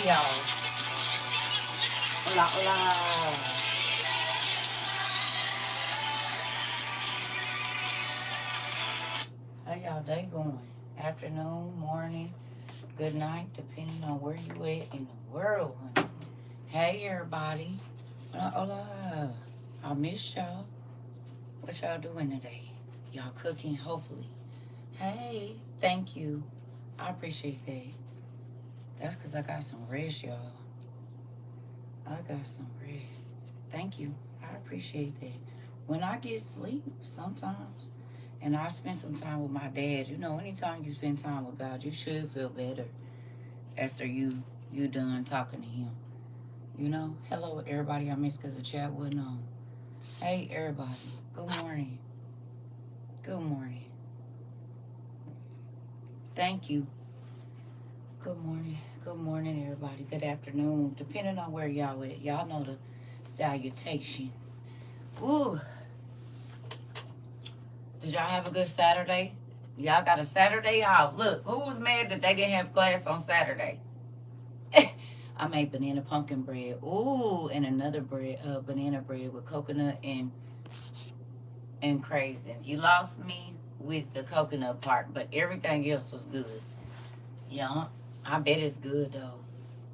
y'all. Hola, hola. How y'all day going? Afternoon, morning, good night, depending on where you at in the world, honey. Hey, everybody. Hola, hola. I miss y'all. What y'all doing today? Y'all cooking, hopefully. Hey, thank you. I appreciate that. That's because I got some rest, y'all. I got some rest. Thank you. I appreciate that. When I get sleep, sometimes, and I spend some time with my dad, you know, anytime you spend time with God, you should feel better after you done talking to him. You know, hello everybody. I missed because the chat wasn't on. Hey everybody. Good morning. Good morning. Thank you. Good morning. Good morning, everybody. Good afternoon. Depending on where y'all at. Y'all know the salutations. Ooh. Did y'all have a good Saturday? Y'all got a Saturday out. Look, who was mad that they didn't have class on Saturday? I made banana pumpkin bread. Ooh, and another bread, banana bread with coconut and craisins. You lost me with the coconut part, but everything else was good. Yeah, I bet it's good though.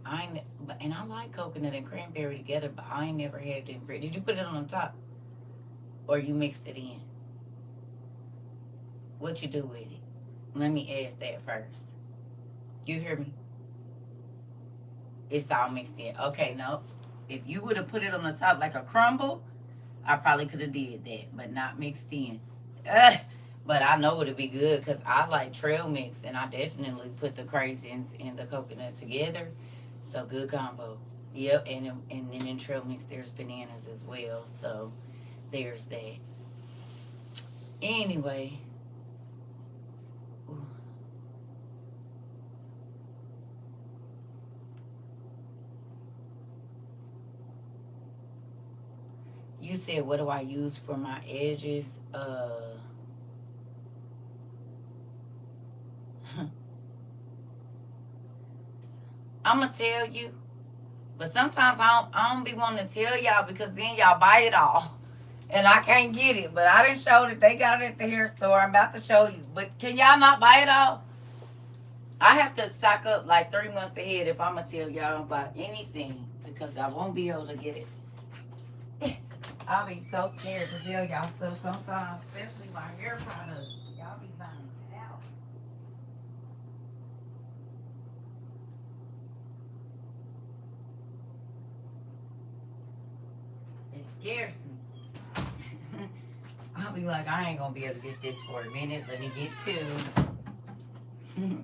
And I like coconut and cranberry together, but I ain't never had it in bread. Did you put it on the top, or you mixed it in? What you do with it? Let me ask that first. You hear me? It's all mixed in. Okay, no. If you would have put it on the top like a crumble, I probably could have did that, but not mixed in. But I know it'd be good because I like trail mix, and I definitely put the craisins and the coconut together. So good combo. Yep, and then in trail mix there's bananas as well. So there's that. Anyway, you said what do I use for my edges? I'm gonna tell you, but sometimes I don't be wanting to tell y'all because then y'all buy it all, and I can't get it. But I didn't show that they got it at the hair store. I'm about to show you, but can y'all not buy it all? I have to stock up like 3 months ahead if I'm gonna tell y'all about anything because I won't be able to get it. I'll be so scared to tell y'all stuff sometimes, especially my hair products. Y'all be finding it out. It scares me. I'll be like, I ain't gonna be able to get this for a minute. Let me get two.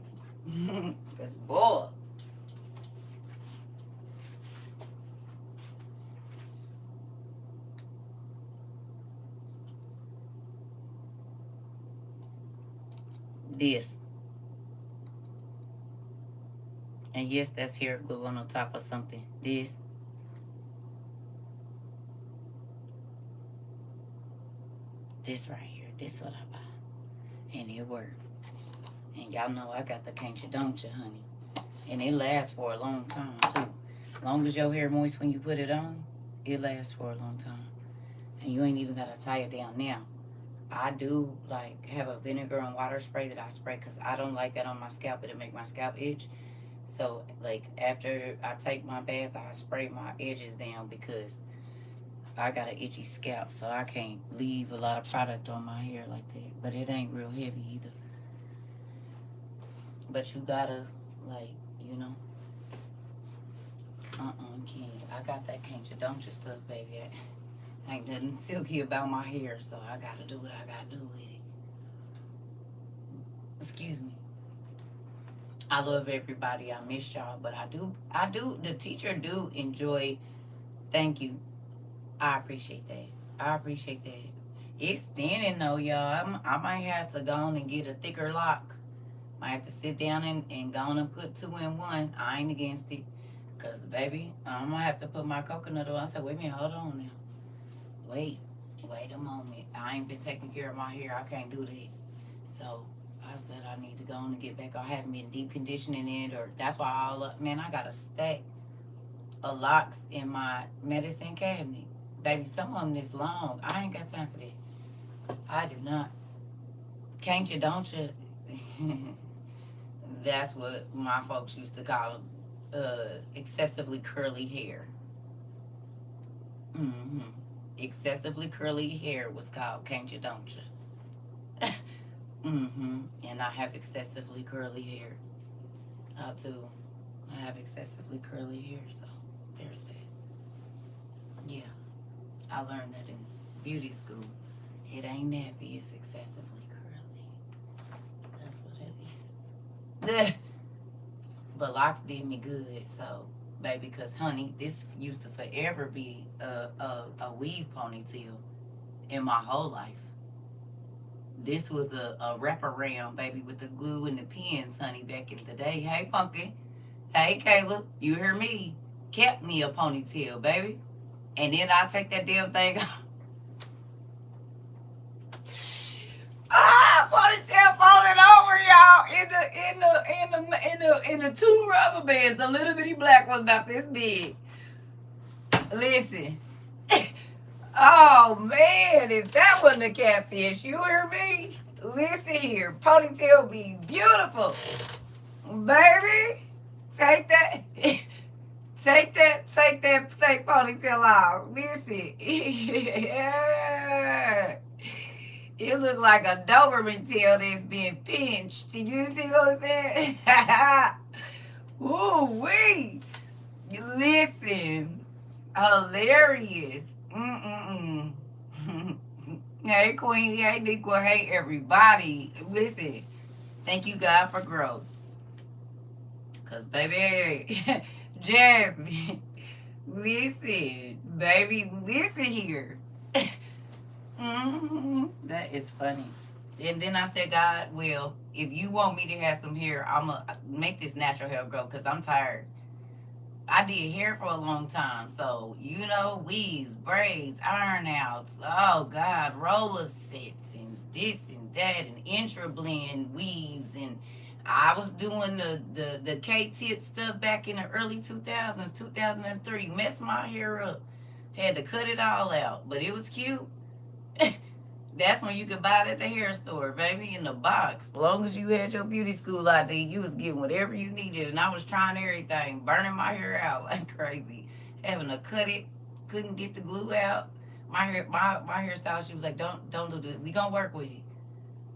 Cause boy, this. And yes, that's hair glue on the top of something. This right here. This what I buy. And it worked. And y'all know I got the can't you don't you, honey. And it lasts for a long time too. Long as your hair moist when you put it on, it lasts for a long time. And you ain't even gotta tie it down now. I do like have a vinegar and water spray that I spray because I don't like that on my scalp. It'll make my scalp itch. So like after I take my bath, I spray my edges down because I got an itchy scalp, so I can't leave a lot of product on my hair like that. But it ain't real heavy either. But you gotta like, you know, can't. I got that can't you don't you stuff, baby. Ain't nothing silky about my hair, so I gotta do what I gotta do with it. Excuse me. I love everybody. I miss y'all, but I do. The teacher do enjoy. Thank you. I appreciate that. I appreciate that. It's thinning though, y'all. I might have to go on and get a thicker lock. Might have to sit down and go on and put two in one. I ain't against it. Cause baby, I'm gonna have to put my coconut oil. I said, wait a minute, hold on now. Wait a moment. I ain't been taking care of my hair. I can't do that. So I said I need to go on and get back. I haven't been deep conditioning it, or that's why man, I got a stack of locks in my medicine cabinet. Baby, some of them this long. I ain't got time for that. I do not. Can't you, don't you? That's what my folks used to call excessively curly hair. hmm Excessively curly hair was called can't you, don't you? And I have excessively curly hair. I too. I have excessively curly hair, so there's that. Yeah, I learned that in beauty school. It ain't nappy, it's excessively curly. That's what it is. But locks did me good, so baby, cause honey, this used to forever be a weave ponytail in my whole life. This was a wraparound, baby, with the glue and the pins, honey, back in the day. Hey, Pumpkin. Hey, Kayla. You hear me? Kept me a ponytail, baby. And then I take that damn thing off. Ponytail falling over, y'all, in the two rubber bands, the little bitty black one about this big. Listen. Oh man, if that wasn't a catfish, you hear me? Listen here, ponytail be beautiful, baby. Take that, take that fake ponytail off. Listen, yeah. It look like a Doberman tail that's been pinched. Did you see what I'm saying? Ooh wee! Listen, hilarious. Hey Queen, hey Niqua, hey everybody. Listen, thank you God for growth. Cause baby, Jasmine, listen, baby, listen here. That is funny. And then I said, God, well, if you want me to have some hair, I'm going to make this natural hair grow because I'm tired. I did hair for a long time. So, weaves, braids, iron outs. Oh, God, roller sets and this and that and intra blend weaves. And I was doing the K-tip stuff back in the early 2000s, 2003. Messed my hair up. Had to cut it all out. But it was cute. That's when you could buy it at the hair store, baby, in the box. As long as you had your beauty school ID, you was getting whatever you needed. And I was trying everything, burning my hair out like crazy, having to cut it, couldn't get the glue out. My hairstylist, she was like, "Don't do this. We gonna work with it,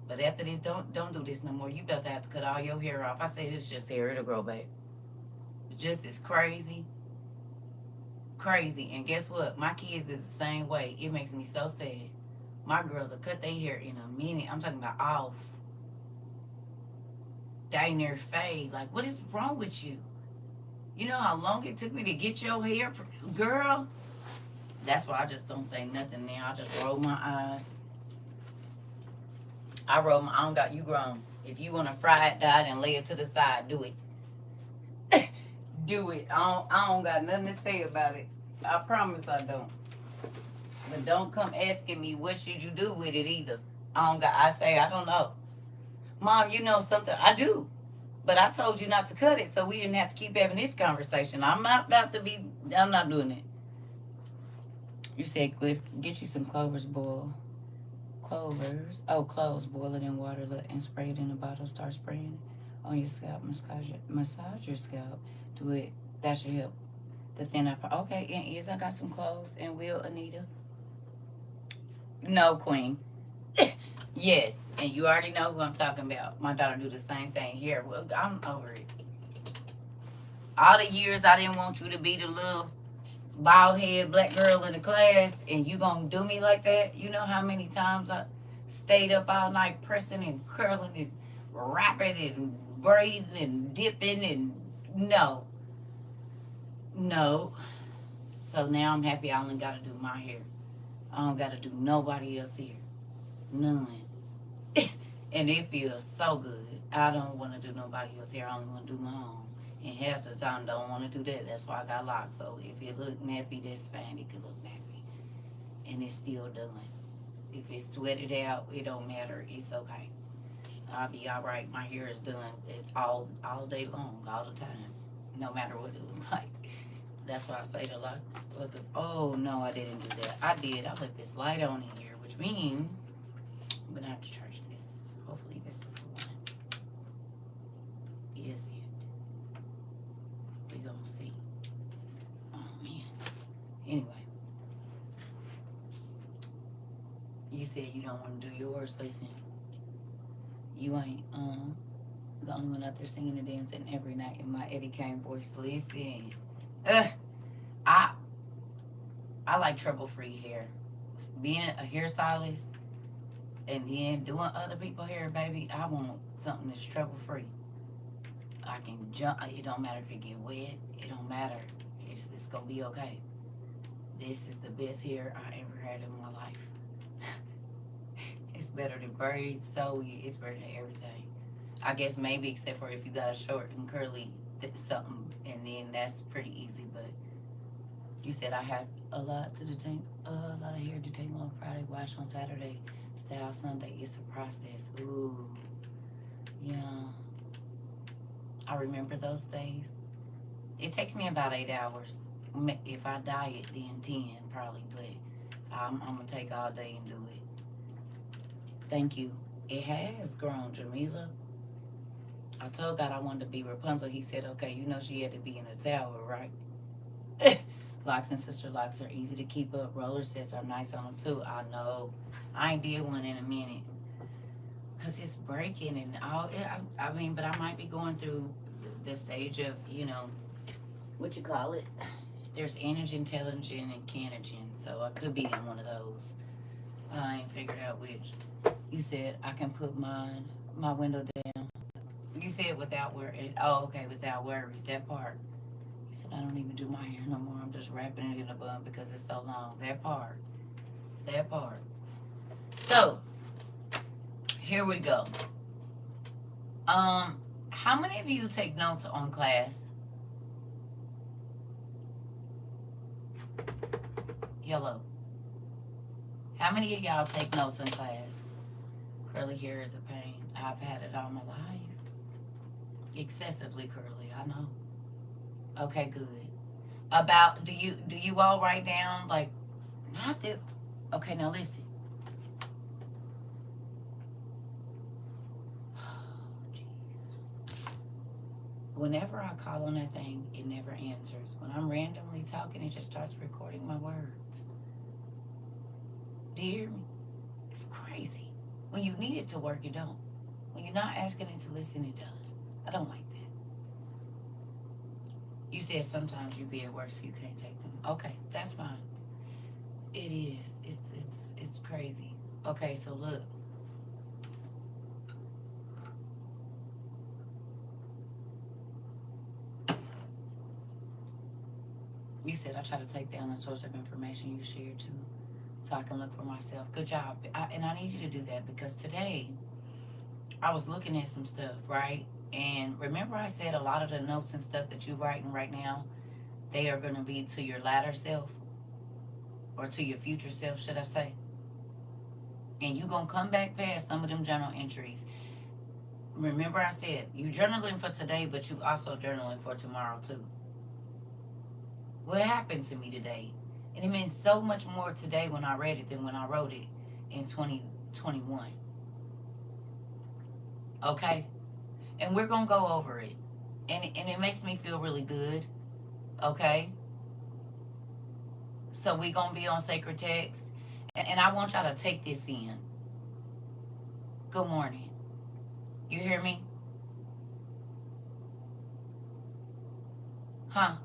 but after this, don't do this no more. You about to have to cut all your hair off." I said, "It's just hair. It'll grow back." Just as crazy. And guess what? My kids is the same way. It makes me so sad. My girls will cut their hair in a minute. I'm talking about off. Dang near fade. Like, what is wrong with you? You know how long it took me to get your hair? Girl. That's why I just don't say nothing now. I just roll my eyes. I don't got you grown. If you want to fry it, dye it, and lay it to the side, do it. Do it. I don't got nothing to say about it. I promise I don't. But don't come asking me what should you do with it either. I say I don't know. Mom, you know something? I do. But I told you not to cut it, so we didn't have to keep having this conversation. I'm not doing it. You said, Cliff, get you some clovers, boil. Clovers. Oh, cloves, boil it in water and spray it in a bottle. Start spraying it on your scalp. Massage your scalp. Do it. That should help. The thinner part. Okay, and ears, I got some cloves. And will, Anita? No, Queen. Yes, and you already know who I'm talking about. My daughter do the same thing here. Well, I'm over it. All the years I didn't want you to be the little bald head black girl in the class, and you gonna do me like that? You know how many times I stayed up all night pressing and curling and wrapping and braiding and dipping and no. So now I'm happy I only gotta do my hair. I don't gotta do nobody else hair. None. And it feels so good. I don't want to do nobody else hair. I only want to do my own. And half the time, don't want to do that. That's why I got locks. So if it look nappy, that's fine. It could look nappy. And it's still done. If it's sweated out, it don't matter. It's okay. I'll be all right. My hair is done all day long, all the time, no matter what it looks like. That's why I say the lights was the. Oh no, I didn't do that. I did. I left this light on in here, which means I'm gonna have to charge this. Hopefully, this is the one. Is it? We gonna see. Oh man. Anyway, you said you don't want to do yours. Listen, you ain't the only one out there singing and dancing every night in my Eddie Kane voice. Listen, I I like trouble free hair. Being a hairstylist and then doing other people's hair, baby, I want something that's trouble free. I can jump. It don't matter if it get wet. It don't matter. It's gonna be okay. This is the best hair I ever had in my life. It's better than braids, so it's better than everything. I guess maybe except for if you got a short and curly something, and then that's pretty easy. But you said I had a lot of hair to tangle on Friday, wash on Saturday, style Sunday. It's a process. Ooh, yeah. I remember those days. It takes me about 8 hours. If I diet, then 10 probably, but I'm gonna take all day and do it. Thank you. It has grown, Jamila. I told God I wanted to be Rapunzel. He said, okay, you know she had to be in a tower, right? Locks and sister locks are easy to keep up. Roller sets are nice on them too. I know. I ain't did one in a minute. Because it's breaking and all. I mean, but I might be going through the stage of, what you call it? There's anagen, telogen, and canogen. So I could be in one of those. I ain't figured out which. You said I can put my window down. You said without worry. Oh, okay, without worries. That part. You said I don't even do my hair no more. I'm just wrapping it in a bun because it's so long. That part. That part. So, here we go. How many of you take notes on class? Hello. How many of y'all take notes in class? Curly hair is a pain. I've had it all my life. Excessively curly, I know. Okay, good. About do you all write down like not that okay, now listen. Jeez. Whenever I call on that thing, it never answers. When I'm randomly talking, it just starts recording my words. Do you hear me? It's crazy. When you need it to work, it don't. When you're not asking it to listen, it does. I don't like that. You said sometimes you be at work so you can't take them. Okay, that's fine. It is. It's crazy. Okay, so look. You said I try to take down the source of information you shared too, so I can look for myself. Good job. And I need you to do that because today I was looking at some stuff, right? And remember I said a lot of the notes and stuff that you're writing right now, they are going to be to your latter self or to your future self, should I say. And you're going to come back past some of them journal entries. Remember I said you journaling for today, but you also journaling for tomorrow too. What happened to me today? And it meant so much more today when I read it than when I wrote it in 2021. Okay? And we're going to go over it. And it makes me feel really good. Okay? So we're going to be on sacred text. And I want y'all to take this in. Good morning. You hear me? Huh?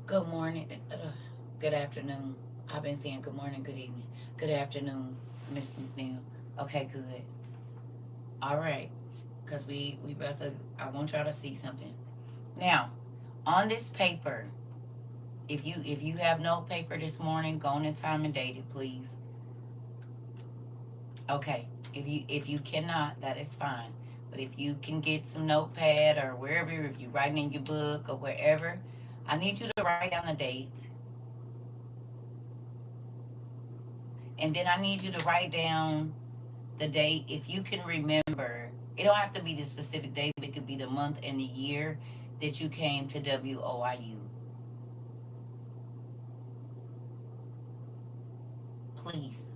Good morning. Good afternoon. I've been saying good morning, good evening. Good afternoon, Miss McNeil. Okay, good. All right. Because we about to, I want y'all to see something. Now, on this paper, if you have no paper this morning, go on in time and date it, please. Okay. If you cannot, that is fine. But if you can get some notepad or wherever, if you're writing in your book or wherever, I need you to write down the date. And then I need you to write down The date, if you can remember, it don't have to be the specific date, but it could be the month and the year that you came to WOIU. Please.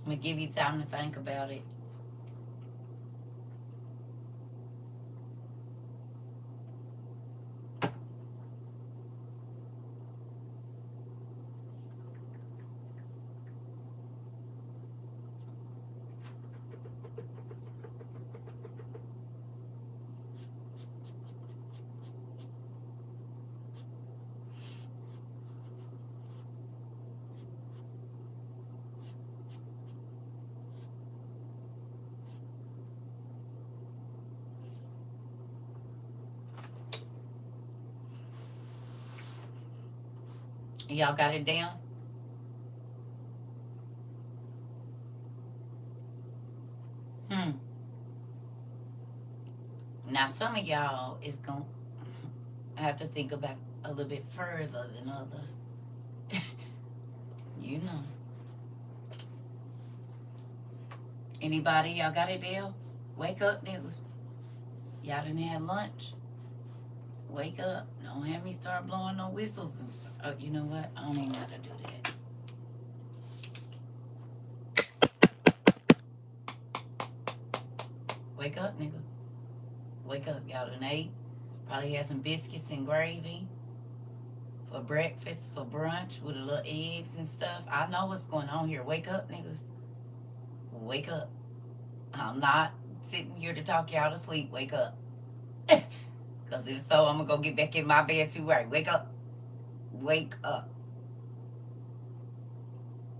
I'm going to give you time to think about it. Y'all got it down? Hmm. Now, some of y'all is going to have to think about a little bit further than others. You know. Anybody, y'all got it down? Wake up, niggas. Y'all didn't have lunch. Wake up. Don't have me start blowing no whistles and stuff. Oh, you know what? I don't even know how to do that. Wake up, nigga. Wake up. Y'all done ate. Probably had some biscuits and gravy for breakfast, for brunch, with a little eggs and stuff. I know what's going on here. Wake up, niggas. Wake up. I'm not sitting here to talk y'all to sleep. Wake up. Because if so, I'm going to go get back in my bed too. Right. Wake up. Wake up.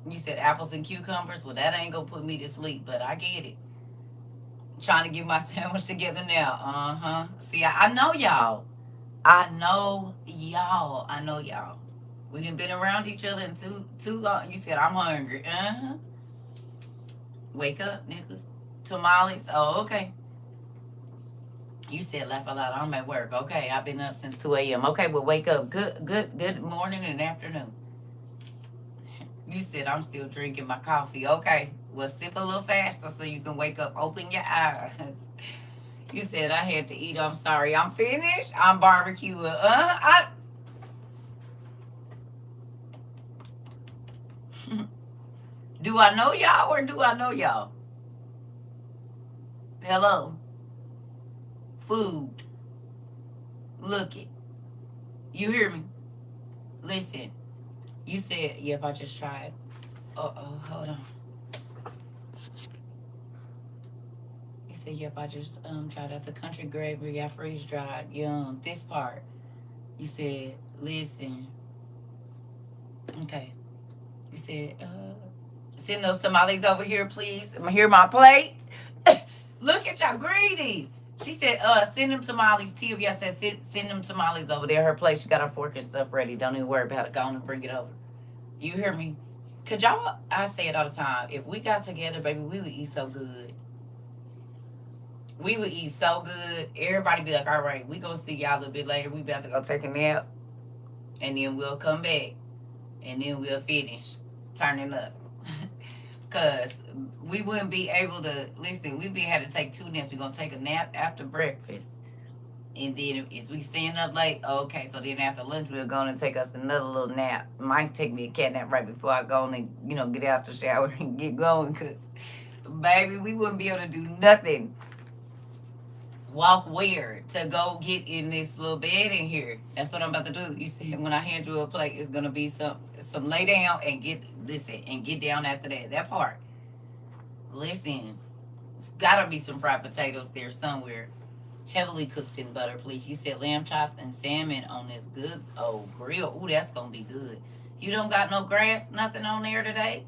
You said apples and cucumbers? Well, that ain't going to put me to sleep, but I get it. Trying to get my sandwich together now. Uh-huh. See, I know y'all. I know y'all. I know y'all. We done been around each other in too long. You said I'm hungry. Uh-huh. Wake up, niggas. Tamales. Oh, okay. You said laugh a lot. I'm at work. Okay, I've been up since 2 a.m. Okay, well, wake up. Good morning and afternoon. You said I'm still drinking my coffee. Okay, well, sip a little faster so you can wake up. Open your eyes. You said I had to eat. I'm sorry. I'm finished. I'm barbecuing. Do I know y'all or do I know y'all? Hello. Food. Look it. You hear me? Listen. You said, yep, I just tried. Uh-oh, hold on. You said, yep, I just tried out the country gravy. I freeze dried. Yum. This part. You said, listen. Okay. You said, send those tamales over here, please. I'm here my plate. Look at y'all greedy. She said, send them tamales. Tia said, send them tamales over there. Her plate. She got her fork and stuff ready. Don't even worry about it. Go on and bring it over. You hear me? Could y'all, I say it all the time. If we got together, baby, we would eat so good. We would eat so good. Everybody be like, all right, we gonna see y'all a little bit later. We about to go take a nap. And then we'll come back. And then we'll finish turning up. Because we wouldn't be able to, listen, we had to take 2 naps. We're going to take a nap after breakfast. And then if we staying up late, okay, so then after lunch, we're going to take us another little nap. Might take me a cat nap right before I go and, get out the shower and get going. Because, baby, we wouldn't be able to do nothing. Walk where? To go get in this little bed in here. That's what I'm about to do. You said when I hand you a plate, it's going to be some lay down and get down after that. That part. Listen, there's got to be some fried potatoes there somewhere. Heavily cooked in butter, please. You said lamb chops and salmon on this good grill. Ooh, that's going to be good. You don't got no grass, nothing on there today?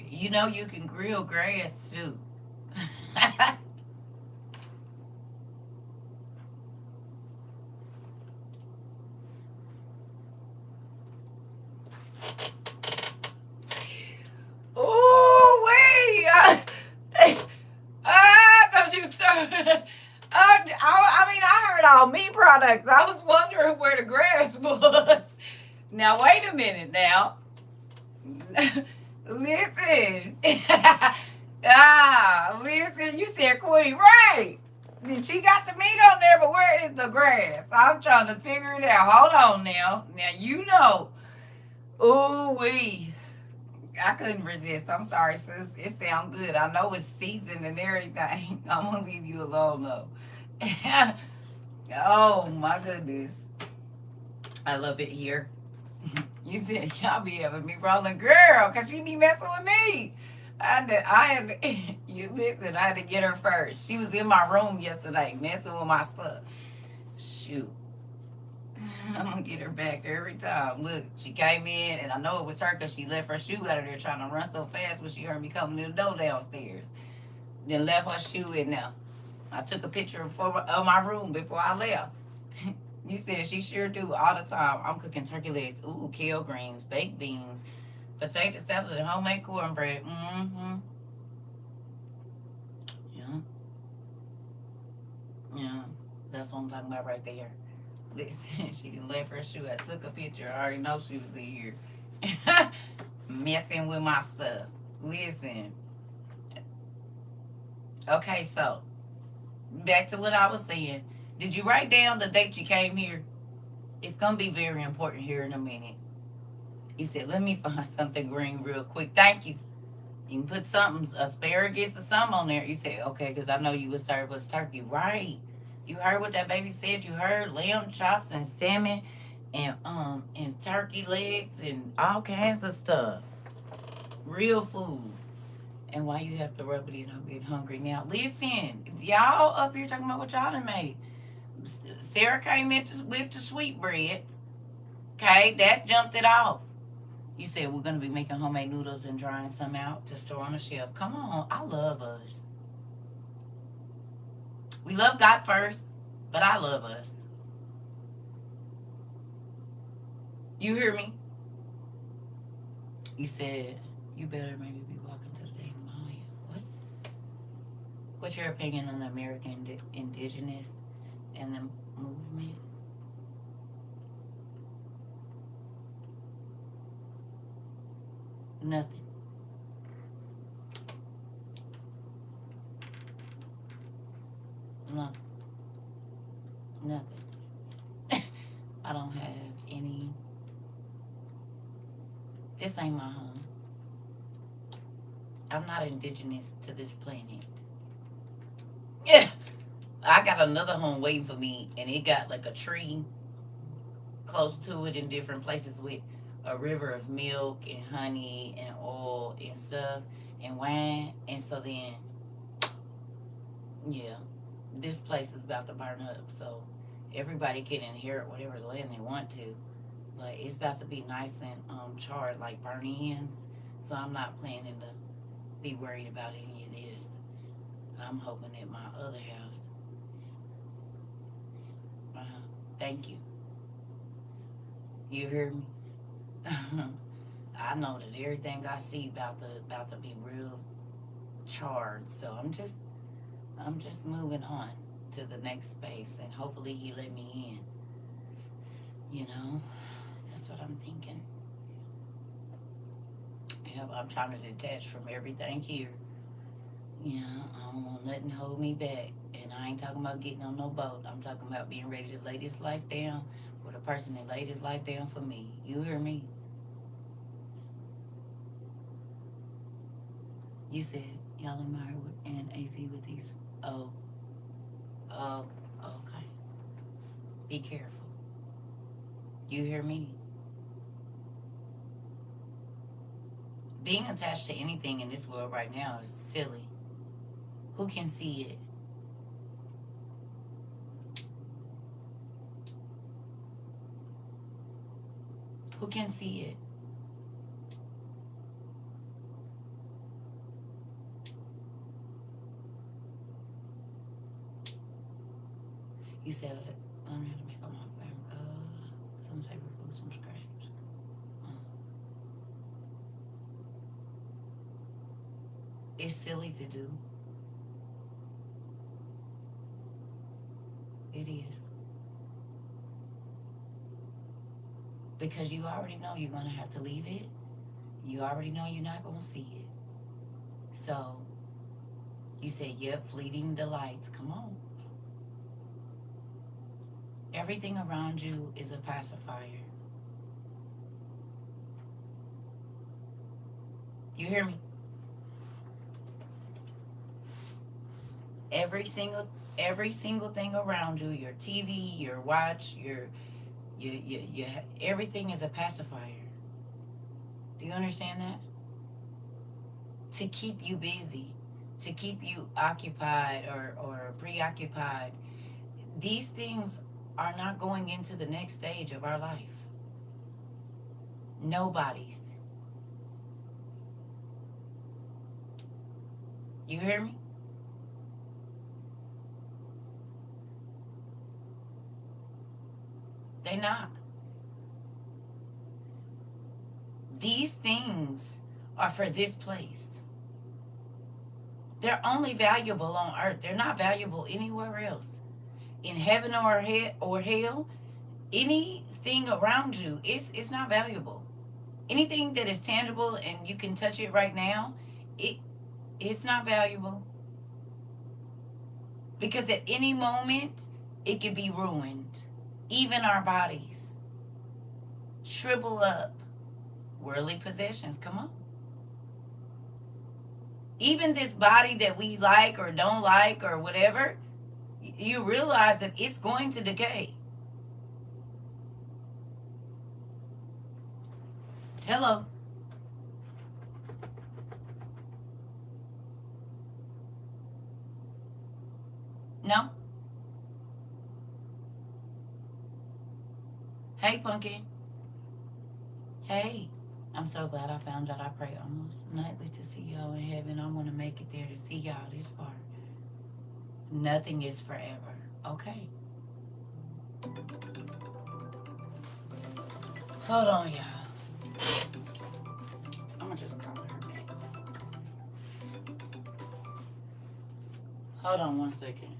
You know you can grill grass too. heard all me products. I was wondering where the grass was. Now, wait a minute now. Listen. Listen, you said Queen, right? She got the meat on there, but where is the grass? I'm trying to figure it out. Hold on now. Now, you know. Ooh, wee. I couldn't resist. I'm sorry, sis. It sounds good. I know it's seasoned and everything. I'm going to leave you alone, though. Oh, my goodness. I love it here. You said y'all be having me rolling, girl, because she be messing with me. You listen, I had to get her first. She was in my room yesterday messing with my stuff. Shoot. I'm going to get her back every time. Look, she came in, and I know it was her because she left her shoe out of there trying to run so fast when she heard me coming in the door downstairs. Then left her shoe in there. I took a picture of my room before I left. You said she sure do all the time. I'm cooking turkey legs. Ooh, kale greens, baked beans, potato salad, and homemade cornbread. Mm-hmm. Yeah. Yeah. That's what I'm talking about right there. Listen, she didn't left her shoe. I took a picture. I already know she was in here. Messing with my stuff. Listen. Okay, so back to what I was saying. Did you write down the date you came here? It's going to be very important here in a minute. You said, let me find something green real quick. Thank you. You can put something, asparagus or something on there. You said, okay, because I know you would serve us turkey. Right. You heard what that baby said. You heard lamb chops and salmon and turkey legs and all kinds of stuff. Real food. And why you have to rub it in, I'm getting hungry now. Listen, y'all up here talking about what y'all done made. Sarah came in with the sweetbreads. Okay, that jumped it off. You said we're going to be making homemade noodles and drying some out to store on the shelf. Come on, I love us. We love God first, but I love us. You hear me? You said you better maybe be walking to the dang Maya. What? What's your opinion on the American indigenous and the movement? Nothing. Nothing. Nothing. I don't have any. This ain't my home. I'm not indigenous to this planet. Yeah. I got another home waiting for me, and it got like a tree close to it in different places with a river of milk and honey and oil and stuff and wine. And so then, yeah, this place is about to burn up. So everybody can inherit whatever land they want to. But it's about to be nice and charred like burnt ends. So I'm not planning to be worried about any of this. I'm hoping at my other house. Thank you. You hear me? I know that everything I see about to be real charred. So I'm just moving on to the next space, and hopefully he let me in. You know, that's what I'm thinking. Yeah, I'm trying to detach from everything here. Yeah, I don't want nothing to hold me back. And I ain't talking about getting on no boat. I'm talking about being ready to lay this life down for the person that laid his life down for me. You hear me? You said y'all are married and AZ with these. Oh, okay. Be careful. You hear me? Being attached to anything in this world right now is silly. Who can see it? Who can see it? You said, learn how to make all my some favorite foods from scratch. It's silly to do. It is. because you already know you're going to have to leave it. You already know you're not going to see it. So you say, yep, fleeting delights. Come on. Everything around you is a pacifier. You hear me? Every single thing around you, your TV, your watch, your everything is a pacifier. Do you understand that? To keep you busy, to keep you occupied or preoccupied. These things are not going into the next stage of our life. Nobody's. You hear me? They not. These things are for this place. They're only valuable on earth. They're not valuable anywhere else. In heaven or hell, anything around you, it's not valuable. Anything that is tangible and you can touch it right now, it's not valuable. Because at any moment, it could be ruined. Even our bodies. Shrivel up. Worldly possessions, come on. Even this body that we like or don't like or whatever, you realize that it's going to decay. Hello. No? Hey, Pumpkin. Hey. I'm so glad I found y'all. I pray almost nightly to see y'all in heaven. I want to make it there to see y'all this far. Nothing is forever. Okay. Hold on, y'all. I'm going to just call her back. Hold on 1 second.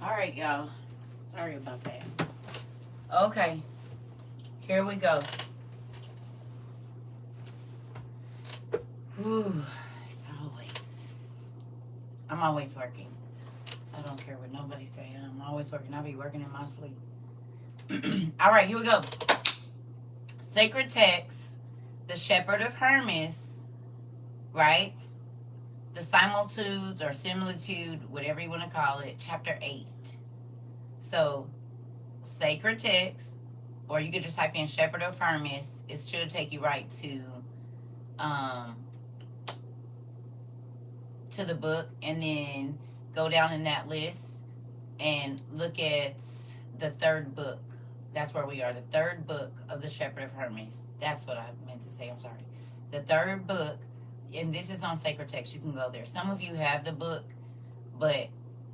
All right, y'all. Sorry about that. Okay, here we go. Whew, I'm always working. I don't care what nobody say. I'm always working. I'll be working in my sleep. All right, here we go. Sacred text the Shepherd of Hermas, right? The similitudes or similitude, whatever you want to call it, chapter 8. So, sacred text, or you could just type in Shepherd of Hermas. It should take you right um, to the book, and then go down in that list and look at the third book. That's where we are. The third book of the Shepherd of Hermas. That's what I meant to say. I'm sorry. The third book, and this is on sacred text. You can go there. Some of you have the book, but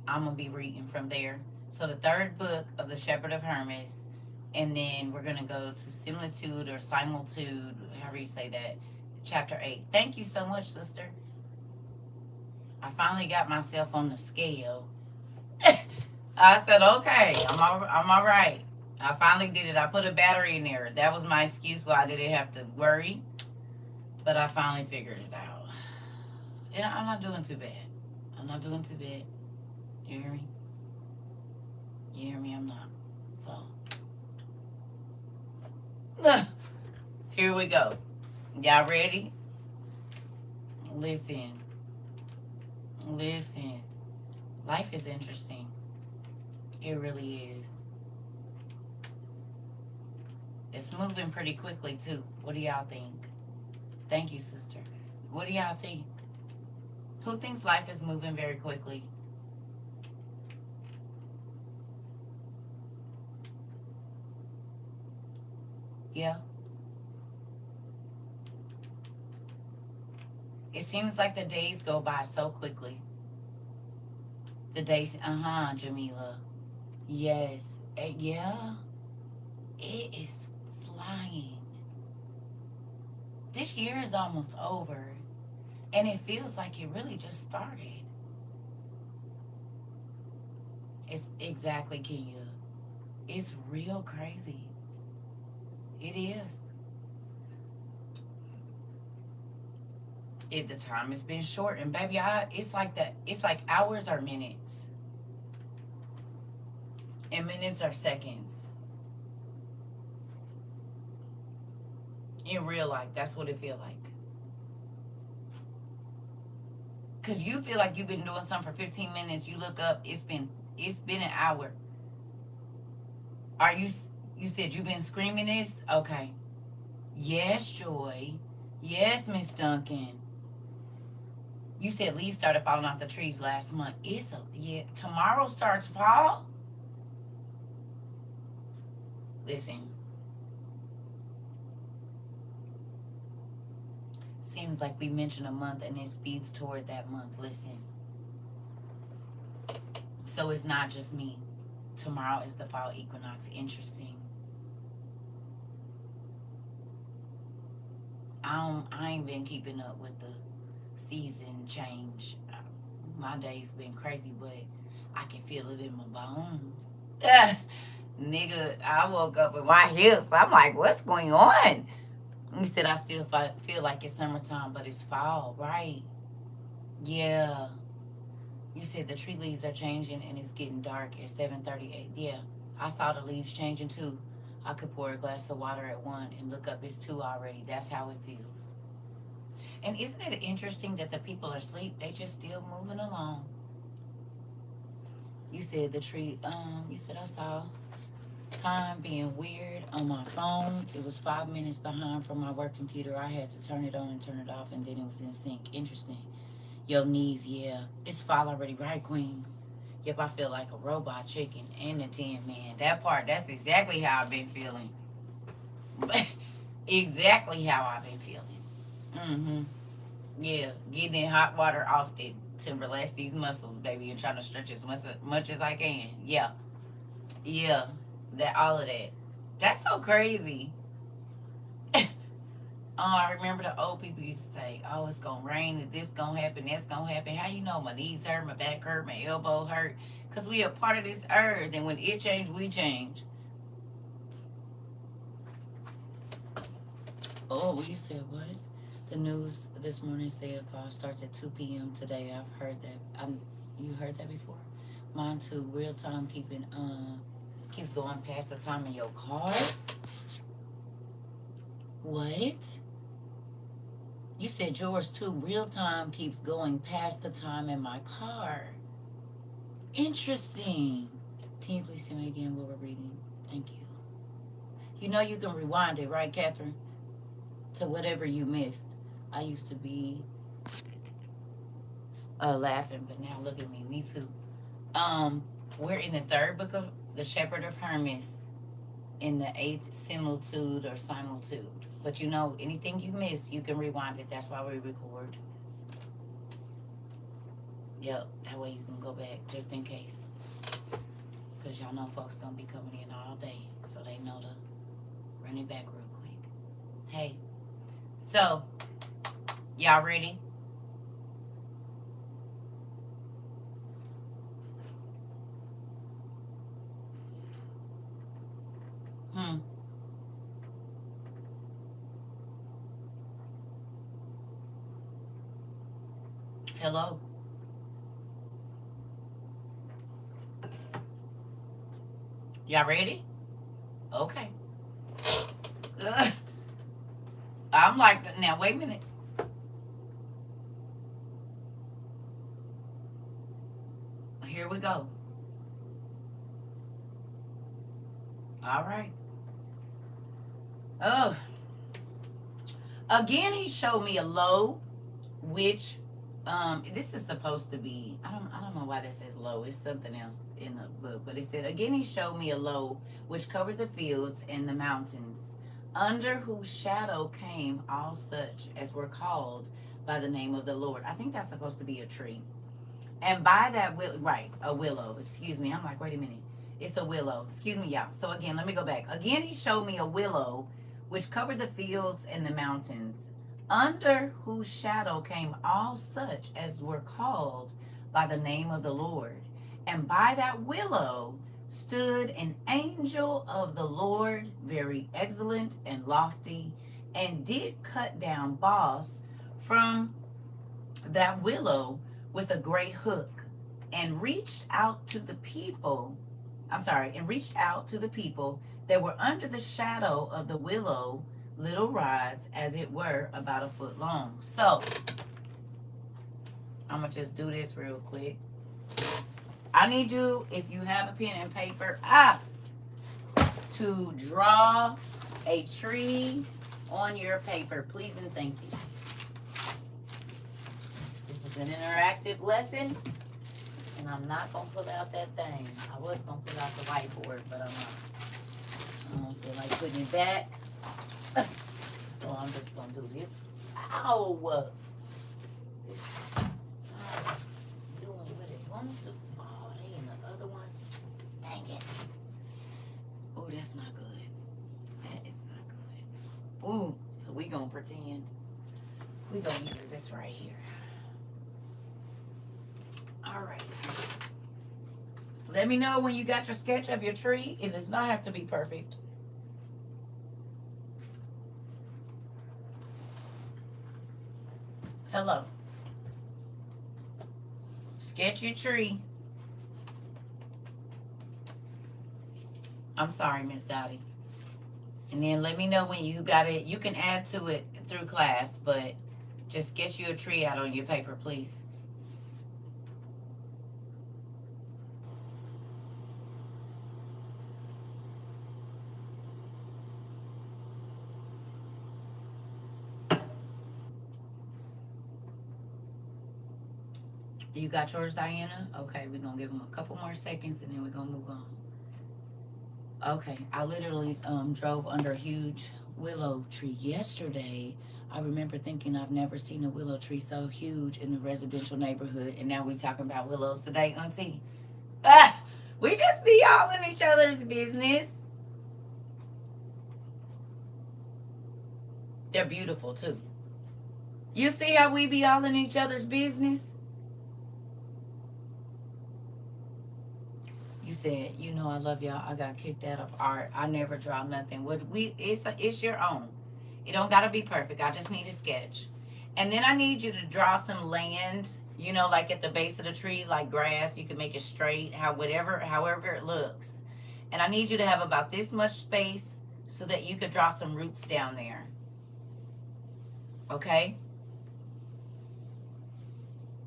I'm going to be reading from there. So the third book of the Shepherd of Hermas, and then we're going to go to similitude or similitude, however you say that, chapter 8. Thank you so much, sister. I finally got myself on the scale. I said, okay, I'm all right. I finally did it. I put a battery in there. That was my excuse why I didn't have to worry. But I finally figured it out. And I'm not doing too bad. I'm not doing too bad. You hear me? You hear me? I'm not. So. Here we go. Y'all ready? Listen. Life is interesting. It really is. It's moving pretty quickly, too. What do y'all think? Thank you, sister. What do y'all think? Who thinks life is moving very quickly? Yeah. It seems like the days go by so quickly. The days, Jamila. Yes. Yeah. It is flying. This year is almost over. And it feels like it really just started. It's exactly, Kenya. It's real crazy. It is. The time has been short, and baby, it's like that. It's like hours are minutes, and minutes are seconds. In real life, that's what it feel like. Cause you feel like you've been doing something for 15 minutes. You look up, it's been an hour. Are you? You said you've been screaming this? Okay. Yes, Joy. Yes, Miss Duncan. You said leaves started falling off the trees last month. Tomorrow starts fall. Listen. Seems like we mention a month and it speeds toward that month. Listen. So it's not just me. Tomorrow is the fall equinox. Interesting. I ain't been keeping up with the season change. My day's been crazy, but I can feel it in my bones. Nigga, I woke up with my hips. I'm like, what's going on? You said I still feel like it's summertime, but it's fall, right? Yeah. You said the tree leaves are changing and it's getting dark at 7:38. Yeah, I saw the leaves changing too. I could pour a glass of water at 1 and look up, it's 2 already. That's how it feels. And isn't it interesting that the people are asleep? They just still moving along. You said the tree, you said I saw time being weird on my phone. It was 5 minutes behind from my work computer. I had to turn it on and turn it off, and then it was in sync. Interesting. Your knees, yeah. It's fall already, right, Queen? Yep, I feel like a robot chicken and a tin man. That part, that's exactly how I've been feeling. Exactly how I've been feeling. Mm-hmm. Yeah, getting in hot water often to relax these muscles, baby, and trying to stretch as much as I can. Yeah. Yeah. That all of that. That's so crazy. I remember the old people used to say, oh, it's gonna rain, this gonna happen, that's gonna happen. How you know my knees hurt, my back hurt, my elbow hurt? Because we are part of this earth, and when it change, we change. Oh, you said what? The news this morning said fall starts at 2 p.m. today. I've heard that. You heard that before? Mine too. Real time keeps going past the time in your car. What? You said yours too. Real time keeps going past the time in my car. Interesting. Can you please tell me again what we're reading? Thank you. You know you can rewind it, right, Catherine? To whatever you missed. I used to be laughing, but now look at me. Me too. We're in the third book of the Shepherd of Hermas, in the eighth similitude or similitude. But you know, anything you miss, you can rewind it. That's why we record. Yep, that way you can go back just in case. Because y'all know folks gonna be coming in all day, so they know to run it back real quick. Hey, so y'all ready? Hmm. Hello. Y'all ready? Okay. Ugh. I'm like, now wait a minute. Here we go. All right. Oh. Again, he showed me a low, which this is supposed to be, I don't know why that says low. It's something else in the book, but it said, again he showed me a low which covered the fields and the mountains, under whose shadow came all such as were called by the name of the Lord. I think that's supposed to be a tree. And by that right, a willow. Excuse me. I'm like, wait a minute. It's a willow. Excuse me, y'all. So again, let me go back. Again, he showed me a willow which covered the fields and the mountains, under whose shadow came all such as were called by the name of the Lord. And by that willow stood an angel of the Lord, very excellent and lofty, and did cut down boughs from that willow with a great hook, and reached out to the people. And reached out to the people that were under the shadow of the willow, little rods, as it were, about a foot long. So, I'm going to just do this real quick. I need you, if you have a pen and paper, to draw a tree on your paper. Please and thank you. This is an interactive lesson, and I'm not going to pull out that thing. I was going to pull out the whiteboard, but I'm not. I don't feel like putting it back. So I'm just going to do this. Ow! This doing what it wants to. Oh, they in the other one. Dang it. Oh, that's not good. That is not good. Ooh, so we going to pretend. We going to use this right here. All right. Let me know when you got your sketch of your tree. It does not have to be perfect. Hello. Sketch your tree. I'm sorry, Miss Dottie. And then let me know when you got it. You can add to it through class, but just sketch you a tree out on your paper, please. You got yours, Diana? Okay, we're going to give them a couple more seconds and then we're going to move on. Okay, I literally drove under a huge willow tree yesterday. I remember thinking I've never seen a willow tree so huge in the residential neighborhood, and now we talking about willows today, Auntie. We just be all in each other's business. They're beautiful too. You see how we be all in each other's business? You said, you know, I love y'all. I got kicked out of art. I never draw nothing. It's your own. It don't gotta be perfect. I just need a sketch. And then I need you to draw some land, you know, like at the base of the tree, like grass. You can make it straight, however it looks. And I need you to have about this much space so that you could draw some roots down there. Okay?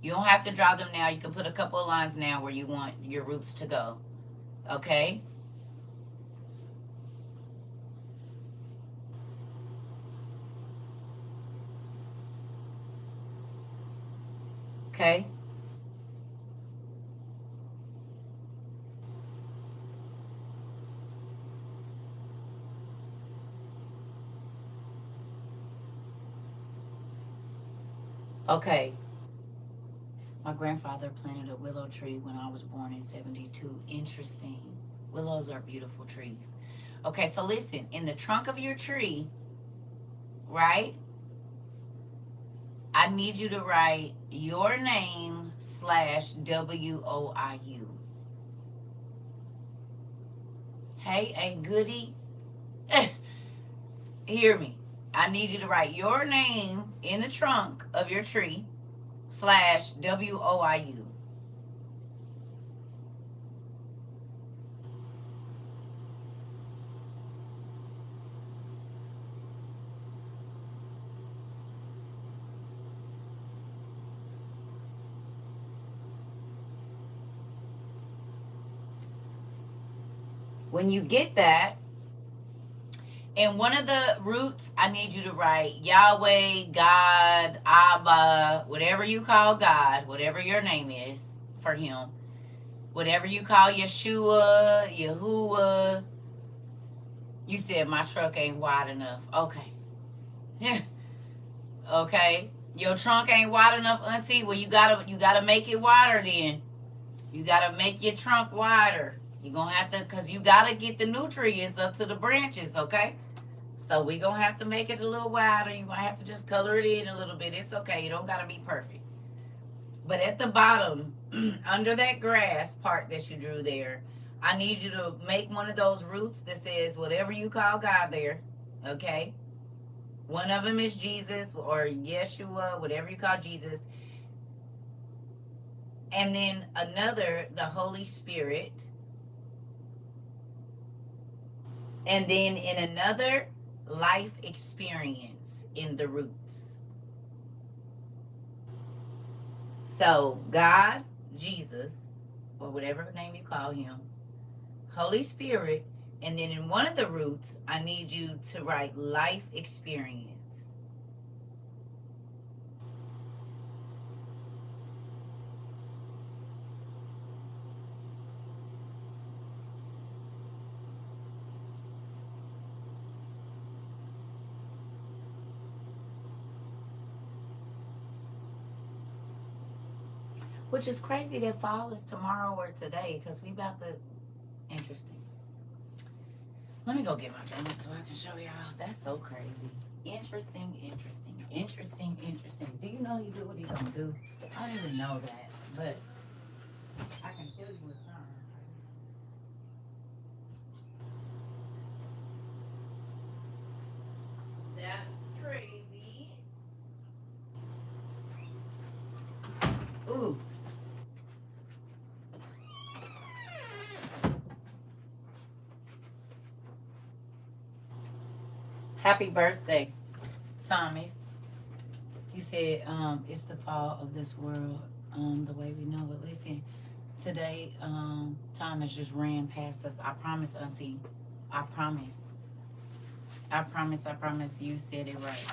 You don't have to draw them now. You can put a couple of lines now where you want your roots to go. Okay? Okay? Okay. My grandfather planted a willow tree when I was born in 72. Interesting. Willows are beautiful trees. Okay, so listen, in the trunk of your tree, right? I need you to write your name slash WOIU. Hey, a goodie. Hear me. I need you to write your name in the trunk of your tree slash WOIU. When you get that, in one of the roots, I need you to write Yahweh, God, Abba, whatever you call God, whatever your name is for him, whatever you call Yeshua, Yahuwah. You said my truck ain't wide enough. Okay. Okay. Your trunk ain't wide enough, Auntie. Well, you gotta make it wider then. You gotta make your trunk wider. You're gonna have to, because you gotta get the nutrients up to the branches, okay? So we gonna have to make it a little wider. You're gonna have to just color it in a little bit. It's okay. You don't gotta be perfect. But at the bottom, under that grass part that you drew there, I need you to make one of those roots that says whatever you call God there, okay? One of them is Jesus or Yeshua, whatever you call Jesus. And then another, the Holy Spirit. And then in another, life experience in the roots. So God, Jesus, or whatever name you call him, Holy Spirit, and then in one of the roots, I need you to write life experience. Which is crazy that fall is tomorrow or today, because we about to, interesting. Let me go get my journal so I can show y'all. That's so crazy. Interesting, interesting, interesting, interesting. Do you know he do what he gonna do? I don't even know that, but I can tell you what time. That's crazy. Ooh. Happy birthday, Thomas. You said it's the fall of this world, the way we know it. Listen, today, Thomas just ran past us. I promise, Auntie. I promise. I promise, I promise you said it right.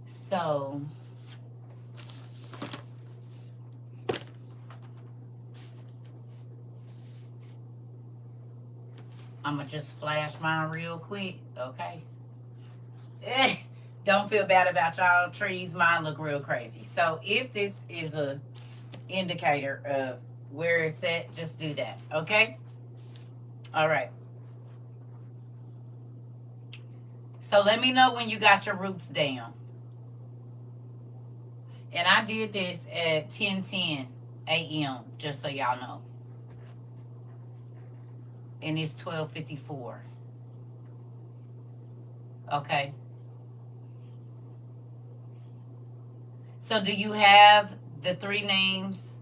So, I'm going to just flash mine real quick, okay? Don't feel bad about y'all trees. Mine look real crazy. So, if this is a indicator of where it's at, just do that, okay? All right. So let me know when you got your roots down. And I did this at 10:10 a.m. just so y'all know. And it's 12:54. Okay. So do you have the three names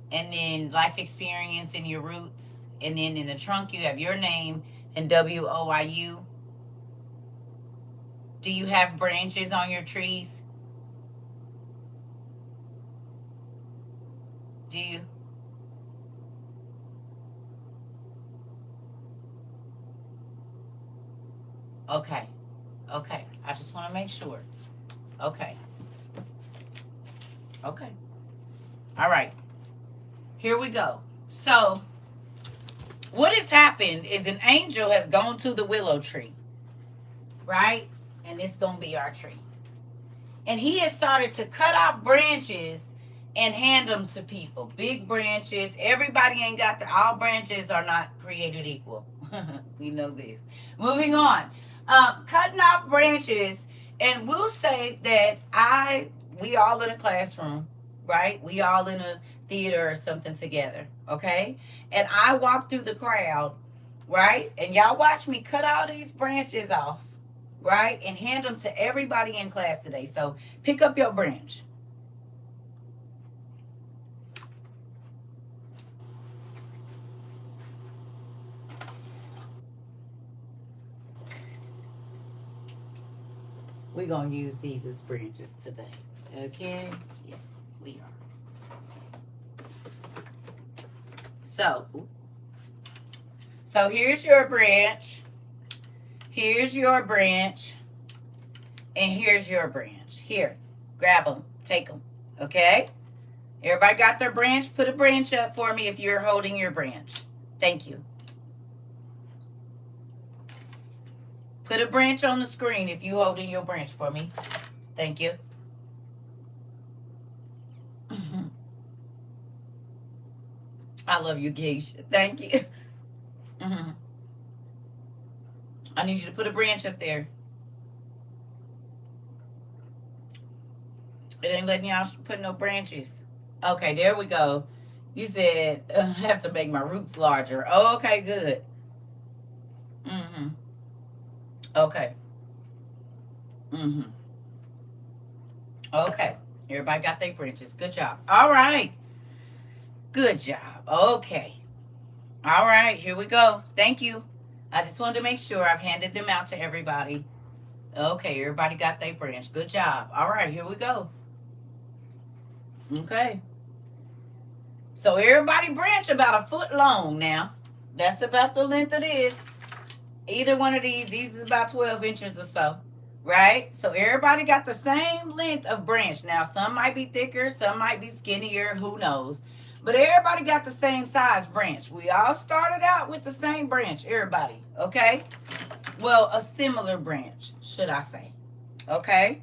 and then life experience in your roots? And then in the trunk you have your name and WOIU. Do you have branches on your trees? Do you? Okay. Okay. I just want to make sure. Okay. Okay. All right. Here we go. So, what has happened is an angel has gone to the willow tree, right? And it's going to be our tree. And he has started to cut off branches and hand them to people. Big branches. Everybody ain't got all branches are not created equal. We know this. Moving on. Cutting off branches, and we'll say that we all in a classroom, right? We all in a theater or something together, okay? And I walk through the crowd, right? And y'all watch me cut all these branches off, right? And hand them to everybody in class today. So pick up your branch. We're going to use these as branches today. Okay? Yes, we are. So here's your branch. Here's your branch. And here's your branch. Here, grab them. Take them. Okay? Everybody got their branch? Put a branch up for me if you're holding your branch. Thank you. Put a branch on the screen if you're holding your branch for me. Thank you. I love you, Geisha. Thank you. I need you to put a branch up there. It ain't letting y'all put no branches. Okay, there we go. You said I have to make my roots larger. Oh, okay, good. Okay. Okay. Everybody got their branches. Good job. All right. Good job. Okay. All right, here we go. Thank you. I just wanted to make sure I've handed them out to everybody. Okay, everybody got their branch. Good job. All right, here we go. Okay. So everybody branch about a foot long now. That's about the length of this. Either one of these is about 12 inches or so. Right? So everybody got the same length of branch. Now, some might be thicker, some might be skinnier, who knows. But everybody got the same size branch. We all started out with the same branch, everybody, okay? Well, a similar branch, should I say. Okay?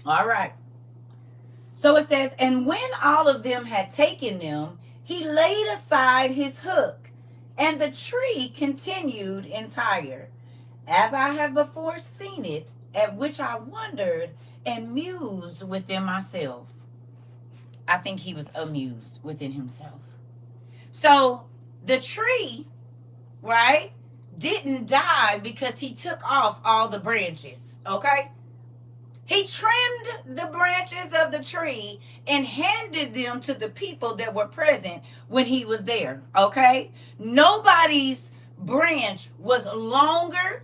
All right. So it says, and when all of them had taken them, he laid aside his hook, and the tree continued entire, as I have before seen it, at which I wondered and mused within myself. I think he was amused within himself. So the tree, right, didn't die because he took off all the branches, okay? He trimmed the branches of the tree and handed them to the people that were present when he was there, okay? Nobody's branch was longer,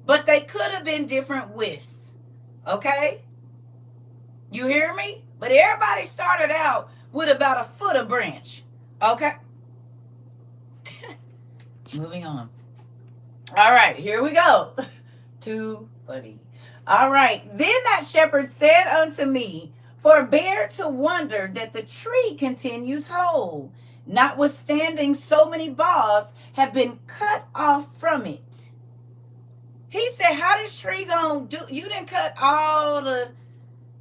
but they could have been different widths, okay? You hear me? But everybody started out with about a foot of branch, okay? Moving on. All right, here we go. Too funny. All right. Then that shepherd said unto me, forbear to wonder that the tree continues whole, notwithstanding so many boughs have been cut off from it. He said, how this tree gonna do? You didn't cut all the,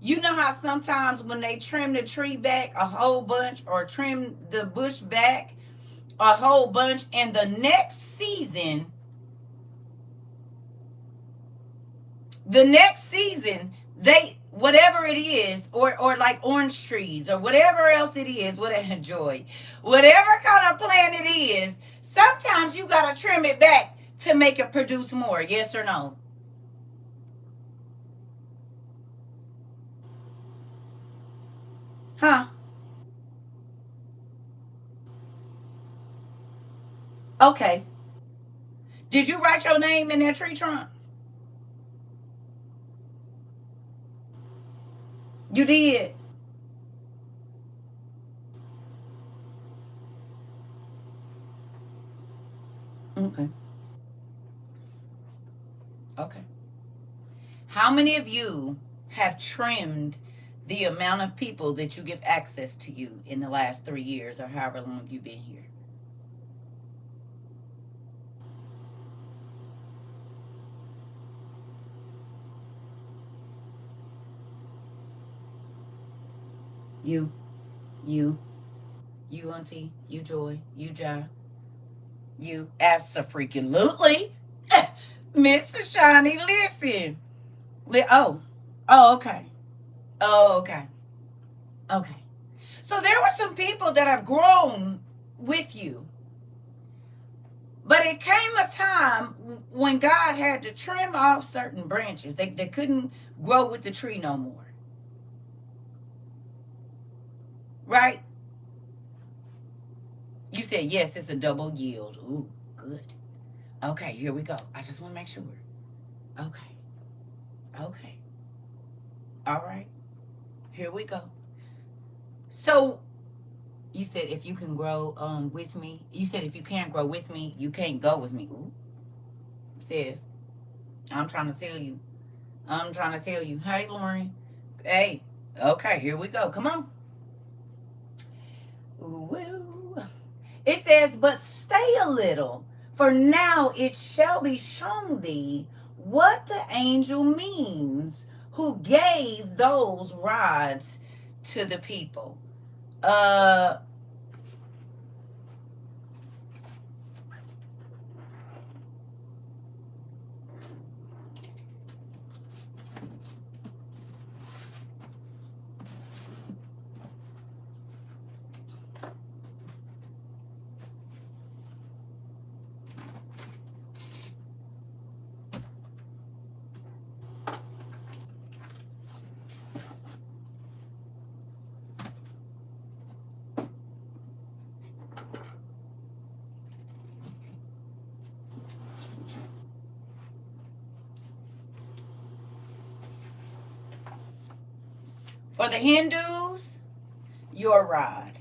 you know how sometimes when they trim the tree back a whole bunch or trim the bush back a whole bunch, and the next season, they, whatever it is, or like orange trees or whatever else it is, whatever kind of plant it is, sometimes you gotta trim it back to make it produce more. Yes or no? Huh? Okay. Did you write your name in that tree trunk? You did. Okay. Okay. How many of you have trimmed the amount of people that you give access to you in the last 3 years or however long you've been here? You, you, you, Auntie, you, Joy, you, Jai, you, abso-freaking-lutely. Mr. Shawnee, listen. Oh, oh, okay. Oh, okay. Okay. So there were some people that have grown with you, but it came a time when God had to trim off certain branches. They couldn't grow with the tree no more. Right? You said, yes, it's a double yield. Ooh, good. Okay, here we go. I just want to make sure. Okay. Okay. All right. Here we go. So you said if you can grow with me, you said if you can't grow with me, you can't go with me. Ooh, sis, I'm trying to tell you. I'm trying to tell you. Hey, Lauren. Hey. Okay, here we go. Come on. Woo. It says, but stay a little, for now it shall be shown thee what the angel means who gave those rods to the people. Uh for the Hindus, your rod.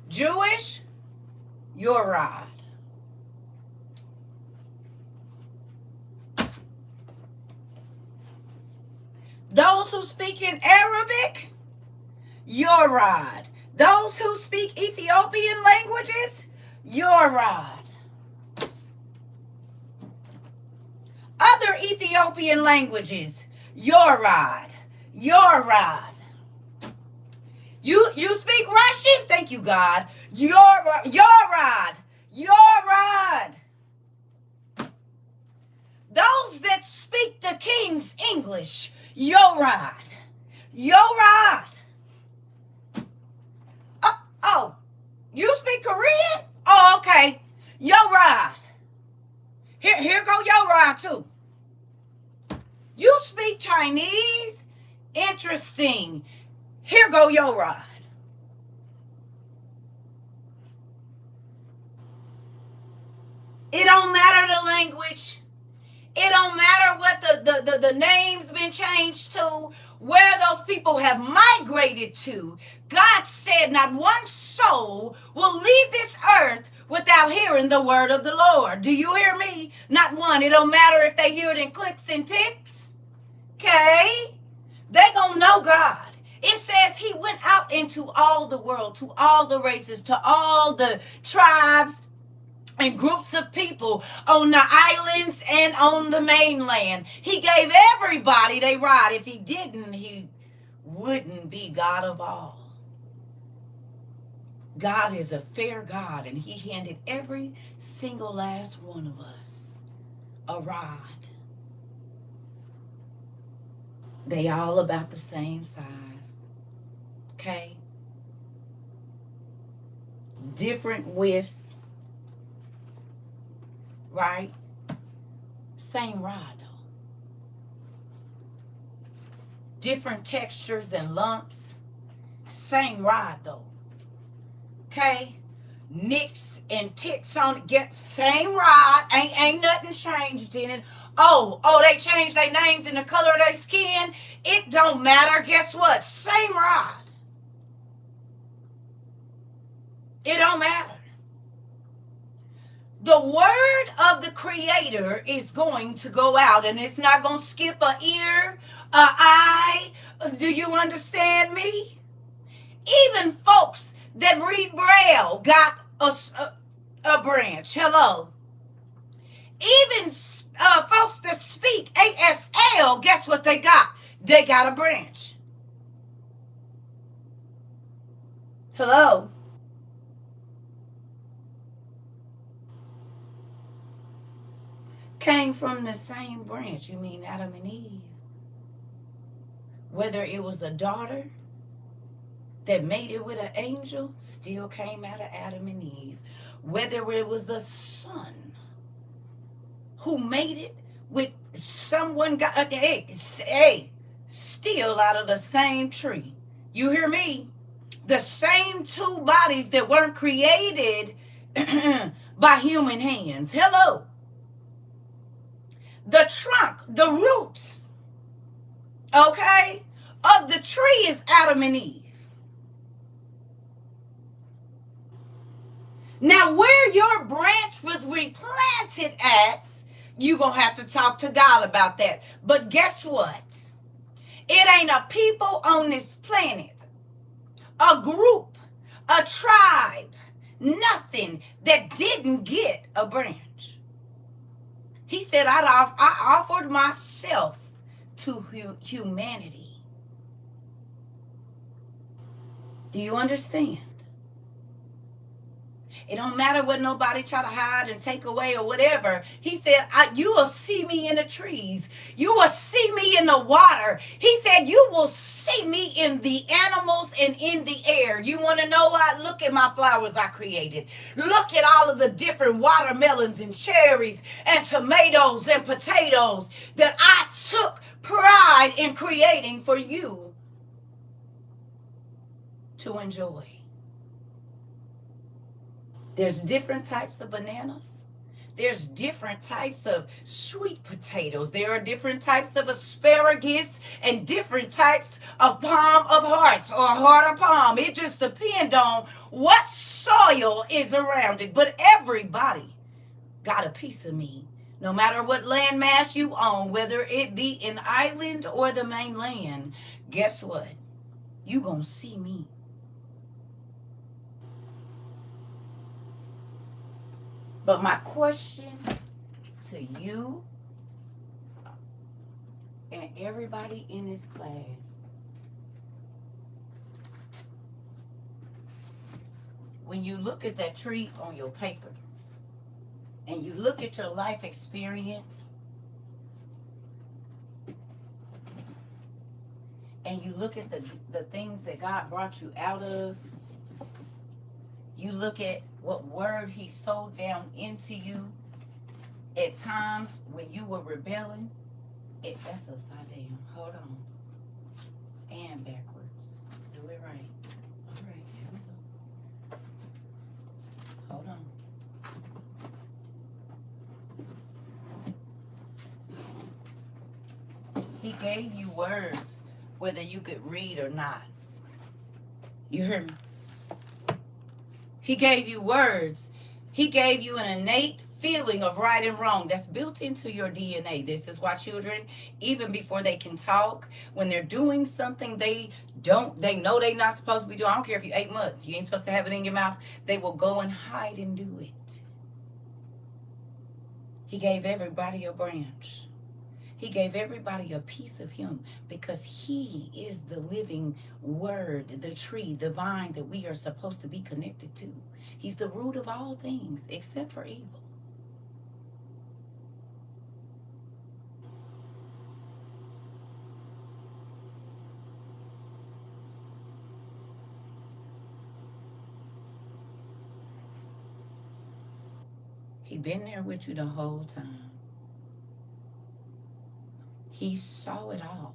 Jewish, your rod. Those who speak in Arabic, your rod. Those who speak Ethiopian languages, your rod. Other Ethiopian languages, your rod. Your rod. You speak Russian? Thank you, God. Your rod. Your rod. Those that speak the King's English, your rod. Your rod. Oh, you speak Korean? Oh, okay. Your rod. Here go your rod too. You speak Chinese? Interesting. Here go your rod. It don't matter the language. It don't matter what the name's been changed to, where those people have migrated to. God said not one soul will leave this earth without hearing the word of the Lord. Do you hear me? Not one. It don't matter if they hear it in clicks and ticks. Okay? They gonna know God. It says he went out into all the world, to all the races, to all the tribes and groups of people on the islands and on the mainland. He gave everybody their right. If he didn't, he wouldn't be God of all. God is a fair God, and he handed every single last one of us a rod. They all about the same size. Okay? Different widths. Right? Same rod though. Different textures and lumps. Same rod though. Okay? Nicks and ticks on it. Get same rod. Ain't nothing changed in it. Oh, they changed their names and the color of their skin. It don't matter. Guess what? Same rod. It don't matter. The word of the Creator is going to go out, and it's not going to skip a ear, a eye. Do you understand me? Even folks that read Braille got a branch. Hello. Even folks that speak ASL, guess what they got? They got a branch. Hello. Came from the same branch. You mean Adam and Eve? Whether it was a daughter that made it with an angel, still came out of Adam and Eve. Whether it was a son who made it with someone got hey, still out of the same tree. You hear me? The same two bodies that weren't created by human hands. Hello. The trunk, the roots, okay, of the tree is Adam and Eve. Now, where your branch was replanted at, you're going to have to talk to God about that. But guess what? It ain't a people on this planet, a group, a tribe, nothing that didn't get a branch. He said, I offered myself to humanity. Do you understand? It don't matter what nobody try to hide and take away or whatever. He said, you will see me in the trees. You will see me in the water. He said, you will see me in the animals and in the air. You want to know what? Look at my flowers I created. Look at all of the different watermelons and cherries and tomatoes and potatoes that I took pride in creating for you to enjoy. There's different types of bananas. There's different types of sweet potatoes. There are different types of asparagus and different types of palm of hearts or heart of palm. It just depends on what soil is around it. But everybody got a piece of me. No matter what landmass you own, whether it be an island or the mainland, guess what? You gonna see me. But my question to you and everybody in this class, when you look at that tree on your paper and you look at your life experience and you look at the things that God brought you out of, you look at what word he sowed down into you at times when you were rebelling. That's upside down. Hold on. And backwards. Do it right. All right, here we go. Hold on. He gave you words whether you could read or not. You hear me? He gave you words. He gave you an innate feeling of right and wrong that's built into your DNA. This is why children, even before they can talk, when they're doing something they know they're not supposed to be doing. I don't care if you 8 months. You ain't supposed to have it in your mouth. They will go and hide and do it. He gave everybody a branch. He gave everybody a piece of him because he is the living word, the tree, the vine that we are supposed to be connected to. He's the root of all things except for evil. He been there with you the whole time. He saw it all.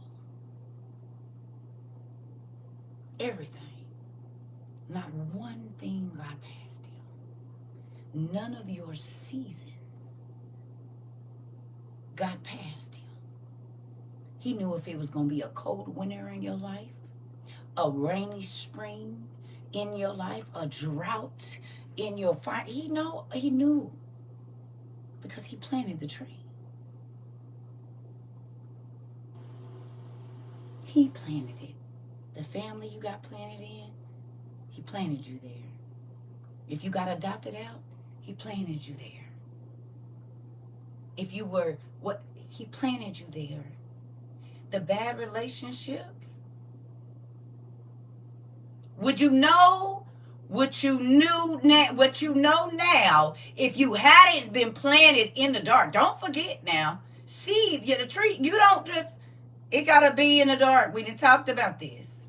Everything. Not one thing got past him. None of your seasons got past him. He knew if it was going to be a cold winter in your life, a rainy spring, in your life, a drought in your fire. He knew because he planted the tree. He planted it. The family you got planted in, he planted you there. If you got adopted out, he planted you there. If you were what, he planted you there. The bad relationships, would you know what you knew now, what you know now, if you hadn't been planted in the dark? Don't forget now, seed, yeah, the tree, you don't just, it gotta be in the dark. We done talked about this.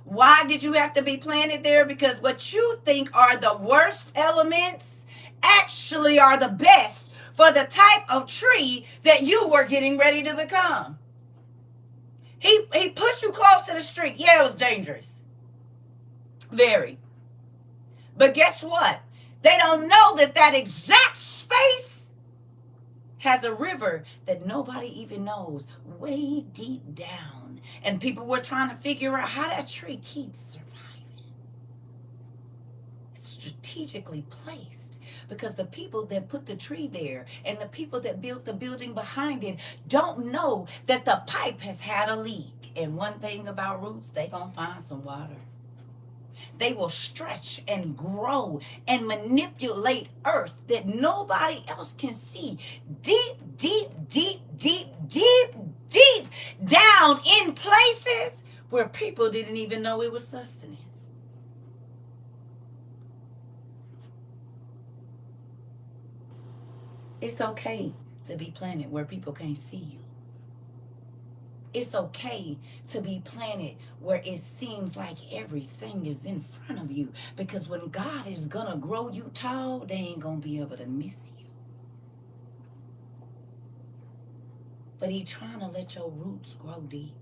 Why did you have to be planted there? Because what you think are the worst elements actually are the best for the type of tree that you were getting ready to become. He pushed you close to the street. Yeah, it was dangerous. Very. But guess what? They don't know that that exact space has a river that nobody even knows way deep down. And people were trying to figure out how that tree keeps surviving. It's strategically placed because the people that put the tree there and the people that built the building behind it don't know that the pipe has had a leak. And one thing about roots, they gonna find some water. They will stretch and grow and manipulate earth that nobody else can see. Deep, deep, deep, deep, deep, deep down in places where people didn't even know it was sustenance. It's okay to be planted where people can't see you. It's okay to be planted where it seems like everything is in front of you. Because when God is going to grow you tall, they ain't going to be able to miss you. But he trying to let your roots grow deep.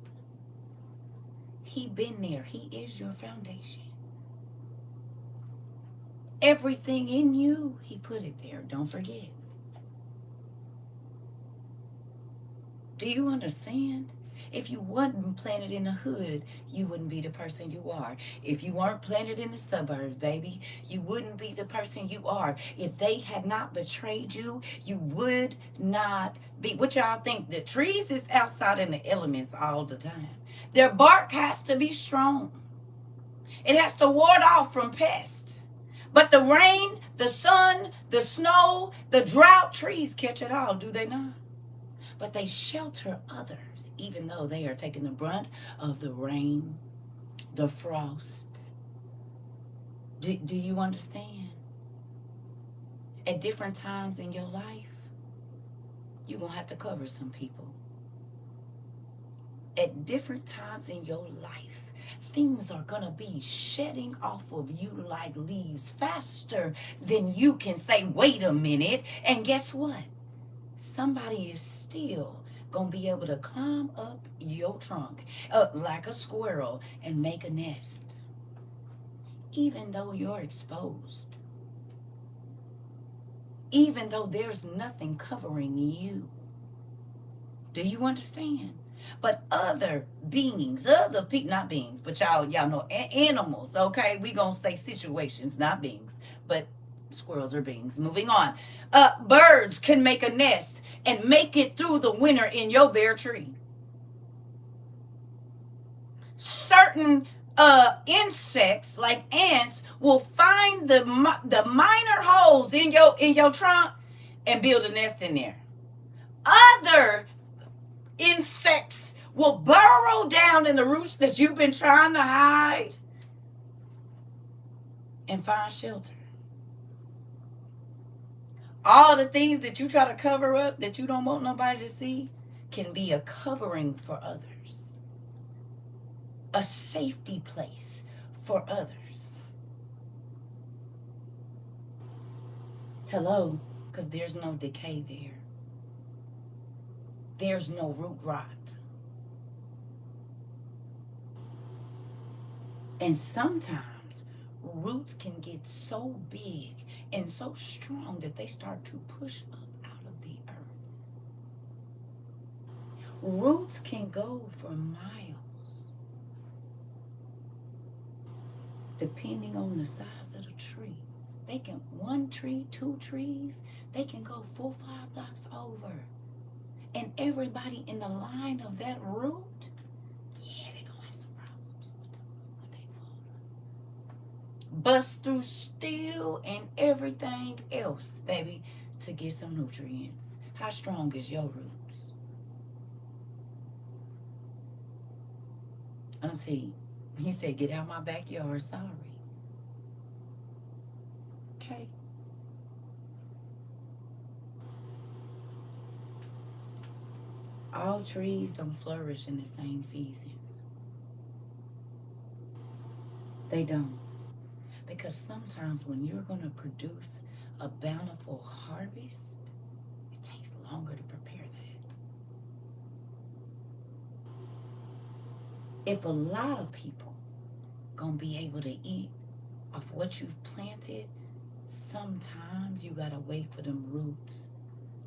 He been there. He is your foundation. Everything in you, he put it there. Don't forget. Do you understand? If you weren't planted in the hood, you wouldn't be the person you are. If you weren't planted in the suburbs, baby, you wouldn't be the person you are. If they had not betrayed you, you would not be. What y'all think? The trees is outside in the elements all the time. Their bark has to be strong. It has to ward off from pests. But the rain, the sun, the snow, the drought, trees catch it all, do they not? But they shelter others, even though they are taking the brunt of the rain, the frost. Do you understand? At different times in your life, you're going to have to cover some people. At different times in your life, things are going to be shedding off of you like leaves faster than you can say, wait a minute. And guess what? Somebody is still going to be able to climb up your trunk like a squirrel and make a nest, even though you're exposed, even though there's nothing covering you. Do you understand? But other beings, not beings, but y'all know animals, okay? We going to say situations, not beings, but squirrels are beings. Moving on. Birds can make a nest and make it through the winter in your bare tree. Certain insects like ants will find the minor holes in your trunk and build a nest in there. Other insects will burrow down in the roots that you've been trying to hide and find shelter. All the things that you try to cover up that you don't want nobody to see can be a covering for others, a safety place for others. Hello, because there's no decay there. There's no root rot. And sometimes roots can get so big and so strong that they start to push up out of the earth. Roots can go for miles. depending on the size of the tree. They can, one tree, two trees, they can go 4, 5 blocks over. And everybody in the line of that route, yeah, they're going to have some problems with their water. Bust through steel and everything else, baby, to get some nutrients. How strong is your roots? Auntie, you said, get out my backyard, sorry. Okay. All trees don't flourish in the same seasons. They don't. Because sometimes when you're going to produce a bountiful harvest, it takes longer to prepare that. If a lot of people going to be able to eat off what you've planted, sometimes you got to wait for them roots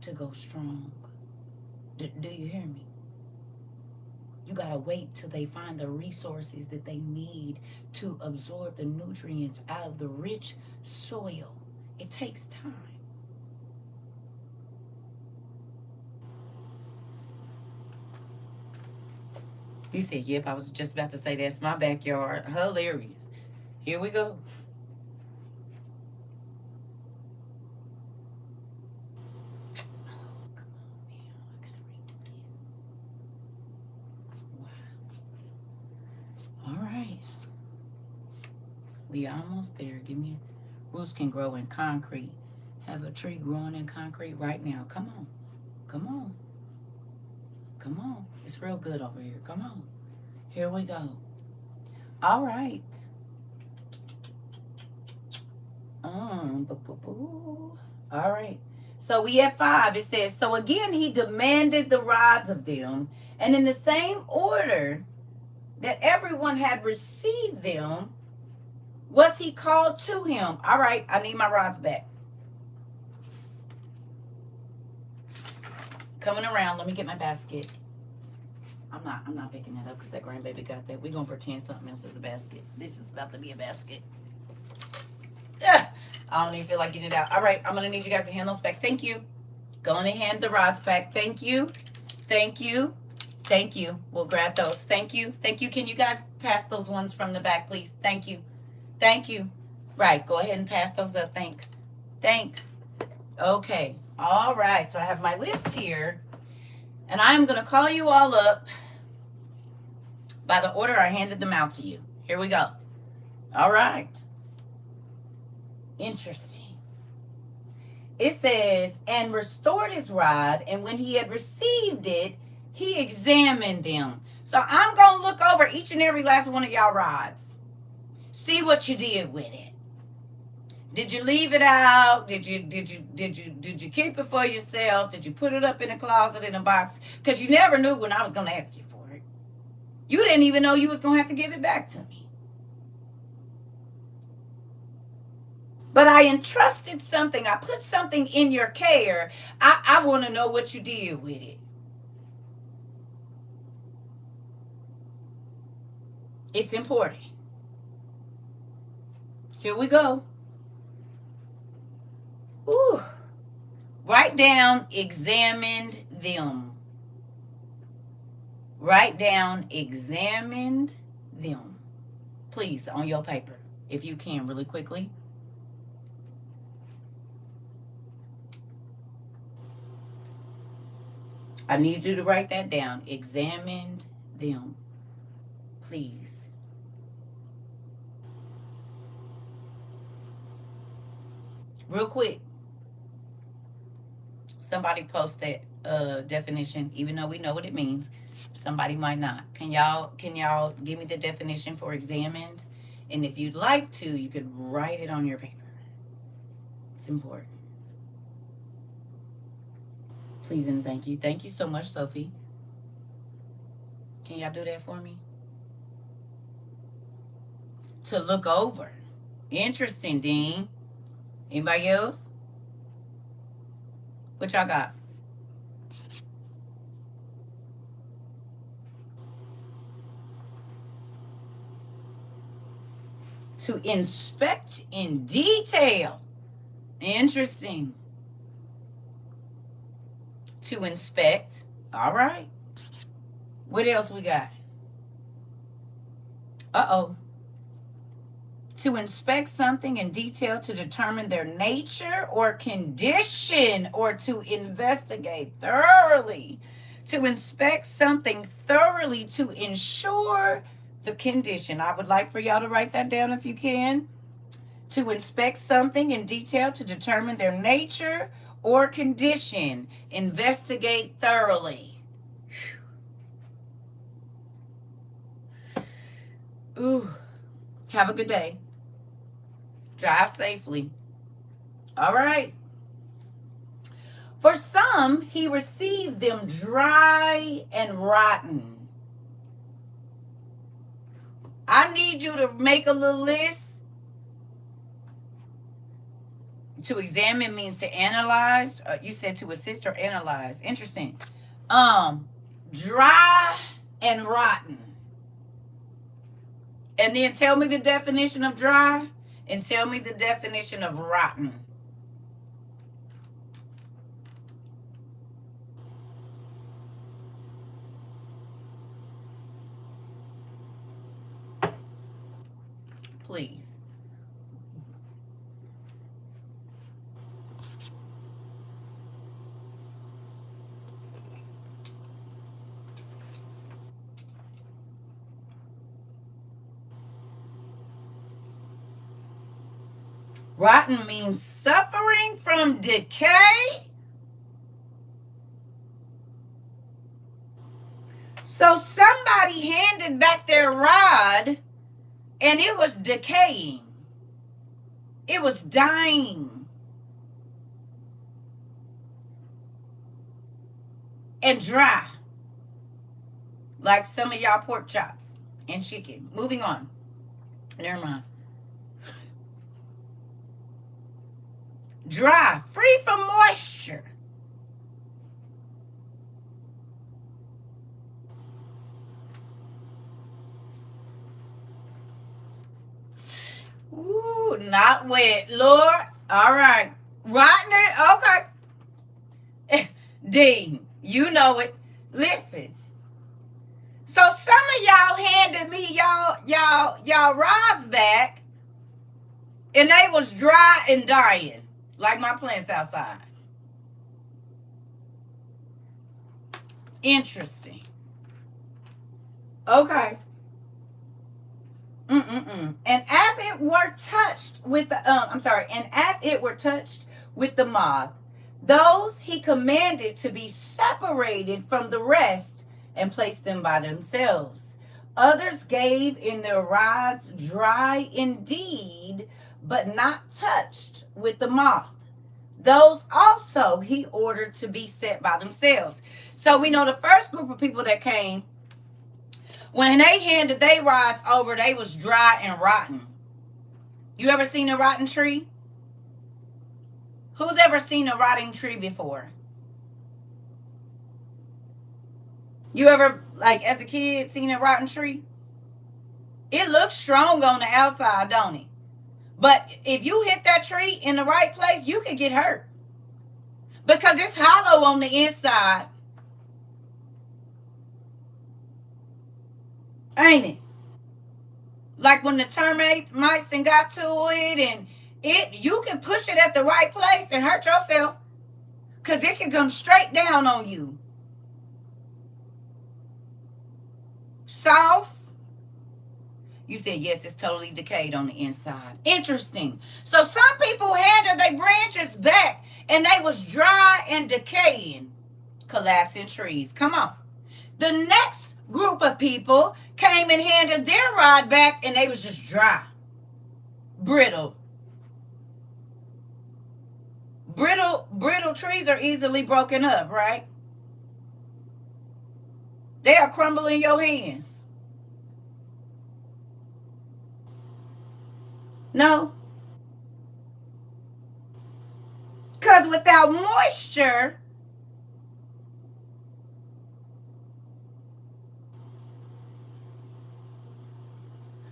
to go strong. Do you hear me? You got to wait till they find the resources that they need to absorb the nutrients out of the rich soil. It takes time. You said, yep, I was just about to say that's my backyard. Hilarious. Here we go. Oh, come on, man. I gotta redo this. Wow. All right. We almost there. Give me roots can grow in concrete. Have a tree growing in concrete right now. Come on. Come on. Come on. It's real good over here. Come on. Here we go. All right. All right. So we at 5. It says, so again he demanded the rods of them, and in the same order that everyone had received them, was he called to him. All right, I need my rods back. Coming around, let me get my basket. I'm not picking that up because that grandbaby got that. We're gonna pretend something else is a basket. This is about to be a basket. Ugh, I don't even feel like getting it out. All right, I'm gonna need you guys to hand those back. Thank you. Going to hand the rods back. Thank you. Thank you. Thank you. We'll grab those. Thank you. Thank you. Can you guys pass those ones from the back, please? Thank you. Thank you. Right. Go ahead and pass those up. Thanks. Thanks. Okay. All right. So I have my list here, and I'm going to call you all up by the order I handed them out to you. Here we go. All right. Interesting. It says, and restored his rod, and when he had received it, he examined them. So I'm going to look over each and every last one of y'all rods. See what you did with it. Did you leave it out? Did you keep it for yourself? Did you put it up in a closet, in a box? Because you never knew when I was going to ask you for it. You didn't even know you was going to have to give it back to me. But I entrusted something. I put something in your care. I want to know what you did with it. It's important. Here we go. Ooh. Write down, examined them. Write down, examined them. Please, on your paper, if you can, really quickly. I need you to write that down. Examined them. Please. Real quick. Somebody post that definition, even though we know what it means. Somebody might not. Can y'all give me the definition for examined? And if you'd like to, you could write it on your paper. It's important. Please and thank you. Thank you so much, Sophie. Can y'all do that for me? To look over. Interesting, Dean. Anybody else? What y'all got? To inspect in detail. Interesting. To inspect. All right. What else we got? Uh-oh. To inspect something in detail to determine their nature or condition, or to investigate thoroughly. To inspect something thoroughly to ensure the condition. I would like for y'all to write that down if you can. To inspect something in detail to determine their nature or condition. Investigate thoroughly. Ooh. Have a good day. Drive safely. All right. For some, he received them dry and rotten. I need you to make a little list. To examine means to analyze. You said to assist or analyze. Interesting. Dry and rotten. And then tell me the definition of dry and tell me the definition of rotten. Please. Rotten means suffering from decay. So somebody handed back their rod and it was decaying. It was dying. And dry. Like some of y'all pork chops and chicken. Moving on. Never mind. Dry, free from moisture. Ooh, not wet, Lord. All right. Rotten, okay. D, you know it. Listen. So some of y'all handed me y'all rods back, and they was dry and dying. Like my plants outside. Interesting. Okay. And as it were touched with the and as it were touched with the moth, those he commanded to be separated from the rest and placed them by themselves. Others gave in their rods dry indeed, but not touched with the moth. Those also he ordered to be set by themselves. So we know the first group of people that came, when they handed their rods over, they was dry and rotten. You ever seen a rotten tree? Who's ever seen a rotting tree before? You ever, like as a kid, seen a rotten tree? It looks strong on the outside, don't it? But if you hit that tree in the right place, you could get hurt. Because it's hollow on the inside. Ain't it? Like when the termites and got to it, and you can push it at the right place and hurt yourself. Because it can come straight down on you. Soft. You said, yes, it's totally decayed on the inside. Interesting. So some people handed their branches back and they was dry and decaying. Collapsing trees. Come on. The next group of people came and handed their rod back and they was just dry. Brittle. Brittle trees are easily broken up, right? They'll crumble in your hands. No. Because without moisture,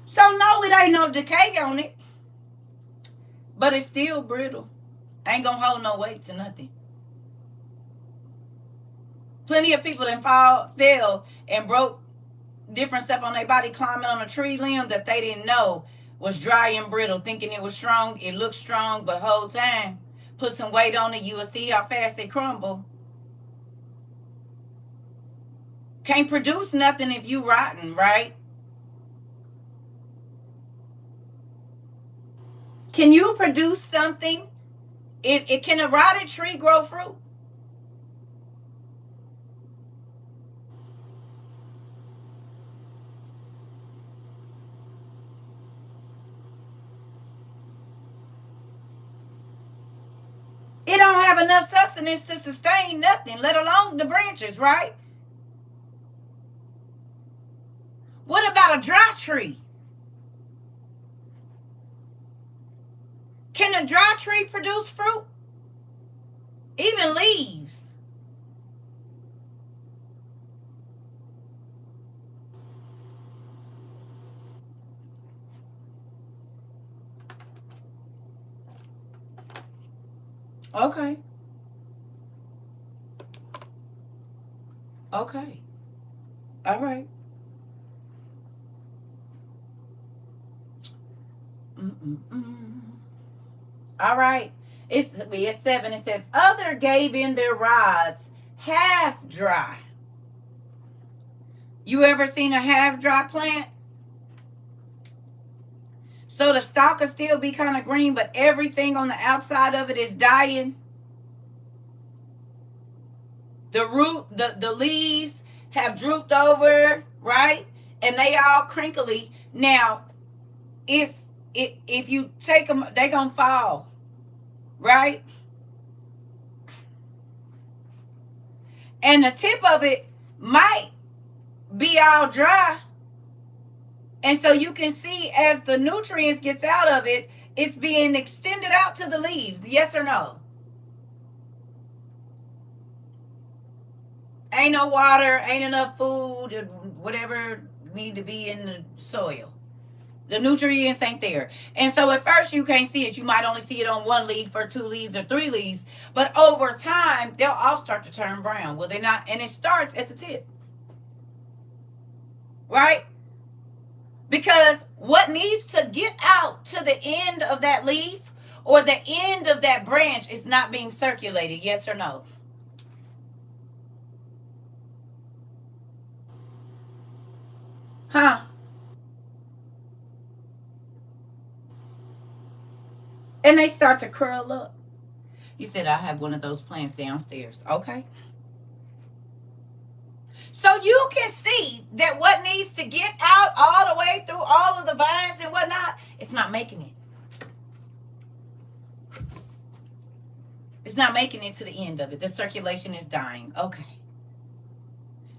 so no, it ain't no decay on it, but it's still brittle. Ain't gonna hold no weight to nothing. Plenty of people that fell and broke different stuff on their body climbing on a tree limb that they didn't know was dry and brittle, thinking it was strong. It looked strong, but whole time, put some weight on it, you will see how fast it crumble. Can't produce nothing if you rotten, right? Can you produce something? It can a rotted tree grow fruit? It don't have enough sustenance to sustain nothing, let alone the branches, right? What about a dry tree? Can a dry tree produce fruit? Even leaves. Okay. Okay. All right. Mm-mm-mm. All right. It's 7. It says, other gave in their rods half dry. You ever seen a half dry plant? So the stalk will still be kind of green, but everything on the outside of it is dying. The root, the leaves have drooped over, right? And they all crinkly. Now, if you take them, they gonna fall, right? And the tip of it might be all dry. And so you can see as the nutrients gets out of it, it's being extended out to the leaves. Yes or no? Ain't no water, ain't enough food, whatever need to be in the soil. The nutrients ain't there. And so at first you can't see it. You might only see it on one leaf or 2 leaves or 3 leaves. But over time, they'll all start to turn brown. Will they not? And it starts at the tip. Right? Because what needs to get out to the end of that leaf or the end of that branch is not being circulated. Yes or no? Huh? And they start to curl up. You said, I have one of those plants downstairs. Okay. So you can see that what needs to get out all the way through all of the vines and whatnot, it's not making it. It's not making it to the end of it. The circulation is dying. Okay.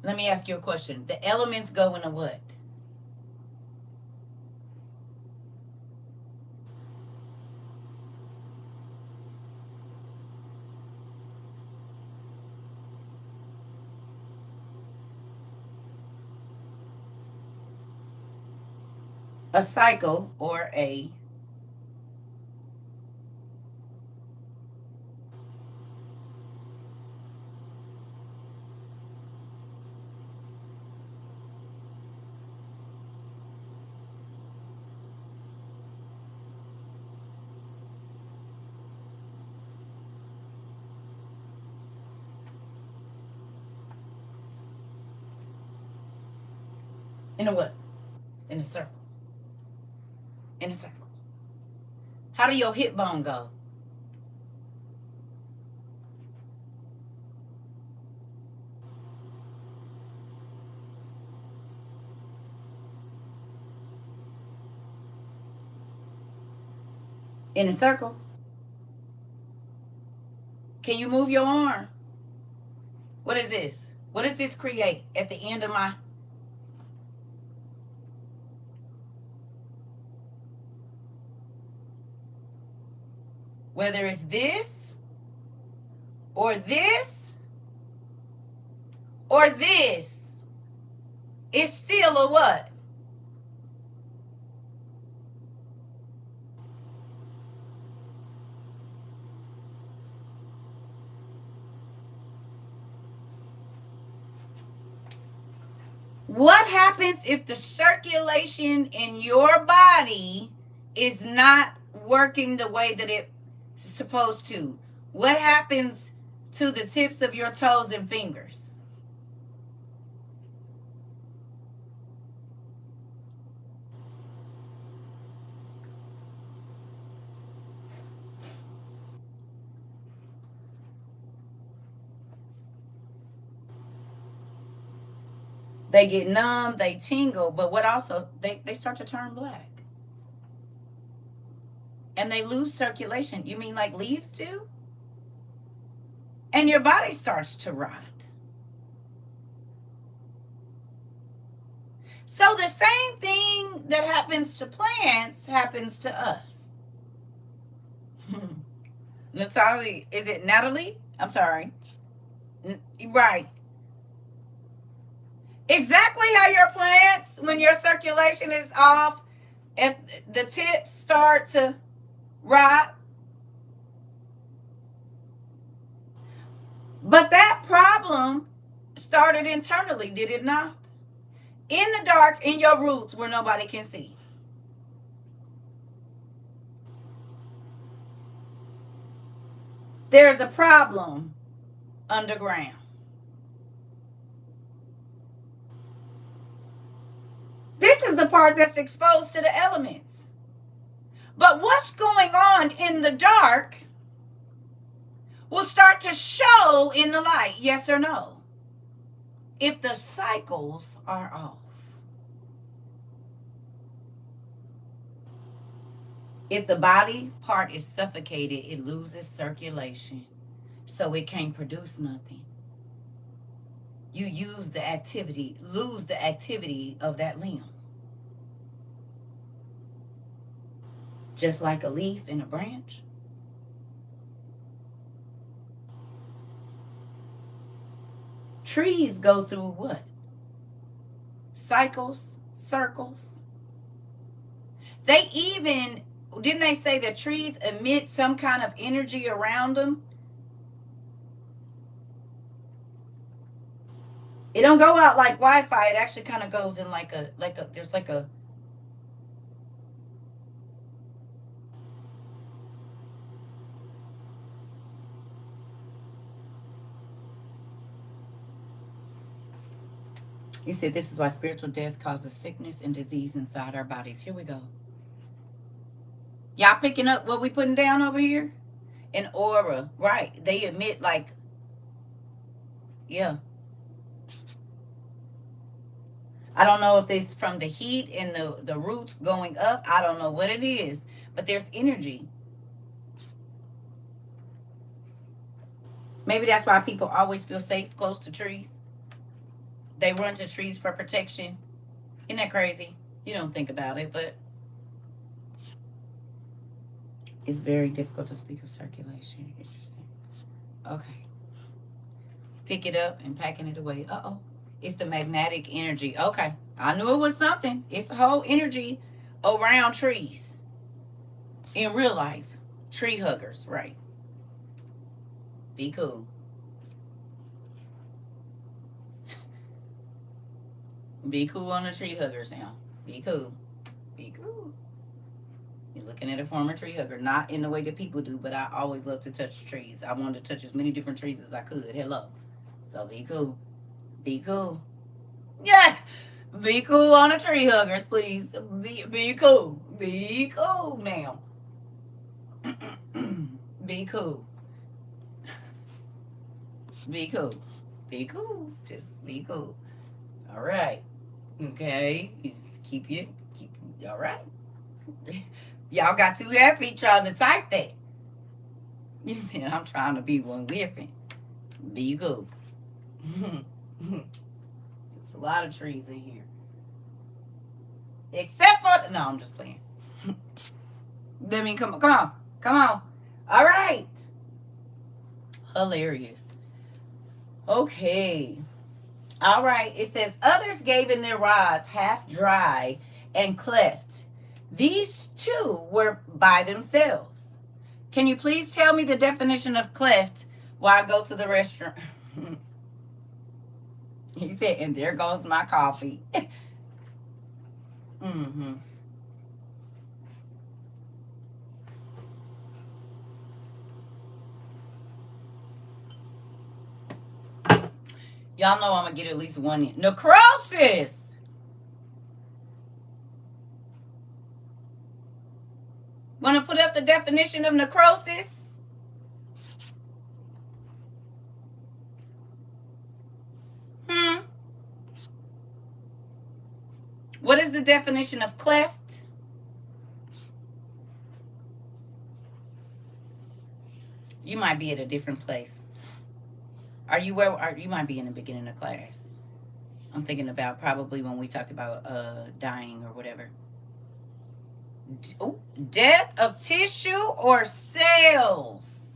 Let me ask you a question. The elements go into what? A cycle or a in a what? In a circle. In a circle. How do your hip bone go? In a circle. Can you move your arm? What is this? What does this create at the end of my? Whether it's this or this or this, it's still a what? What happens if the circulation in your body is not working the way that it's supposed to? What happens to the tips of your toes and fingers? They get numb, they tingle, but what also, they start to turn black. And they lose circulation. You mean like leaves do? And your body starts to rot. So the same thing that happens to plants happens to us. Natalie, is it Natalie? I'm sorry. Right. Exactly how your plants, when your circulation is off and the tips start to rot. But that problem started internally, did it not? In the dark, in your roots where nobody can see. There's a problem underground. This is the part that's exposed to the elements. But what's going on in the dark will start to show in the light, yes or no? If the cycles are off. If the body part is suffocated, it loses circulation, so it can't produce nothing. You lose the activity of that limb. Just like a leaf and a branch. Trees go through what? Cycles, circles. They even, didn't they say that trees emit some kind of energy around them? It don't go out like Wi-Fi. It actually kind of goes in there's like a, you said this is why spiritual death causes sickness and disease inside our bodies. Here we go. Y'all picking up what we putting down over here? An aura, right? They emit like, yeah. I don't know if it's from the heat and the roots going up. I don't know what it is, but there's energy. Maybe that's why people always feel safe close to trees. They run to trees for protection. Isn't that crazy? You don't think about it, but it's very difficult to speak of circulation. Interesting. Okay. Pick it up and packing it away. Uh-oh. It's the magnetic energy. Okay. I knew it was something. It's the whole energy around trees. In real life. Tree huggers, right. Be cool. Be cool on the tree huggers now. Be cool. Be cool. You're looking at a former tree hugger. Not in the way that people do, but I always love to touch trees. I wanted to touch as many different trees as I could. Hello. So be cool. Be cool. Yeah. Be cool on the tree huggers, please. Be cool. Be cool now. Be cool. Be cool. Be cool. Just be cool. All right. Okay. Just keep all right. Y'all got too happy trying to type that. You said I'm trying to be one. Listen. Be cool. There's a lot of trees in here. Except for no, I'm just playing. Let me come on. All right. Hilarious. Okay. All right. It says others gave in their rods half dry and cleft. These two were by themselves. Can you please tell me the definition of cleft while I go to the restroom? He said, and there goes my coffee. Mm-hmm. Y'all know I'm gonna get at least one in. Necrosis. Wanna put up the definition of necrosis? Hmm. What is the definition of cleft? You might be at a different place. Are you where? You might be in the beginning of class. I'm thinking about probably when we talked about dying or whatever. Oh, death of tissue or cells.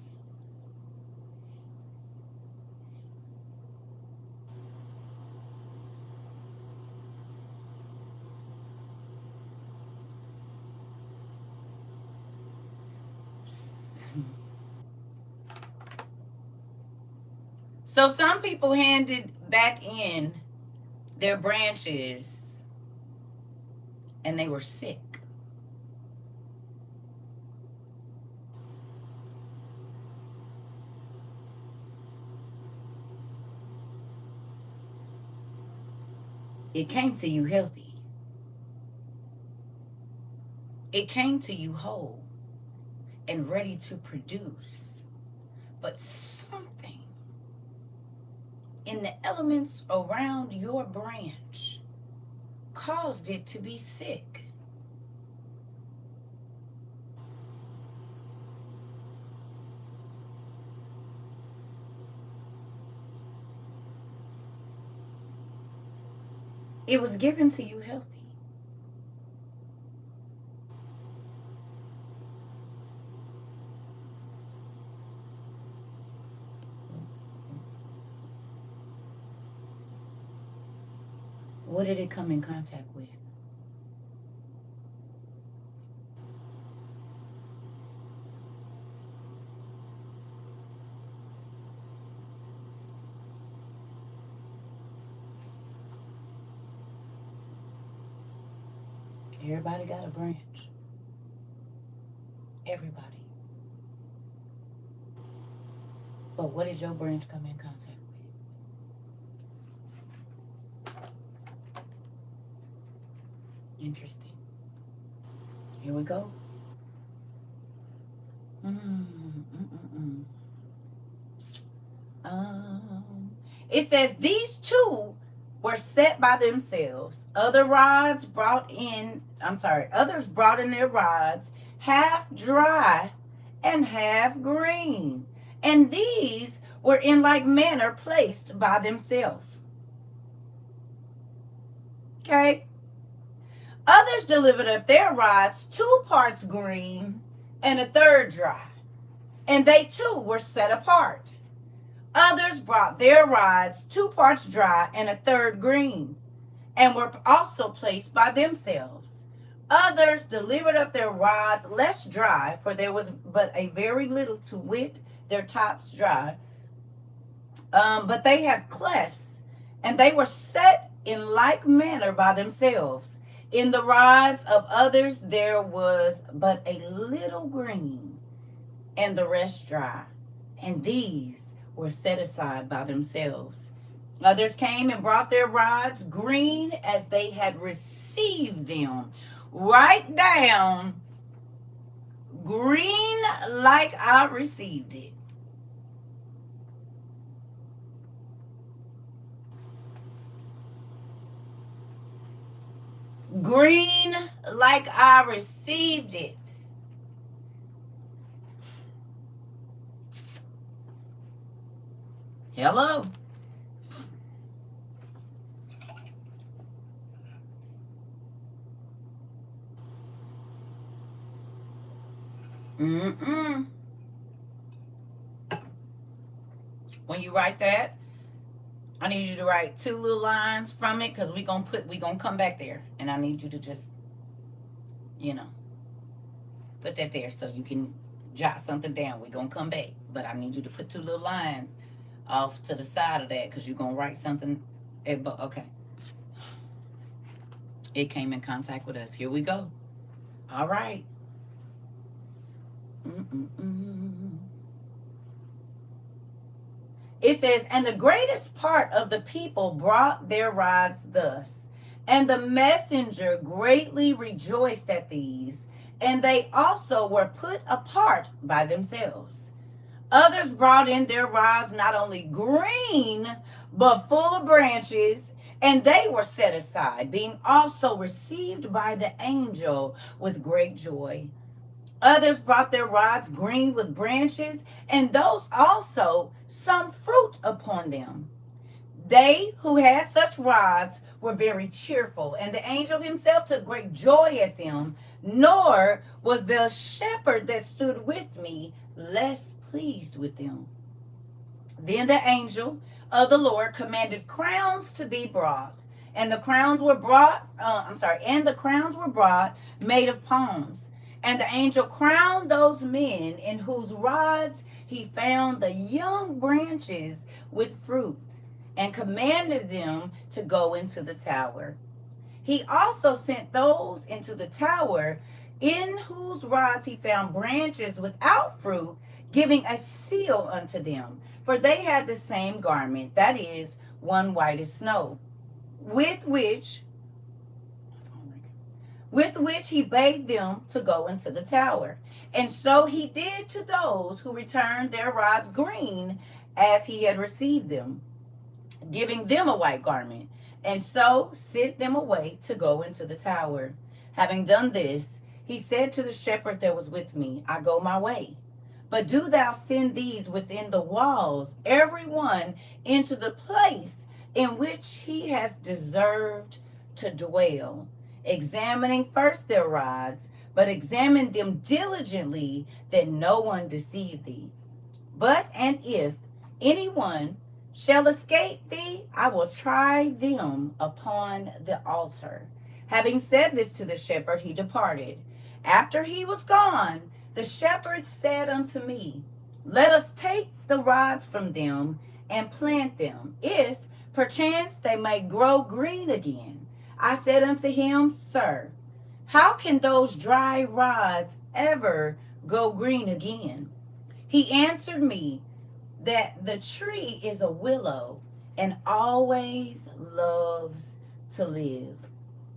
So some people handed back in their branches and they were sick. It came to you healthy. It came to you whole and ready to produce. But something in the elements around your branch caused it to be sick. It was given to you healthy. What did it come in contact with? Everybody got a branch. Everybody. But what did your branch come in contact with? Interesting. Here we go. It says these two were set by themselves. Others brought in their rods, half dry and half green. And these were in like manner placed by themselves. Okay? Others delivered up their rods, 2 parts green and a third dry. And they too were set apart. Others brought their rods, 2 parts dry and a third green, and were also placed by themselves. Others delivered up their rods less dry, for there was but a very little, to wit, their tops dry. But they had clefts, and they were set in like manner by themselves. In the rods of others there was but a little green, and the rest dry. And these were set aside by themselves. Others came and brought their rods green as they had received them. Write down green like I received it. Green like I received it. Hello. Mm-mm. When you write that, I need you to write 2 little lines from it, because we gonna come back there, and I need you to just, put that there so you can jot something down. We gonna come back, but I need you to put 2 little lines off to the side of that, because you're gonna write something Okay. It came in contact with us. Here we go. All right. Mm-mm-mm. It says, and the greatest part of the people brought their rods thus. And the messenger greatly rejoiced at these, and they also were put apart by themselves. Others brought in their rods not only green, but full of branches, and they were set aside, being also received by the angel with great joy. Others brought their rods green with branches, and those also some fruit upon them. They who had such rods were very cheerful, and the angel himself took great joy at them. Nor was the shepherd that stood with me less pleased with them. Then the angel of the Lord commanded crowns to be brought, and the crowns were brought. And the crowns were brought made of palms. And the angel crowned those men in whose rods he found the young branches with fruit, and commanded them to go into the tower. He also sent those into the tower in whose rods he found branches without fruit, giving a seal unto them. For they had the same garment, that is, one white as snow, with which he bade them to go into the tower. And so he did to those who returned their rods green as he had received them, giving them a white garment, and so sent them away to go into the tower. Having done this, he said to the shepherd that was with me, I go my way. But do thou send these within the walls, every one into the place in which he has deserved to dwell, examining first their rods, but examine them diligently, that no one deceive thee. But and if anyone shall escape thee, I will try them upon the altar. Having said this to the shepherd, he departed. After he was gone, the shepherd said unto me, let us take the rods from them and plant them, if perchance they may grow green again. I said unto him, Sir, how can those dry rods ever go green again? He answered me that the tree is a willow and always loves to live.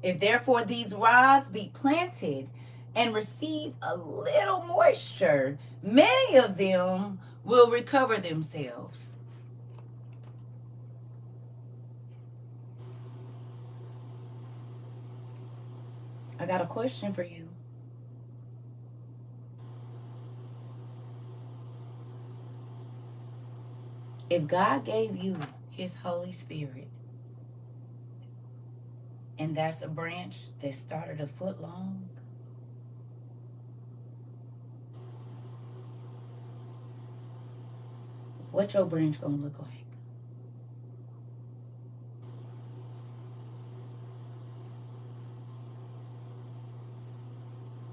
If therefore these rods be planted and receive a little moisture, many of them will recover themselves. I got a question for you. If God gave you his Holy Spirit, and that's a branch that started a foot long, what your branch gonna look like?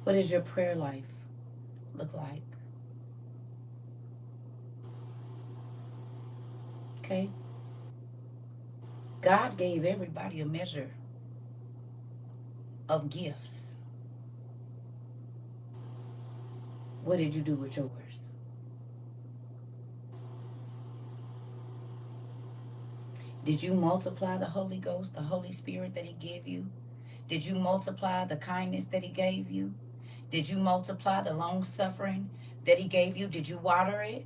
What does your prayer life look like? Okay? God gave everybody a measure of gifts. What did you do with yours? Did you multiply the Holy Ghost, the Holy Spirit that he gave you? Did you multiply the kindness that he gave you? Did you multiply the long suffering that he gave you? Did you water it?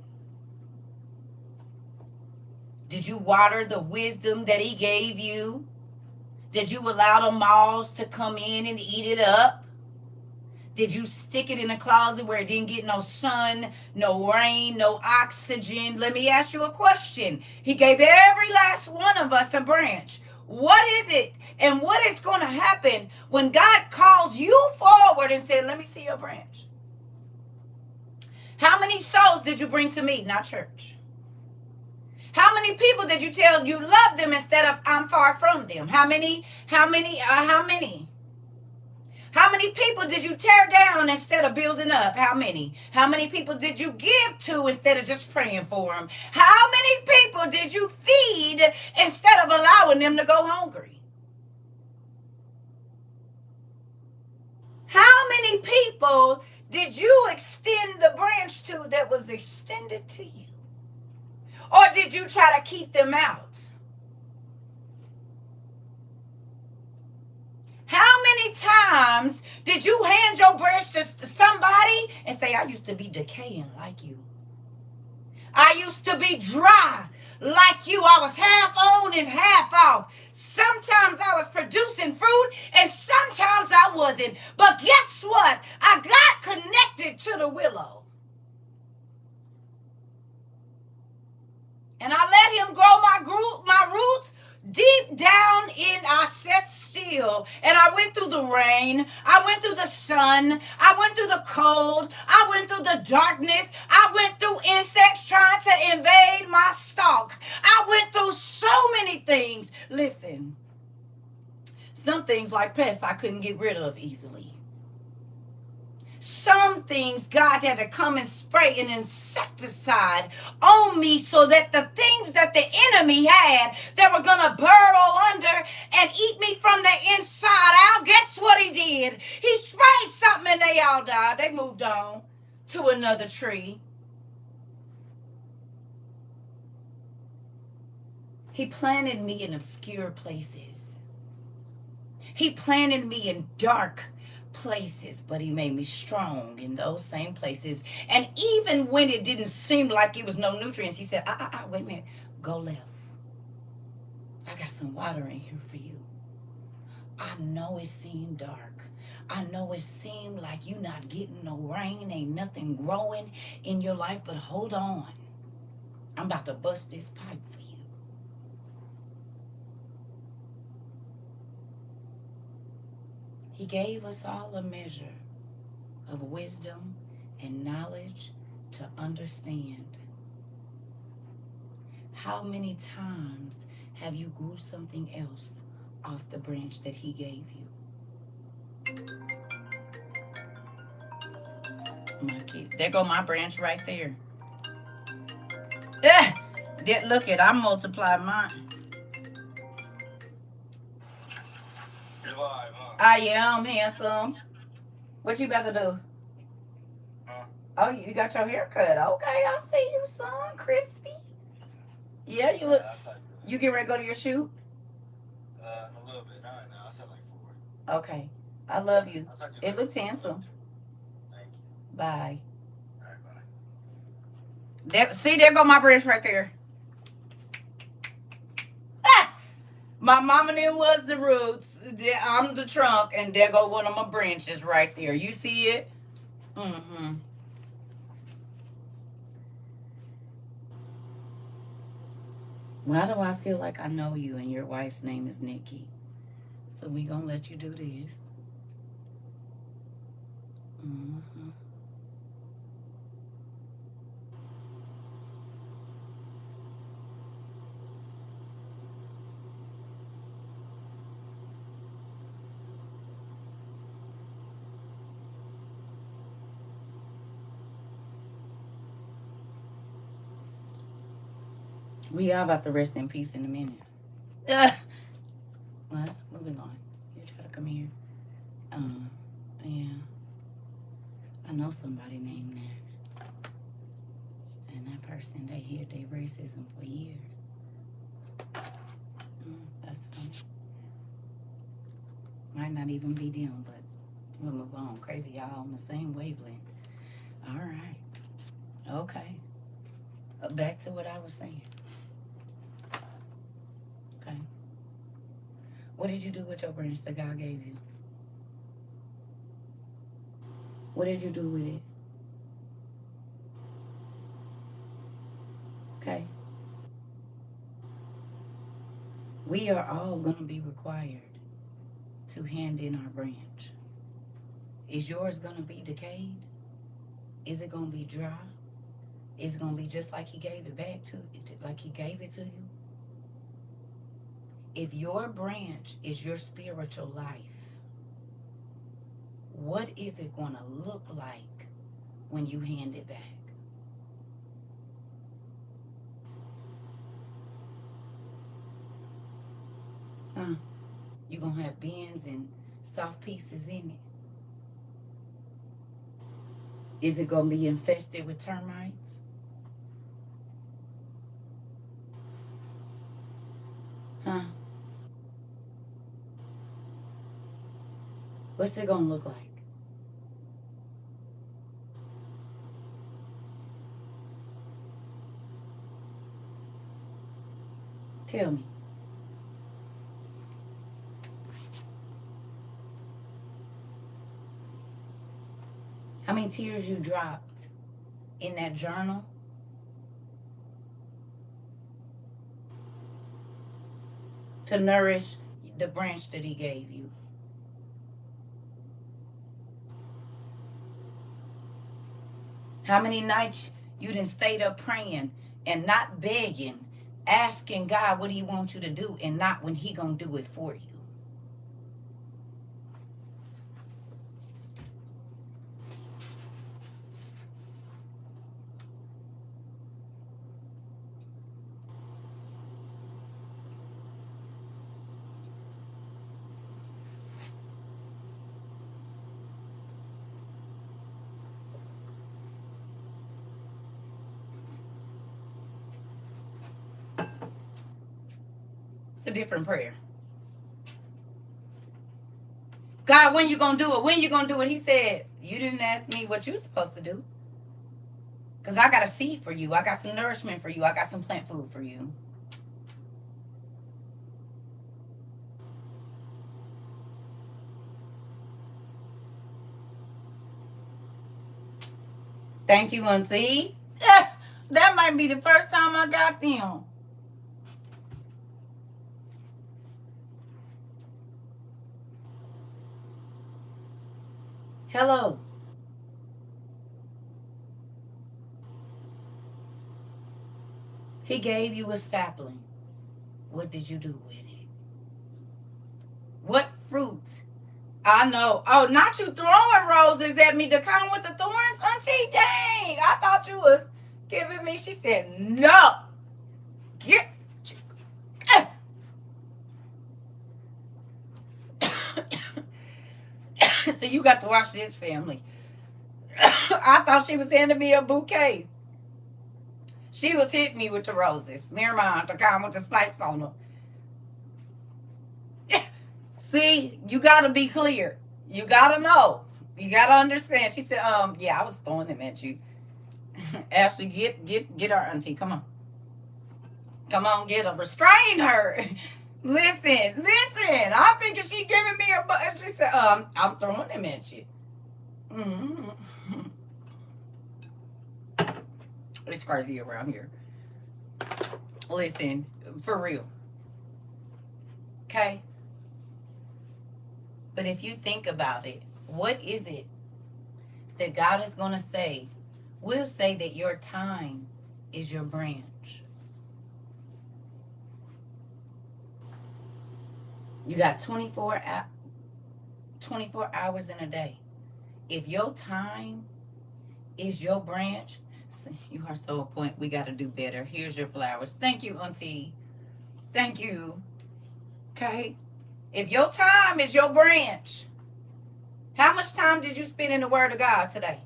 Did you water the wisdom that he gave you? Did you allow the moths to come in and eat it up? Did you stick it in a closet where it didn't get no sun, no rain, no oxygen? Let me ask you a question. He gave every last one of us a branch. What is it and what is going to happen when God calls you forward and said, let me see your branch? How many souls did you bring to me? Not church. How many people did you tell you love them instead of I'm far from them? How many? How many people did you tear down instead of building up? How many? How many people did you give to instead of just praying for them? How many people did you feed instead of allowing them to go hungry? How many people did you extend the branch to that was extended to you? Or did you try to keep them out? How many times did you hand your branch to somebody and say, I used to be decaying like you? I used to be dry like you. I was half on and half off. Sometimes I was producing fruit and sometimes I wasn't. But guess what? I got connected to the willow. And I let him grow my roots deep down in. I sat still and I went through the rain. I went through the sun. I went through the cold. I went through the darkness. I went through insects trying to invade my stalk. I went through so many things. Listen, some things like pests I couldn't get rid of easily. Some things God had to come and spray an insecticide on me so that the things that the enemy had that were going to burrow under and eat me from the inside out, guess what he did? He sprayed something and they all died. They moved on to another tree. He planted me in obscure places. He planted me in dark places, but he made me strong in those same places. And even when it didn't seem like it was no nutrients, he said, wait a minute, go left. I got some water in here for you. I know it seemed dark. I know it seemed like you not getting no rain, ain't nothing growing in your life, but hold on. I'm about to bust this pipe for you. He gave us all a measure of wisdom and knowledge to understand. How many times have you grew something else off the branch that he gave you? My kid. There go my branch right there. Look at, I multiplied mine. You're live, huh? I am, handsome. What you about to do? Huh? Oh, you got your hair cut. Okay, I see you, son. Crispy. Yeah, you look. You get ready to go to your shoot? A little bit. Not right now. I said like 4. Okay. I love you. It looks handsome. Thank you. Bye. All right, bye. There go my branch right there. My mama then was the roots. I'm the trunk, and there go one of my branches right there. You see it? Mm-hmm. Why do I feel like I know you and your wife's name is Nikki? So we gonna let you do this. Mm-hmm. We are about to rest in peace in a minute. What? Moving on. You try to come here. Yeah. I know somebody named that. And that person, they hear their racism for years. That's funny. Might not even be them, but we'll move on. Crazy, y'all on the same wavelength. All right. Okay. Back to what I was saying. Okay. What did you do with your branch that God gave you? What did you do with it? Okay. We are all going to be required to hand in our branch. Is yours going to be decayed? Is it going to be dry? Is it going to be just like he gave it back to, like he gave it to you? If your branch is your spiritual life, what is it going to look like when you hand it back? Huh? You going to have bends and soft pieces in it? Is it going to be infested with termites? Huh? What's it going to look like? Tell me. How many tears you dropped in that journal to nourish the branch that he gave you? How many nights you done stayed up praying and not begging, asking God what he wants you to do and not when he gonna do it for you? It's a different prayer. God, when you gonna do it? When you gonna do it? He said, you didn't ask me what you supposed to do. Because I got a seed for you. I got some nourishment for you. I got some plant food for you. Thank you, Auntie. That might be the first time I got them. Hello. He gave you a sapling. What did you do with it? What fruit? I know. Oh, not you throwing roses at me to come with the thorns, Auntie. Dang. I thought you was giving me. She said, no. Get. So you got to watch this, family. I thought she was handing me a bouquet. She was hitting me with the roses. Never mind, the kind with the spikes on them. See, you gotta be clear. You gotta know. You gotta understand. She said, yeah, I was throwing them at you. Ashley, get our Auntie. Come on. Come on, get her. Restrain her. Listen. I'm thinking she giving me a butt. She said, I'm throwing them at you. Mm-hmm. It's crazy around here. Listen, for real. Okay? But if you think about it, what is it that God is going to say? We'll say that your time is your branch. You got 24 hours in a day. If your time is your branch, you are so on point. We got to do better. Here's your flowers. Thank you, Auntie. Thank you. Okay? If your time is your branch, how much time did you spend in the Word of God today?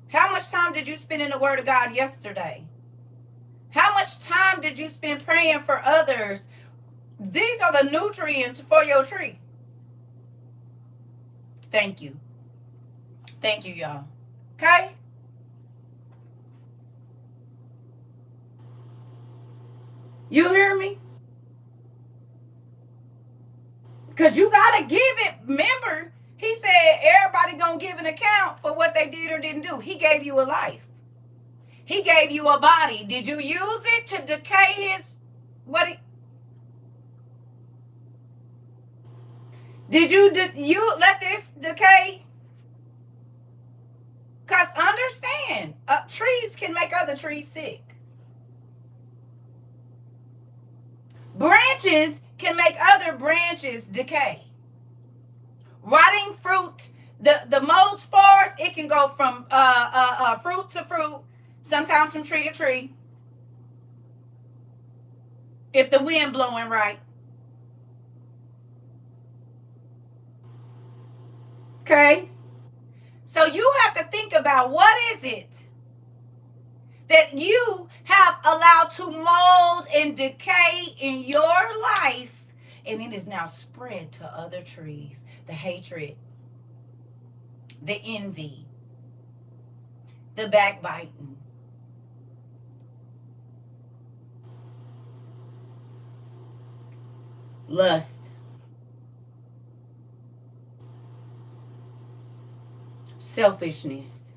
How much time did you spend in the Word of God yesterday? How much time did you spend praying for others? These are the nutrients for your tree. Thank you. Thank you, y'all. Okay? You hear me? Because you got to give it. Remember, he said everybody going to give an account for what they did or didn't do. He gave you a life. He gave you a body. Did you use it to decay his... Did you let this decay? Because understand, trees can make other trees sick. Branches can make other branches decay. Rotting fruit, the mold spores, it can go from fruit to fruit, sometimes from tree to tree, if the wind blowing right. Okay? So you have to think about, what is it that you have allowed to mold and decay in your life, and it is now spread to other trees? The hatred, the envy, the backbiting, lust, selfishness,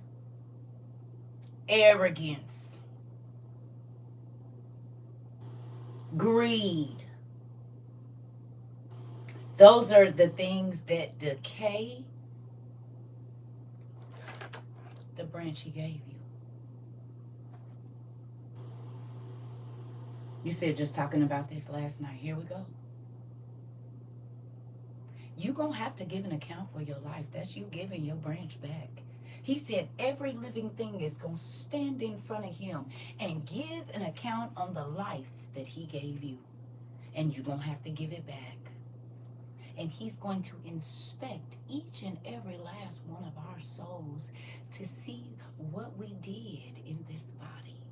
arrogance, greed. Those are the things that decay the branch he gave you. You said just talking about this last night. Here we go. You're going to have to give an account for your life. That's you giving your branch back. He said every living thing is going to stand in front of him and give an account on the life that he gave you. And you're going to have to give it back. And he's going to inspect each and every last one of our souls to see what we did in this body.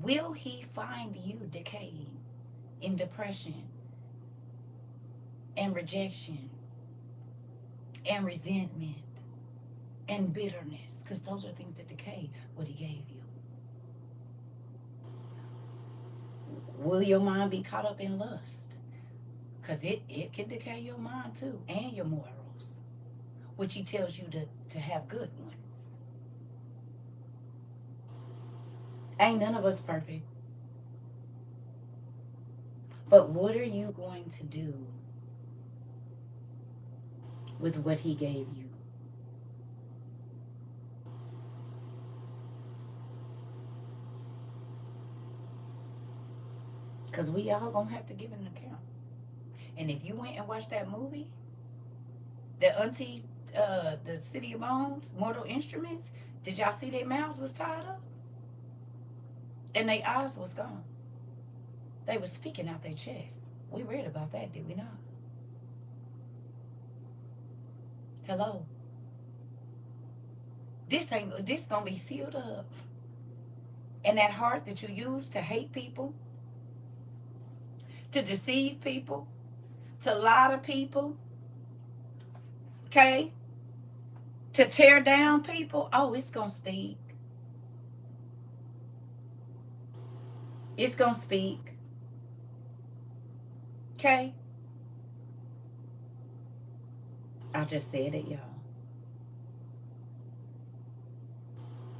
Will he find you decaying in depression and rejection and resentment and bitterness? Because those are things that decay what he gave you. Will your mind be caught up in lust? Because it can decay your mind too, and your morals, which he tells you to have good ones. Ain't none of us perfect. But what are you going to do with what he gave you? Because we all going to have to give an account. And if you went and watched that movie, the auntie, the City of Bones, Mortal Instruments, did y'all see their mouths was tied up? And their eyes was gone. They was speaking out their chest. We read about that, did we not? Hello. This gonna be sealed up. And that heart that you use to hate people, to deceive people, to lie to people, okay, to tear down people, oh, it's gonna speak. It's gonna speak. Okay? I just said it, y'all.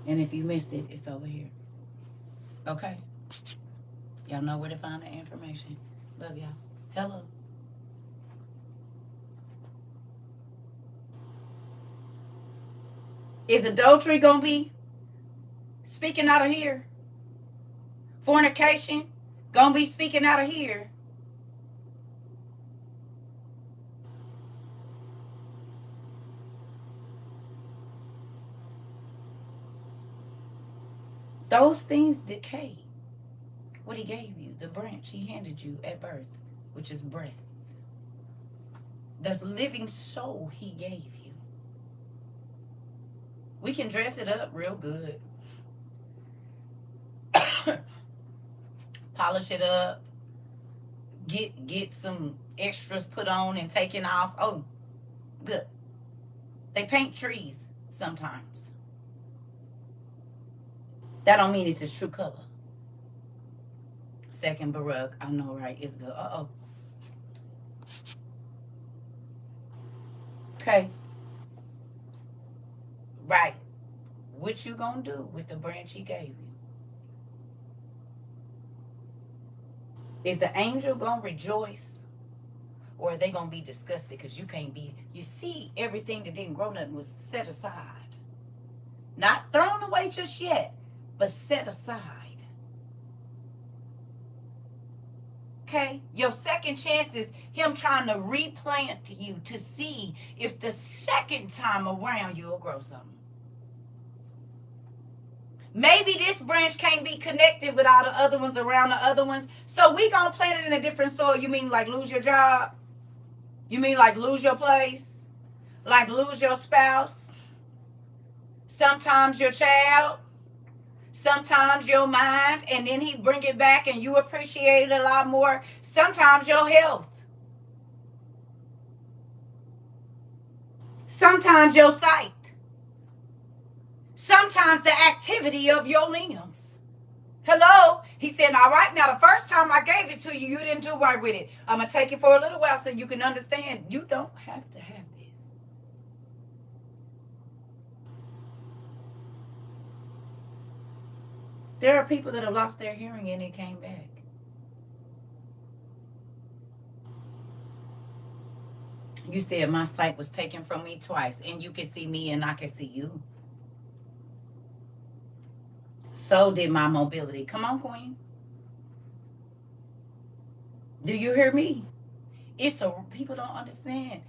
And if you missed it, it's over here. Okay? Y'all know where to find the information. Love y'all. Hello. Is adultery gonna be speaking out of here? Fornication gonna be speaking out of here? Those things decay what he gave you, the branch he handed you at birth, which is breath. The living soul he gave you. We can dress it up real good. Polish it up. Get some extras put on and taken off. Oh, good. They paint trees sometimes. That don't mean it's its true color. Second Baruch, I know, right? It's good. Uh-oh. Okay. Right. What you gonna do with the branch he gave you? Is the angel gonna rejoice? Or are they gonna be disgusted because you can't be? You see, everything that didn't grow nothing was set aside. Not thrown away just yet, but set aside. Okay? Your second chance is him trying to replant you to see if the second time around you'll grow something. Maybe this branch can't be connected with all the other ones around the other ones. So we gonna plant it in a different soil. You mean like lose your job? You mean like lose your place? Like lose your spouse? Sometimes your child? Sometimes your mind, and then he bring it back and you appreciate it a lot more. Sometimes your health. Sometimes your sight. Sometimes the activity of your limbs. Hello? He said, all right, now the first time I gave it to you, you didn't do right with it. I'm going to take it for a little while so you can understand. You don't have to have this. There are people that have lost their hearing and it came back. You said my sight was taken from me twice, and you can see me and I can see you. So did my mobility. Come on, Queen. Do you hear me? It's a people don't understand.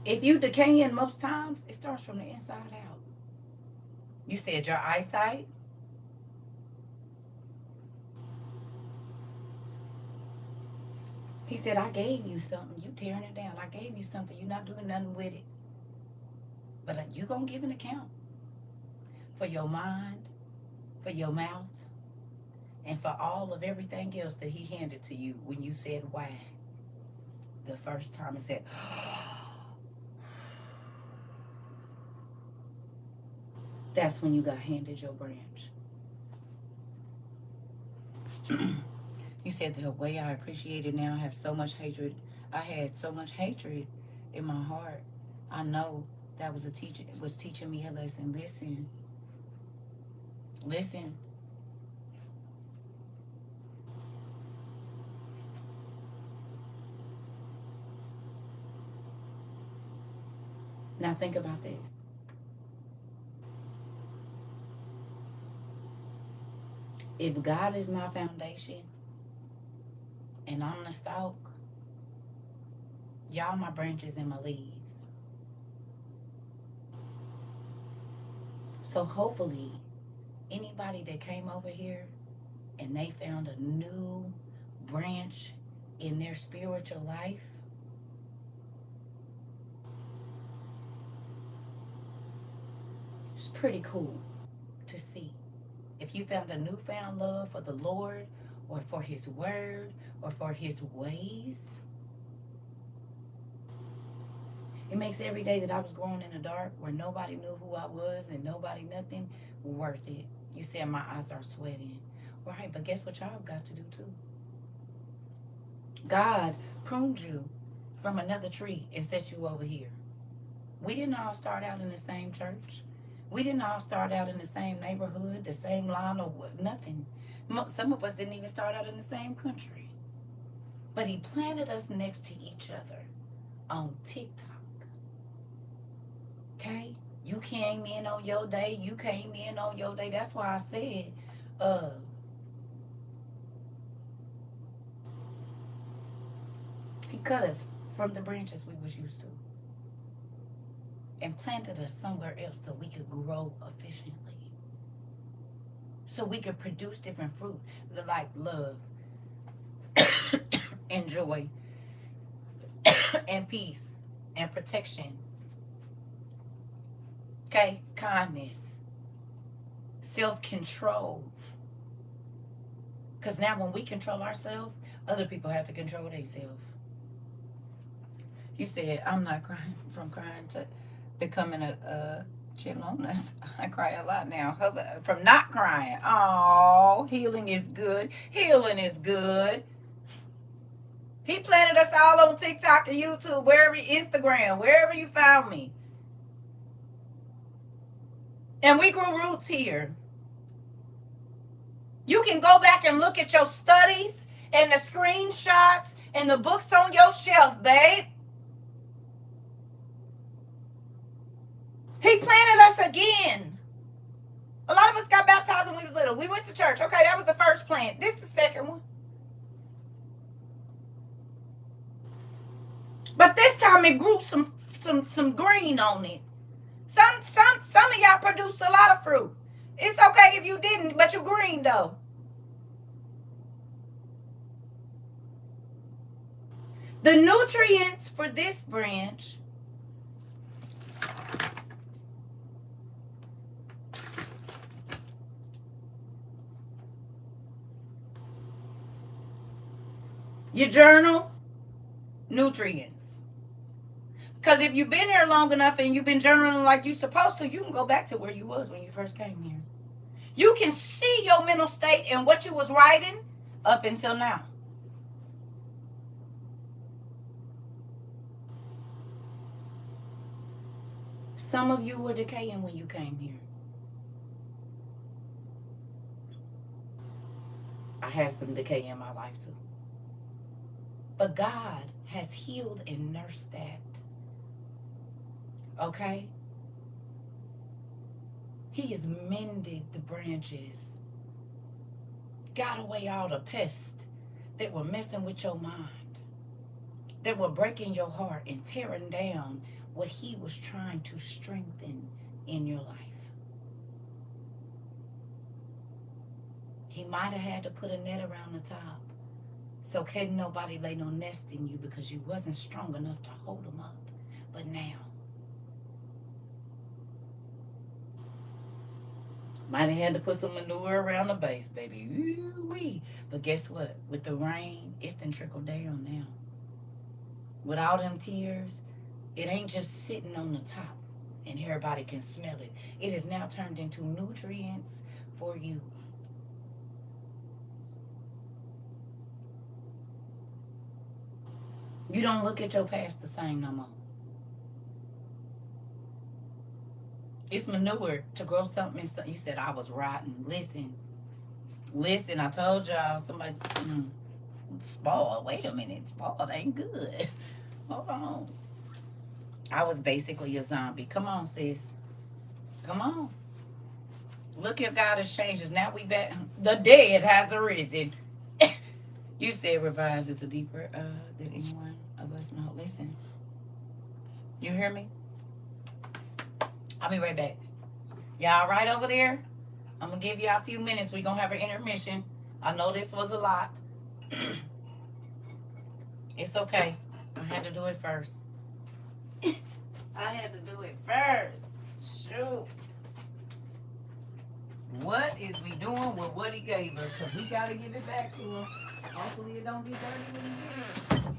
If you decaying most times, it starts from the inside out. You said your eyesight. He said, I gave you something. You tearing it down. I gave you something. You're not doing nothing with it. But you going to give an account for your mind, for your mouth, and for all of everything else that he handed to you when you said why the first time and said, that's when you got handed your branch. You said the way I appreciate it now, I have so much hatred. I had so much hatred in my heart. I know that was a teacher. It was teaching me a lesson. Listen. Listen. Now think about this. If God is my foundation and I'm the stalk, y'all my branches and my leaves. So hopefully anybody that came over here and they found a new branch in their spiritual life, it's pretty cool to see. If you found a newfound love for the Lord or for his word or for his ways, it makes every day that I was growing in the dark where nobody knew who I was and nobody nothing worth it. You said my eyes are sweating. Right, but guess what y'all got to do too? God pruned you from another tree and set you over here. We didn't all start out in the same church. We didn't all start out in the same neighborhood, the same line, or nothing. Some of us didn't even start out in the same country. But he planted us next to each other on TikTok. Okay? You came in on your day. You came in on your day. That's why I said, he cut us from the branches we was used to and planted us somewhere else so we could grow efficiently, so we could produce different fruit like love and joy and peace and protection, okay, kindness, self-control. Because now when we control ourselves, other people have to control themselves. You said I'm not crying from crying to becoming a chilloness. I cry a lot now. From not crying. Oh, healing is good. Healing is good. He planted us all on TikTok and YouTube, wherever, Instagram, wherever you found me. And we grew roots here. You can go back and look at your studies and the screenshots and the books on your shelf, babe. He planted us again. A lot of of us got baptized when we was little. We went to church. Okay, that was the first plant. This is the second one. But this time it grew some green on it. Some of y'all produced a lot of fruit. It's okay if you didn't, but you green though. The nutrients for this branch your journal, nutrients. Because if you've been here long enough and you've been journaling like you're supposed to, you can go back to where you was when you first came here. You can see your mental state and what you was writing up until now. Some of you were decaying when you came here. I had some decay in my life too. But God has healed and nursed that. Okay? He has mended the branches, got away all the pests that were messing with your mind, that were breaking your heart and tearing down what he was trying to strengthen in your life. He might have had to put a net around the top so couldn't nobody lay no nest in you because you wasn't strong enough to hold them up. But now, might have had to put some manure around the base, baby. Ooh-wee. But guess what? With the rain, it's done trickled down now. With all them tears, it ain't just sitting on the top and everybody can smell it. It is now turned into nutrients for you. You don't look at your past the same no more. It's manure to grow something. You said I was rotten. Listen, I told y'all somebody spoiled. Wait a minute, spoiled ain't good. Hold on. I was basically a zombie. Come on, sis. Come on. Look if God has changed us. Now we back. The dead has arisen. You said revise is a deeper than anyone of us know. Listen. You hear me? I'll be right back. Y'all right over there? I'm going to give y'all a few minutes. We're going to have an intermission. I know this was a lot. It's okay. I had to do it first. I had to do it first. Shoot. What is we doing with what he gave us? Because we got to give it back to him. Hopefully it don't be dirty when you get it.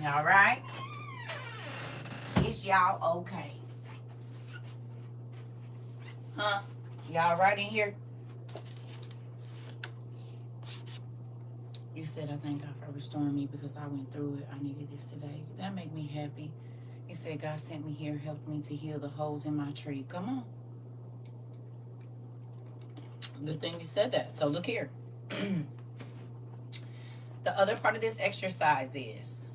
All right? Is y'all okay? Huh? Y'all right in here? You said, I thank God for restoring me because I went through it. I needed this today. That made me happy. You said, God sent me here, helped me to heal the holes in my tree. Come on. Good thing you said that. So look here. The other part of this exercise is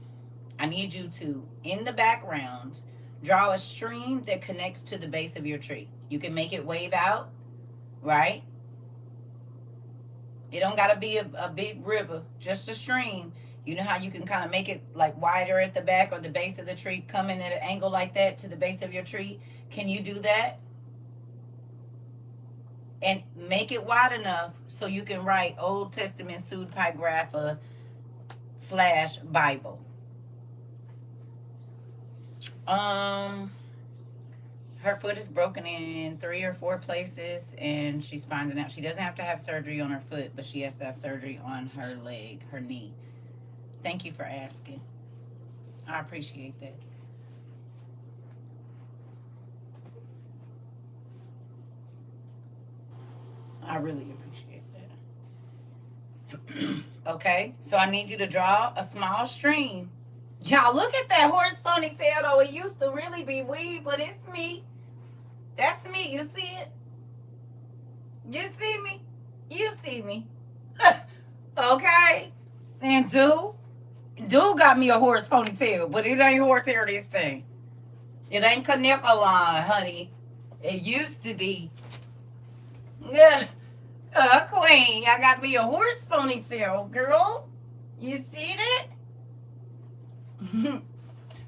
I need you to, in the background, draw a stream that connects to the base of your tree. You can make it wave out, right? It don't got to be a big river, just a stream. You know how you can kind of make it like wider at the back or the base of the tree, coming at an angle like that to the base of your tree? Can you do that? And make it wide enough so you can write Old Testament pseudepigrapha / Bible. Her foot is broken in 3 or 4 places, and she's finding out she doesn't have to have surgery on her foot, but she has to have surgery on her leg, her knee. Thank you for asking. I appreciate that. I really appreciate that. Okay, so I need you to draw a small stream. Y'all, look at that horse ponytail, though. It used to really be weed, but it's me. That's me. You see it? You see me? You see me. Okay? And dude got me a horse ponytail, but it ain't horsehair this thing. It ain't Canicolon, honey. It used to be. Yeah. Queen, I got me a horse ponytail, girl. You see that?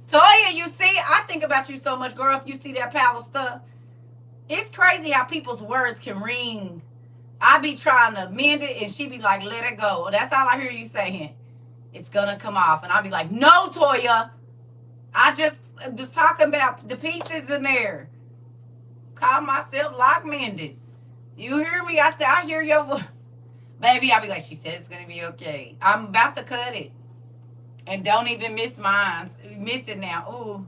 Toya, you see, I think about you so much, girl. If you see that pile of stuff, it's crazy how people's words can ring. I be trying to mend it, and she be like, let it go. That's all I hear you saying. It's gonna come off. And I be like, no, Toya. I just was talking about the pieces in there. Call myself lock mended. You hear me? I hear your voice. Baby, I be like, she said it's gonna be okay. I'm about to cut it. And don't even miss mine. Miss it now. Ooh.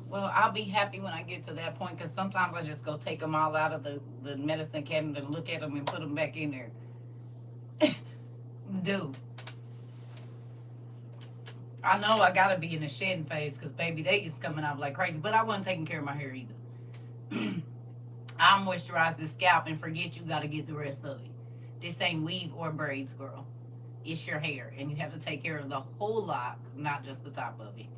Well, I'll be happy when I get to that point, because sometimes I just go take them all out of the medicine cabinet and look at them and put them back in there. Dude. I know I gotta be in the shedding phase because baby, they is coming out like crazy. But I wasn't taking care of my hair either. I moisturize the scalp and forget you gotta get the rest of it. This ain't weave or braids, girl. It's your hair, and you have to take care of the whole lock, not just the top of it.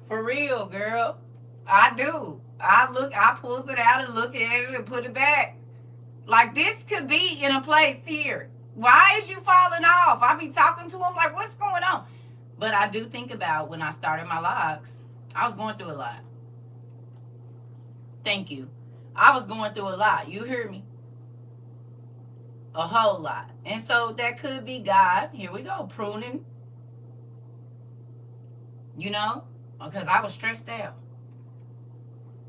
For real, girl. I do. I pulls it out and look at it and put it back. Like, this could be in a place here. Why is you falling off? I be talking to him like, what's going on? But I do think about when I started my locks, I was going through a lot. Thank you. I was going through a lot. You hear me? A whole lot. And so that could be God. Here we go. Pruning. You know? Because I was stressed out.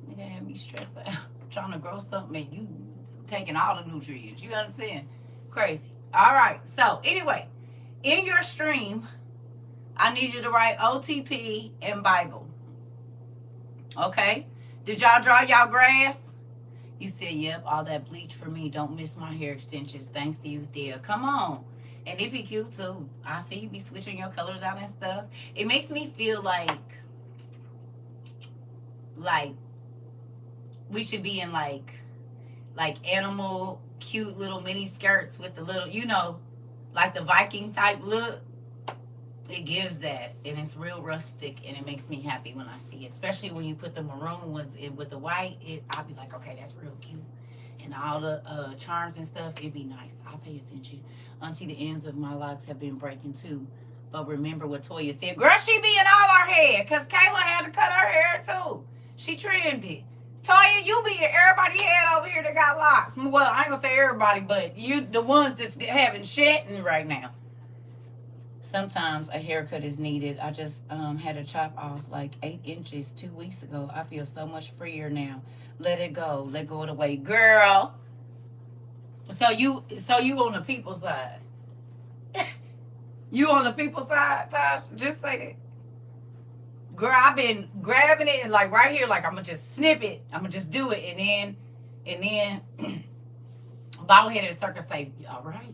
Nigga had me stressed out. Trying to grow something and you taking all the nutrients. You understand? Crazy. All right. So anyway, in your stream, I need you to write OTP and Bible. Okay? Did y'all draw y'all grass? You said, yep, all that bleach for me. Don't miss my hair extensions. Thanks to you, Thea. Come on. And it be cute, too. I see you be switching your colors out and stuff. It makes me feel like we should be in like animal, cute little mini skirts with the little, you know, like the Viking type look. It gives that, and it's real rustic, and it makes me happy when I see it, especially when you put the maroon ones in with the white. I'll be like, okay, that's real cute. And all the charms and stuff, it'd be nice. I'll pay attention. Auntie, the ends of my locks have been breaking too. But remember what Toya said. Girl, she be in all our hair, because Kayla had to cut her hair too. She trimmed it. Toya, you be in everybody head over here that got locks. Well, I ain't gonna say everybody, but you, the ones that's having shedding right now. Sometimes a haircut is needed. I just had to chop off like 8 inches 2 weeks ago. I feel so much freer now. Let it go. Let go of the weight. Girl. So you on the people side. You on the people side, Tosh? Just say that. Girl, I've been grabbing it and like right here, like I'm gonna just snip it. I'm gonna just do it, and then bald headed circus say, "All right."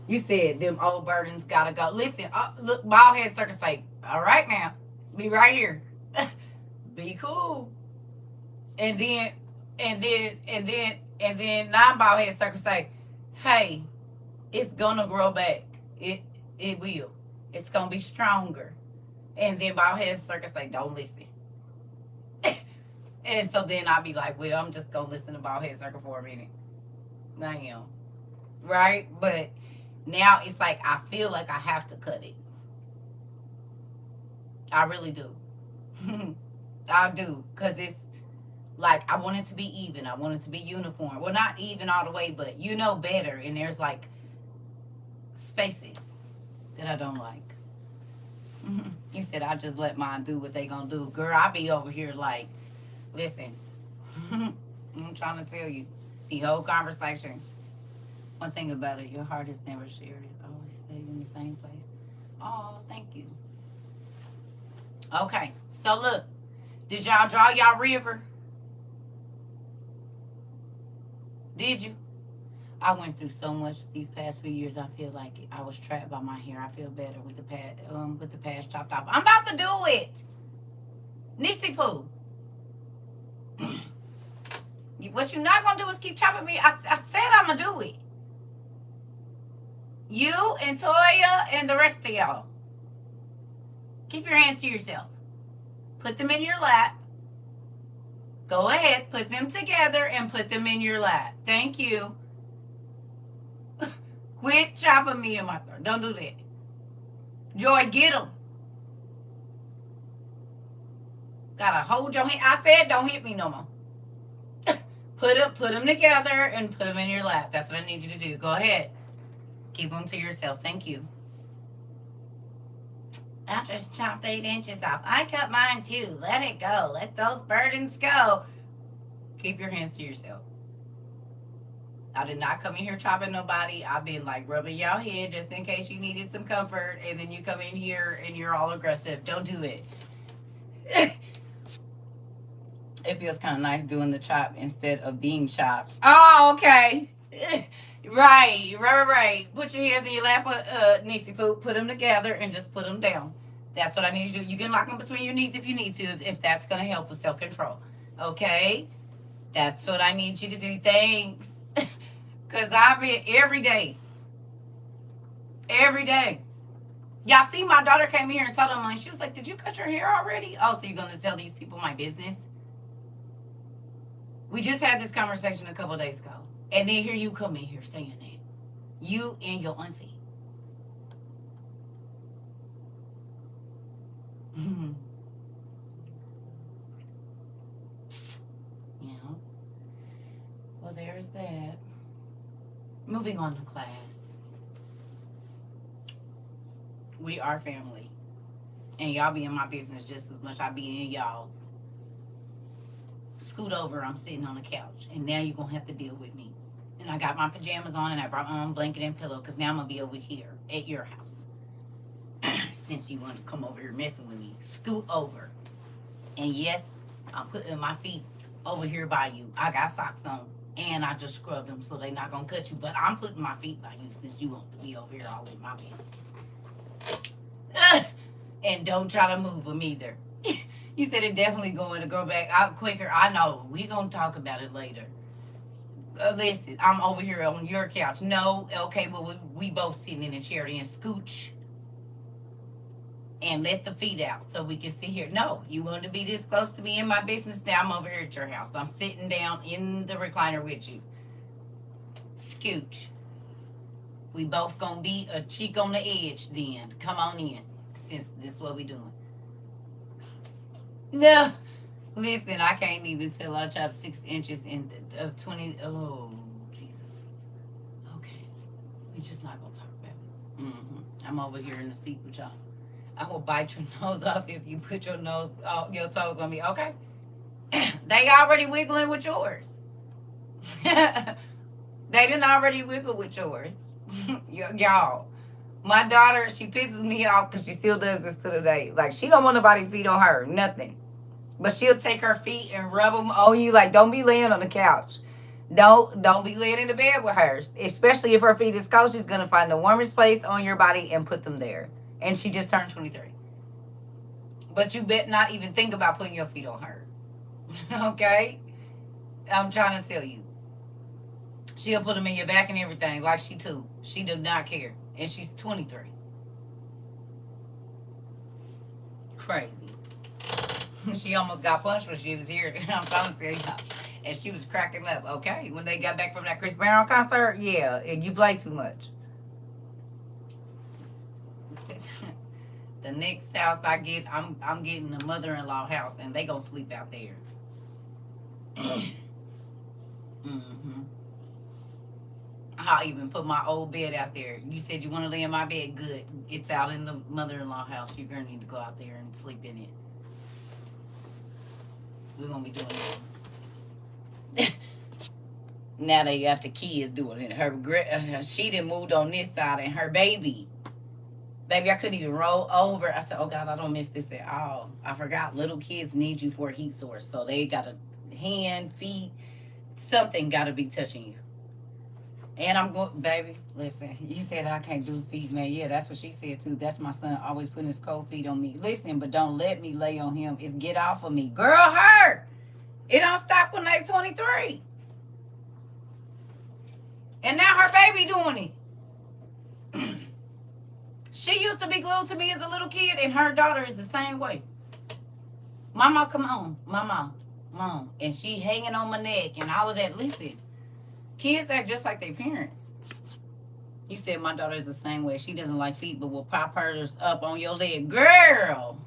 You said them old burdens gotta go. Listen, look, bald headed circus say, "All right, now, be right here, be cool." And then, and then non bald headed circus say, "Hey, it's gonna grow back. It will. It's gonna be stronger." And then bald head circus like, "Don't listen." And so then I'll be like, "Well, I'm just gonna listen to bald head circus for a minute." I am. Right? But now it's like I feel like I have to cut it. I really do. I do. Because it's like I want it to be even. I want it to be uniform. Well, not even all the way, but you know better. And there's like spaces that I don't like. He said, "I just let mine do what they gonna do." Girl, I be over here like, listen, I'm trying to tell you, the whole conversations. One thing about it, your heart is never shared. It always stays in the same place. Oh, thank you. Okay, so look, did y'all draw y'all river? Did you? I went through so much these past few years. I feel like I was trapped by my hair. I feel better with the past chopped off. I'm about to do it. Nisi Poo. What you're not gonna do is keep chopping me. I said I'm gonna do it. You and Toya and the rest of y'all. Keep your hands to yourself. Put them in your lap. Go ahead, put them together and put them in your lap. Thank you. Quit chopping me in my throat. Don't do that. Joy, get them. Gotta hold your hand. I said don't hit me no more. Put them together and put them in your lap. That's what I need you to do. Go ahead. Keep them to yourself. Thank you. I just chopped 8 inches off. I cut mine too. Let it go. Let those burdens go. Keep your hands to yourself. I did not come in here chopping nobody. I've been like rubbing y'all head just in case you needed some comfort. And then you come in here and you're all aggressive. Don't do it. It feels kind of nice doing the chop instead of being chopped. Oh, okay. Right. Put your hands in your lap, Nisi Poo. Put them together and just put them down. That's what I need you to do. You can lock them between your knees if you need to, if that's going to help with self-control. Okay? That's what I need you to do. Thanks. Because I've been every day. Every day. Y'all see my daughter came here and told them, and she was like, "Did you cut your hair already?" Oh, so you're going to tell these people my business? We just had this conversation a couple days ago. And then here you come in here saying that. You and your auntie. Yeah. Well, there's that. Moving on to class. We are family. And y'all be in my business just as much I be in y'all's. Scoot over, I'm sitting on the couch. And now you're going to have to deal with me. And I got my pajamas on and I brought my own blanket and pillow because now I'm going to be over here at your house. Since you want to come over here messing with me. Scoot over. And yes, I'm putting my feet over here by you. I got socks on. And I just scrubbed them so they're not going to cut you. But I'm putting my feet by you since you want to be over here all in my business. And don't try to move them either. You said it definitely going to go back out quicker. I know. We going to talk about it later. Listen, I'm over here on your couch. No, okay, well, we both sitting in a chair and scooch. And let the feet out so we can sit here. No, you want to be this close to me in my business? Now I'm over here at your house. I'm sitting down in the recliner with you. Scooch. We both going to be a cheek on the edge then. Come on in, since this is what we doing. No. Listen, I can't even tell I chopped 6 inches in 20. Oh, Jesus. Okay. We're just not going to talk about it. I'm over here in the seat with y'all. I will bite your nose off if you put your toes on me. Okay? They already wiggling with yours. They They didn't already wiggle with yours. Y'all. My daughter, she pisses me off because she still does this to the day. Like, she don't want nobody feet on her. Nothing. But she'll take her feet and rub them on you. Like, don't be laying on the couch. Don't be laying in the bed with her. Especially if her feet is cold, she's going to find the warmest place on your body and put them there. And she just turned 23. But you bet not even think about putting your feet on her. Okay? I'm trying to tell you. She'll put them in your back and everything like she too. She do not care. And she's 23. Crazy. She almost got punched when she was here. I'm trying to tell you. And she was cracking up. Okay, when they got back from that Chris Brown concert, yeah, you play too much. The next house I get, I'm getting a mother-in-law house, and they gonna sleep out there. Mm-hmm. I'll even put my old bed out there. You said you want to lay in my bed? Good. It's out in the mother-in-law house. You're going to need to go out there and sleep in it. We're going to be doing it. Now they got the kids doing it. She done moved on this side, and her baby, I couldn't even roll over. I said, oh, God, I don't miss this at all. I forgot little kids need you for a heat source. So they got a hand, feet, something got to be touching you. And I'm going, baby, listen, you said I can't do feet, man. Yeah, that's what she said, too. That's my son always putting his cold feet on me. Listen, but don't let me lay on him. It's get off of me. Girl, her. It don't stop when they 23. And now her baby doing it. She used to be glued to me as a little kid, and her daughter is the same way. Mama, come on. Mama, mom. And she hanging on my neck and all of that. Listen. Kids act just like their parents. You said my daughter is the same way. She doesn't like feet, but will pop hers up on your leg. Girl.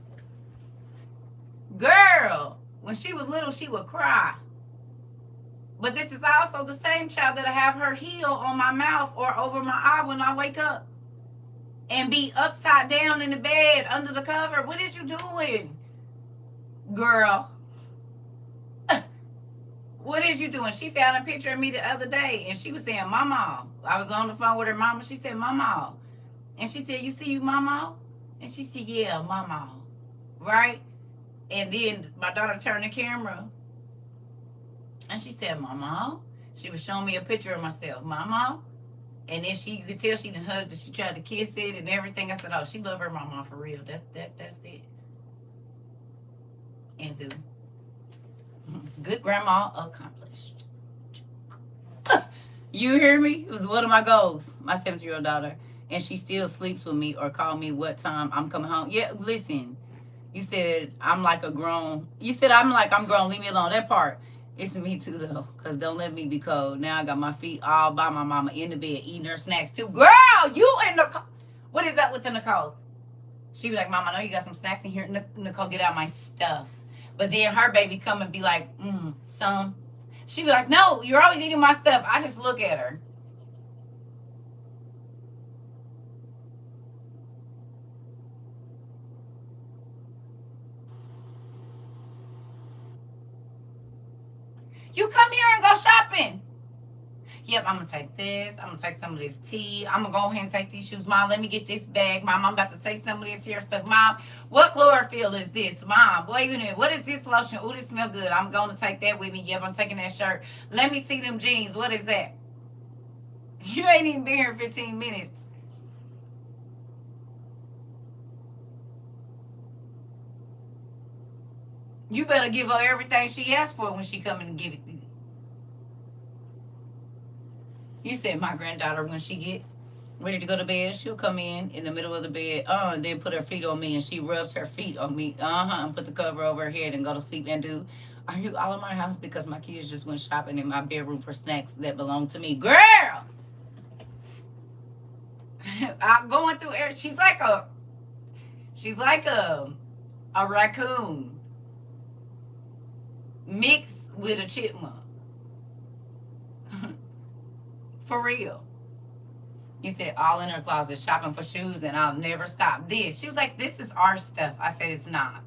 When she was little, she would cry. But this is also the same child that'll have her heel on my mouth or over my eye when I wake up. And be upside down in the bed under the cover. What is you doing? Girl. What is you doing? She found a picture of me the other day, and she was saying, Mama. I was on the phone with her mama. She said, Mama. And she said, you see you, Mama? And she said, yeah, Mama. Right? And then my daughter turned the camera, and she said, Mama. She was showing me a picture of myself. Mama. And then you could tell she done hugged it. She tried to kiss it and everything. I said, oh, she love her mama for real. That's it. And do. Good grandma accomplished. You hear me? It was one of my goals. My 17-year-old daughter. And she still sleeps with me or call me what time I'm coming home. Yeah, listen. You said I'm like I'm grown. Leave me alone. That part. It's me too, though. Because don't let me be cold. Now I got my feet all by my mama in the bed eating her snacks, too. Girl, you in the... What is that with the Nicole's? She be like, Mama, I know you got some snacks in here. Nicole, get out my stuff. But then her baby come and be like, some. She be like, no, you're always eating my stuff. I just look at her. You come here and go shopping. Yep, I'm going to take this. I'm going to take some of this tea. I'm going to go ahead and take these shoes. Mom, let me get this bag. Mom, I'm about to take some of this here stuff. Mom, what chlorophyll is this? Mom, wait a minute. What is this lotion? Oh, this smell good. I'm going to take that with me. Yep, I'm taking that shirt. Let me see them jeans. What is that? You ain't even been here 15 minutes. You better give her everything she asked for when she come in and give it. You said my granddaughter, when she get ready to go to bed, she'll come in the middle of the bed, and then put her feet on me, and she rubs her feet on me, and put the cover over her head and go to sleep and do. Are you all in my house? Because my kids just went shopping in my bedroom for snacks that belong to me. Girl! I'm going through air. She's like a raccoon mixed with a chipmunk. For real. You said all in her closet shopping for shoes and I'll never stop this. She was like, this is our stuff. I said, it's not.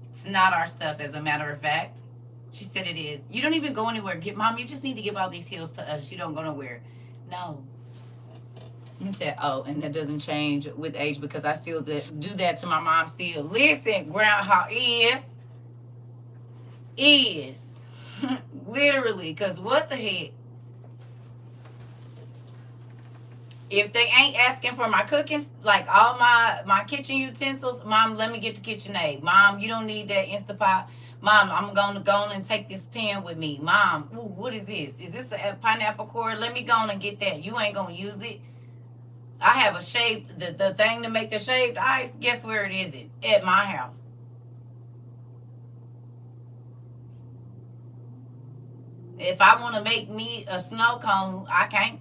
It's not our stuff, as a matter of fact. She said it is. You don't even go anywhere. Mom, you just need to give all these heels to us. You don't go nowhere. No. He said, oh, and that doesn't change with age because I still do that to my mom still. Listen, groundhog is. Literally, because what the heck? If they ain't asking for my cooking, like all my kitchen utensils, Mom, let me get the KitchenAid. Mom, you don't need that Instapot. Mom, I'm going to go on and take this pan with me. Mom, ooh, what is this? Is this a pineapple cord? Let me go on and get that. You ain't going to use it. I have a shape, the thing to make the shaved ice. Guess where it is? At my house. If I want to make me a snow cone, I can't.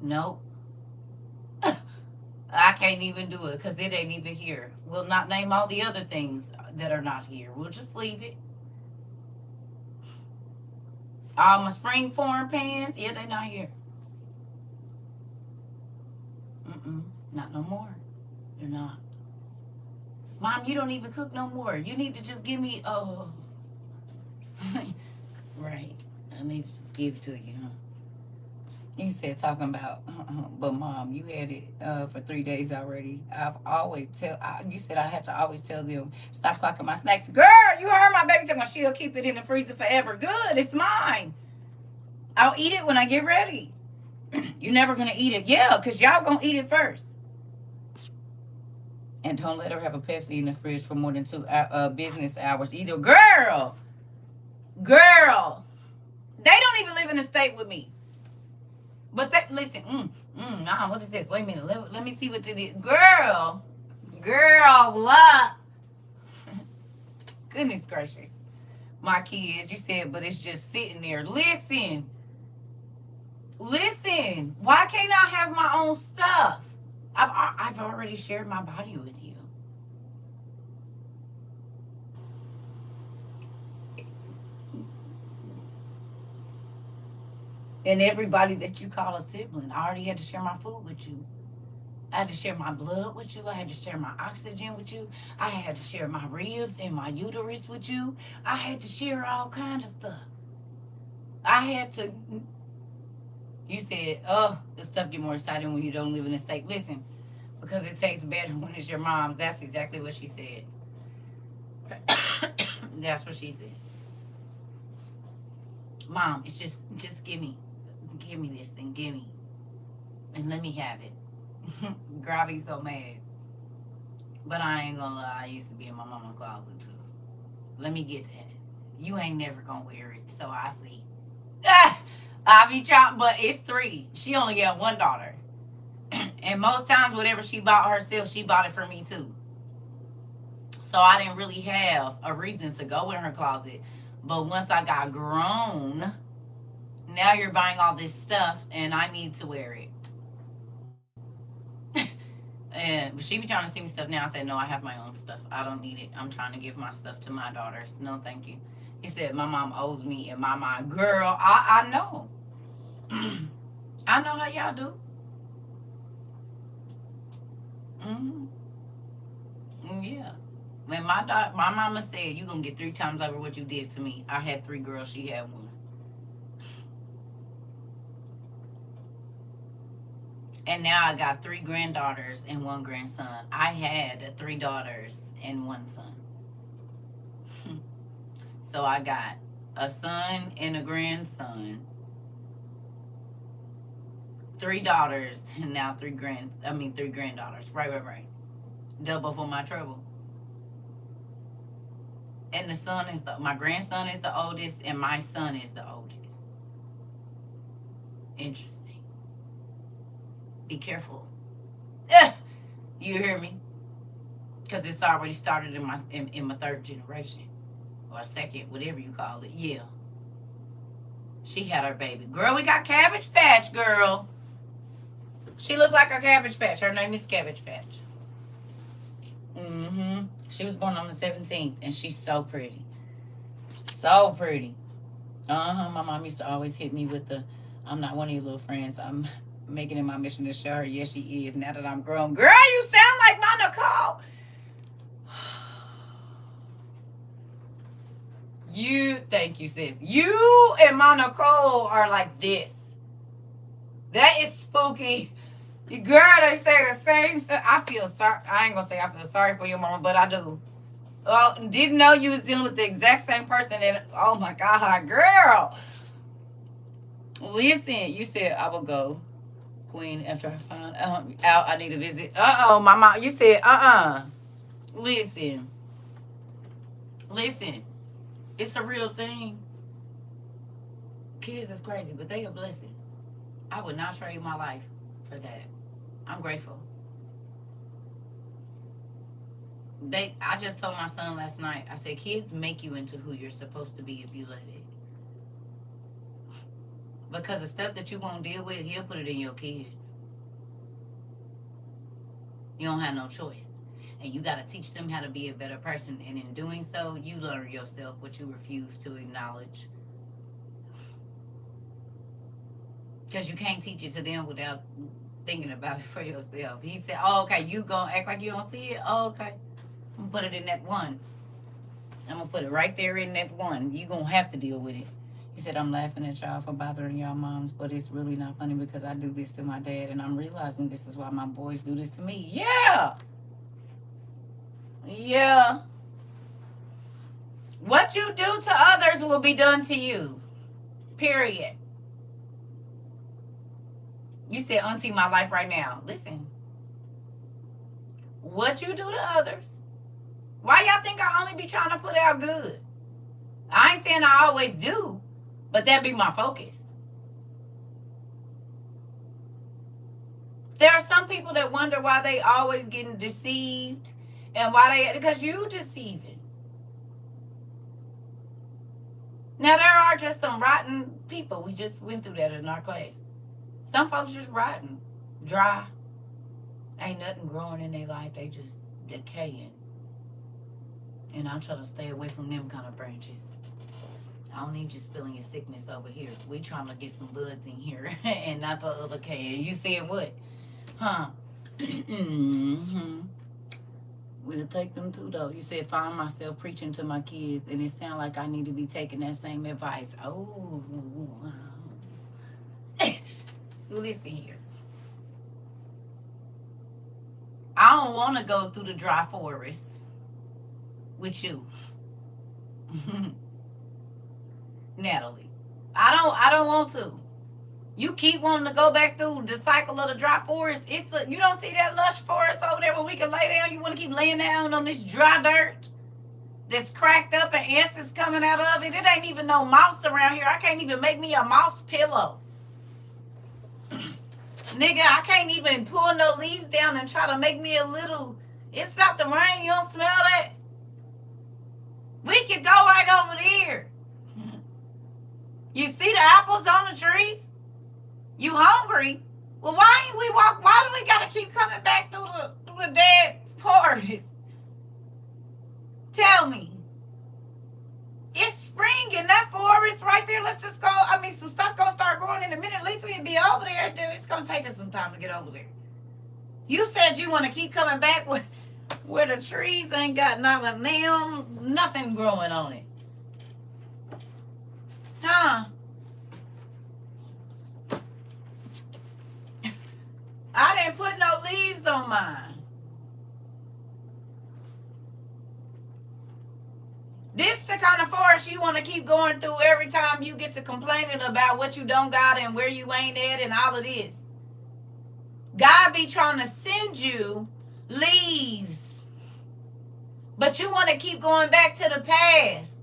Nope. I can't even do it because it ain't even here. We'll not name all the other things that are not here. We'll just leave it. All my spring form pans, yeah, they not here. Not no more. They're not. Mom, you don't even cook no more. You need to just give me, oh. Right. I need to just give it to you, huh? You said talking about, but Mom, you had it for 3 days already. You said I have to always tell them, stop clocking my snacks. Girl, you heard my baby talking about she'll keep it in the freezer forever. Good, it's mine. I'll eat it when I get ready. You're never going to eat it. Yeah, because y'all going to eat it first. And don't let her have a Pepsi in the fridge for more than 2 business hours either. Girl. They don't even live in the state with me. But listen, nah, what is this? Wait a minute. Let me see what it is. Girl. Goodness gracious. My kids, you said, but it's just sitting there. Listen. Why can't I have my own stuff? I've already shared my body with you. And everybody that you call a sibling, I already had to share my food with you. I had to share my blood with you. I had to share my oxygen with you. I had to share my ribs and my uterus with you. I had to share all kind of stuff. I had to. You said, oh, this stuff get more exciting when you don't live in a state. Listen, because it tastes better when it's your mom's. That's exactly what she said. That's what she said. Mom, it's just give me this and give me. And let me have it. Girl, I be so mad. But I ain't gonna lie, I used to be in my mama's closet too. Let me get that. You ain't never gonna wear it, so I see. I be trying, but it's 3. She only got 1 daughter. And most times, whatever she bought herself, she bought it for me too. So I didn't really have a reason to go in her closet. But once I got grown, now you're buying all this stuff and I need to wear it. And she be trying to see me stuff now. I said, no, I have my own stuff. I don't need it. I'm trying to give my stuff to my daughters. No, thank you. He said, my mom owes me in my mind. Girl, I know. I know how y'all do. Yeah. When my mama said, you going to get 3 times over what you did to me. I had 3 girls. She had 1. And now I got 3 granddaughters and 1 grandson. I had 3 daughters and 1 son. So I got a son and a grandson, 3 daughters, and now 3 granddaughters. Right. Double for my trouble. And the son is my grandson is the oldest, and my son is the oldest. Interesting. Be careful. You hear me? Because it's already started in my 3rd generation. Or 2nd, whatever you call it. Yeah. She had her baby. Girl, we got Cabbage Patch, girl. She looked like a Cabbage Patch. Her name is Cabbage Patch. She was born on the 17th, and she's so pretty. So pretty. My mom used to always hit me with the, I'm not one of your little friends. I'm making it my mission to show her, yes, she is. Now that I'm grown. Girl, you sound like Monica Thank you, sis. You and my Nicole are like this. That is spooky. Girl, they say the same stuff. I feel sorry. I ain't gonna say I feel sorry for your mama, but I do. Oh, didn't know you was dealing with the exact same person that, oh my God, girl. Listen, you said I will go, Queen, after I find out I need a visit. My mom, you said, Listen, listen, it's a real thing. Kids is crazy, but they a blessing. I would not trade my life for that. I'm grateful. I just told my son last night, I said, kids make you into who you're supposed to be if you let it. Because the stuff that you won't deal with, he'll put it in your kids. You don't have no choice. And you got to teach them how to be a better person. And in doing so, you learn yourself what you refuse to acknowledge. Because you can't teach it to them without thinking about it for yourself. He said, oh, okay, you gonna act like you don't see it? Oh, okay. I'm going to put it in that one. I'm going to put it right there in that one. You going to have to deal with it. He said, I'm laughing at y'all for bothering y'all moms, but it's really not funny because I do this to my dad, and I'm realizing this is why my boys do this to me. Yeah. Yeah. What you do to others will be done to you. Period. You said, Auntie, my life right now. Listen. What you do to others. Why y'all think I only be trying to put out good? I ain't saying I always do, but that be my focus. There are some people that wonder why they always getting deceived and because you deceiving. Now, there are just some rotten people. We just went through that in our class. Some folks just rotten, dry. Ain't nothing growing in their life. They just decaying. And I'm trying to stay away from them kind of branches. I don't need you spilling your sickness over here. We trying to get some buds in here and not the other can. You said what? Huh? Mm-hmm. We'll take them too, though. You said, find myself preaching to my kids, and it sounds like I need to be taking that same advice. Oh. Listen here. I don't want to go through the dry forest with you. Natalie. I don't want to. You keep wanting to go back through the cycle of the dry forest. You don't see that lush forest over there where we can lay down? You want to keep laying down on this dry dirt that's cracked up and ants is coming out of it? It ain't even no mouse around here. I can't even make me a mouse pillow. Nigga, I can't even pull no leaves down and try to make me a little... It's about to rain. You don't smell that? We could go right over there. You see the apples on the trees? You hungry? Well, why ain't we walk? Why do we gotta keep coming back through the dead forest? Tell me. It's spring in that forest right there. Let's just go. I mean, some stuff gonna start growing in a minute. At least we'll be over there. It's gonna take us some time to get over there. You said you want to keep coming back where the trees ain't got not a nail, nothing growing on it. Huh? I didn't put no leaves on mine. This the kind of forest you want to keep going through every time you get to complaining about what you don't got and where you ain't at and all of this. God be trying to send you leaves. But you want to keep going back to the past.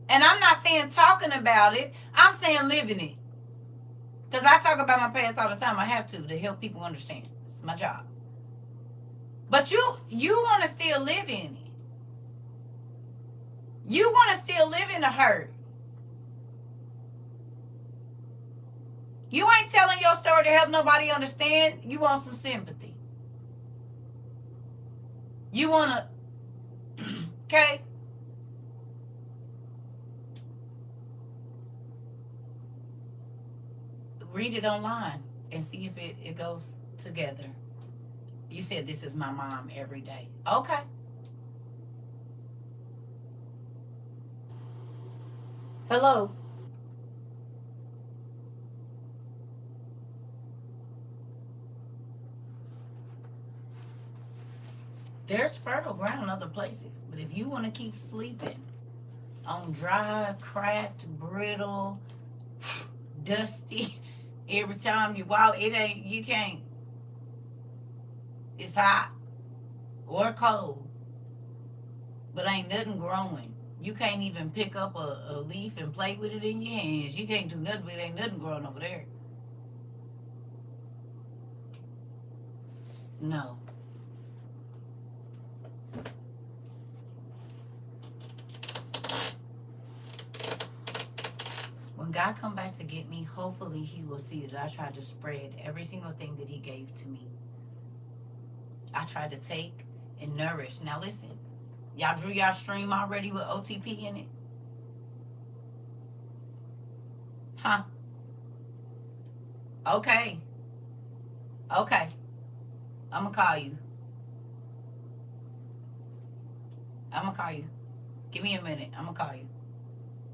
And I'm not saying talking about it. I'm saying living it. Because I talk about my past all the time. I have to help people understand. It's my job. But you want to still live in it. You want to still live in the hurt. You ain't telling your story to help nobody understand. You want some sympathy. You want to... Okay? Read it online and see if it goes together. You said this is my mom every day. Okay. Hello. There's fertile ground other places, but if you want to keep sleeping on dry, cracked, brittle, dusty, every time you walk, it ain't. You can't. It's hot or cold, but ain't nothing growing. You can't even pick up a leaf and play with it in your hands. You can't do nothing, but it ain't nothing growing over there. No. When God come back to get me, hopefully he will see that I tried to spread every single thing that he gave to me. I tried to take and nourish. Now listen, y'all drew y'all stream already with OTP in it? Huh? Okay. Okay. I'm gonna call you. I'm gonna call you. Give me a minute. I'm gonna call you.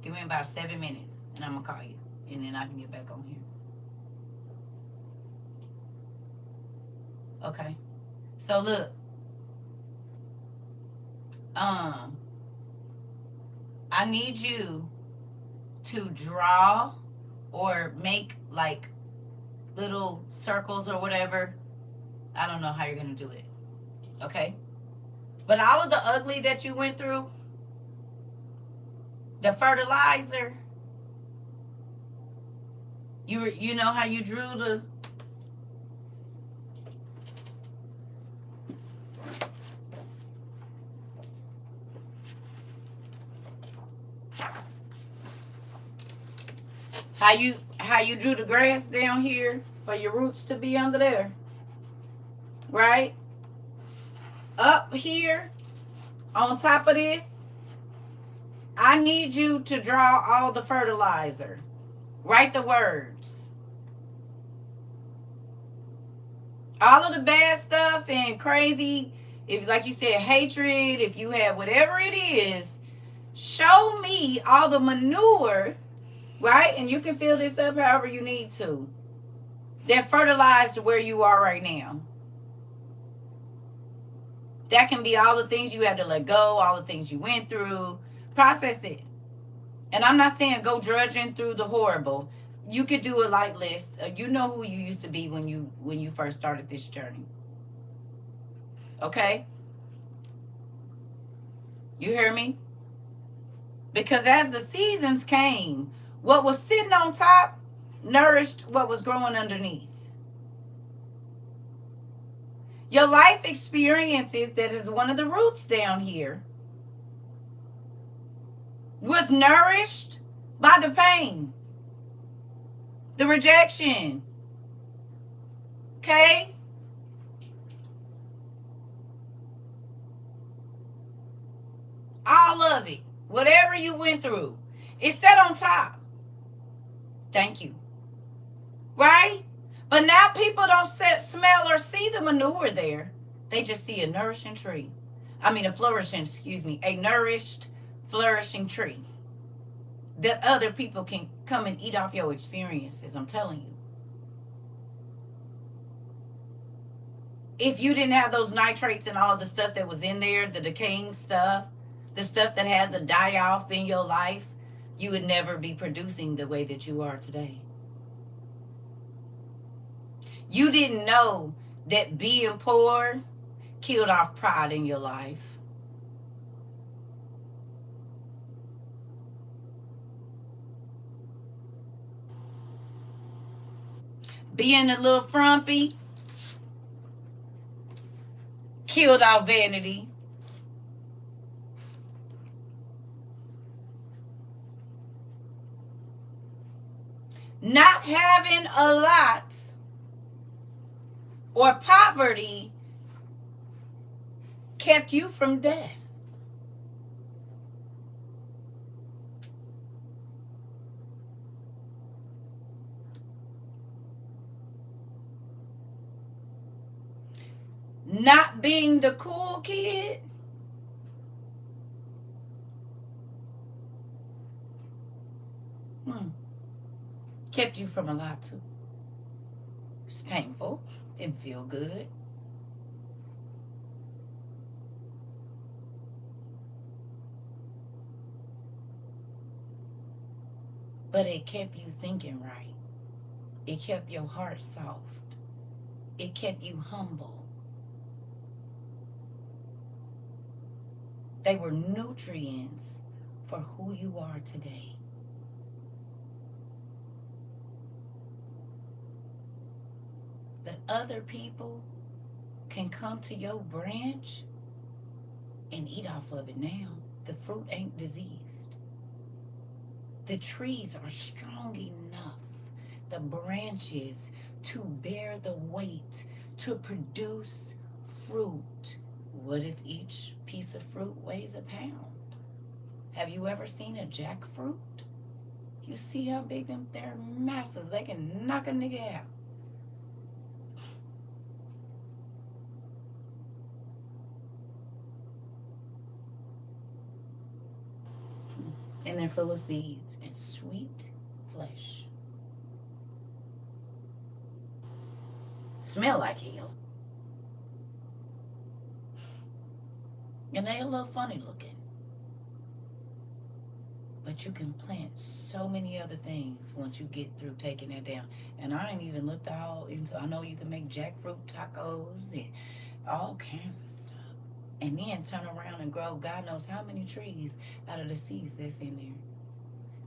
Give me about 7 minutes and I'm gonna call you. And then I can get back on here. Okay. So look, um, I need you to draw or make like little circles or whatever. I don't know how you're gonna do it. Okay? But all of the ugly that you went through, the fertilizer, you know how you drew the how you drew the grass down here for your roots to be under there, right? Up here on top of this, I need you to draw all the fertilizer. Write the words. All of the bad stuff and crazy, if like you said, hatred, if you have whatever it is, show me all the manure, right? And you can fill this up however you need to. That fertilized where you are right now. That can be all the things you had to let go, all the things you went through. Process it. And I'm not saying go drudging through the horrible. You could do a light list. You know who you used to be when you first started this journey. Okay? You hear me? Because as the seasons came, what was sitting on top nourished what was growing underneath. Your life experiences, that is one of the roots down here, was nourished by the pain, the rejection. Okay? All of it. Whatever you went through. It's set on top. Thank you. Right? But now people don't smell or see the manure there. They just see a nourishing tree. A flourishing, a nourished, flourishing tree. That other people can come and eat off your experiences, I'm telling you. If you didn't have those nitrates and all of the stuff that was in there, the decaying stuff, the stuff that had to die off in your life, you would never be producing the way that you are today. You didn't know that being poor killed off pride in your life. Being a little frumpy killed off vanity. Not having a lot or poverty kept you from death. Not being the cool kid Kept you from a lot too. It's painful. Didn't feel good. But it kept you thinking right. It kept your heart soft. It kept you humble. They were nutrients for who you are today. But other people can come to your branch and eat off of it now. The fruit ain't diseased. The trees are strong enough, the branches, to bear the weight, to produce fruit. What if each piece of fruit weighs a pound? Have you ever seen a jackfruit? You see how big them, they're massive. They can knock a nigga out. And they're full of seeds and sweet flesh. Smell like hell. And they a little funny looking. But you can plant so many other things once you get through taking that down. And I ain't even looked all into, I know you can make jackfruit tacos and all kinds of stuff. And then turn around and grow God knows how many trees out of the seeds that's in there.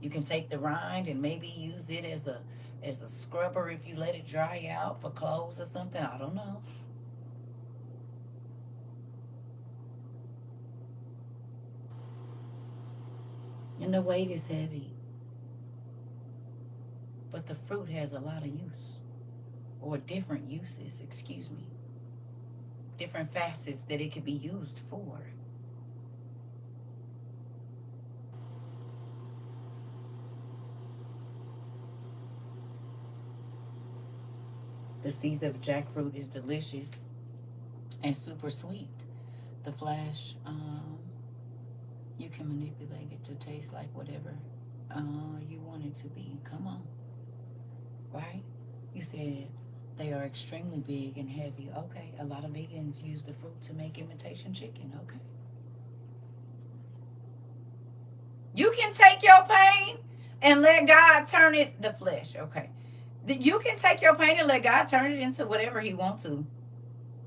You can take the rind and maybe use it as a scrubber if you let it dry out for clothes or something. I don't know. And the weight is heavy. But the fruit has a lot of use. Or different uses, excuse me. Different facets that it could be used for. The seeds of jackfruit is delicious and super sweet. The flesh, you can manipulate it to taste like whatever you want it to be. Come on, right? You said they are extremely big and heavy. Okay, a lot of vegans use the fruit to make imitation chicken. Okay. You can take your pain and let God turn it, the flesh, okay. You can take your pain and let God turn it into whatever He wants to.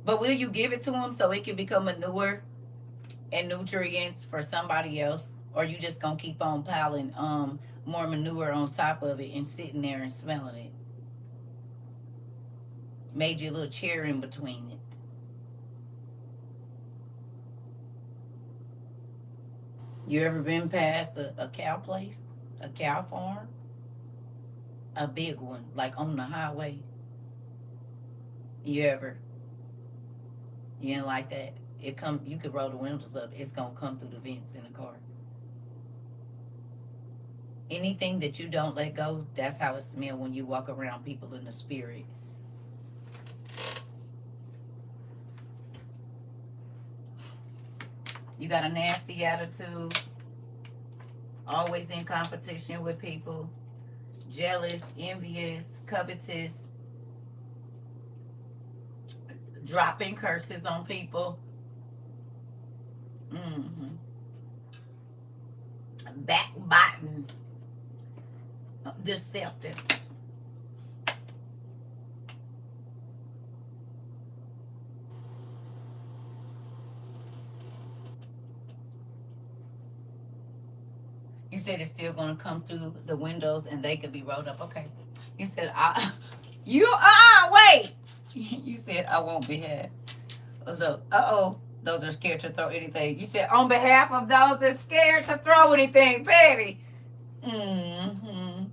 But will you give it to Him so it can become manure and nutrients for somebody else? Or you just gonna keep on piling more manure on top of it and sitting there and smelling it? Made you a little chair in between it. You ever been past a cow place? A cow farm? A big one, like on the highway? You ever? You ain't like that? It come. You could roll the windows up. It's gonna come through the vents in the car. Anything that you don't let go, that's how it smells when you walk around people in the spirit. You got a nasty attitude. Always in competition with people. Jealous, envious, covetous. Dropping curses on people. Mm-hmm. Backbiting. Deceptive. You said it's still gonna come through the windows and they could be rolled up. Okay. You said wait. You said I won't behalf of the those are scared to throw anything. You said on behalf of those that scared to throw anything, Patty. Mm-hmm.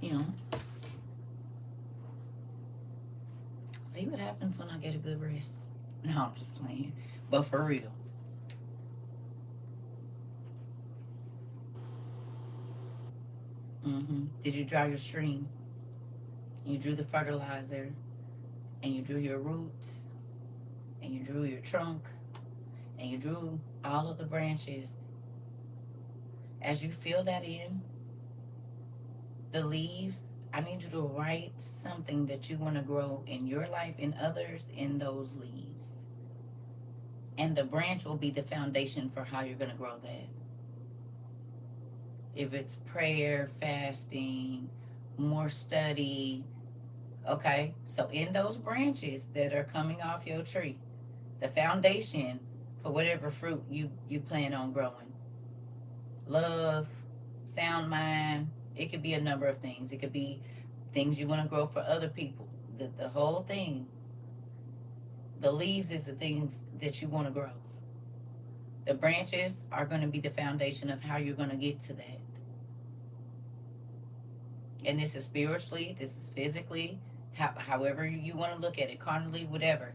You know. See what happens when I get a good rest. No, I'm just playing. But for real. Mm-hmm. Did you draw your stream? You drew the fertilizer, and you drew your roots, and you drew your trunk, and you drew all of the branches. As you fill that in, the leaves, I need you to write something that you want to grow in your life and others in those leaves. And the branch will be the foundation for how you're going to grow that. If it's prayer, fasting, more study, okay? So in those branches that are coming off your tree, the foundation for whatever fruit you plan on growing. Love, sound mind, it could be a number of things. It could be things you want to grow for other people. The whole thing. The leaves is the things that you want to grow. The branches are going to be the foundation of how you're going to get to that. And this is spiritually, this is physically, however you want to look at it, carnally, whatever.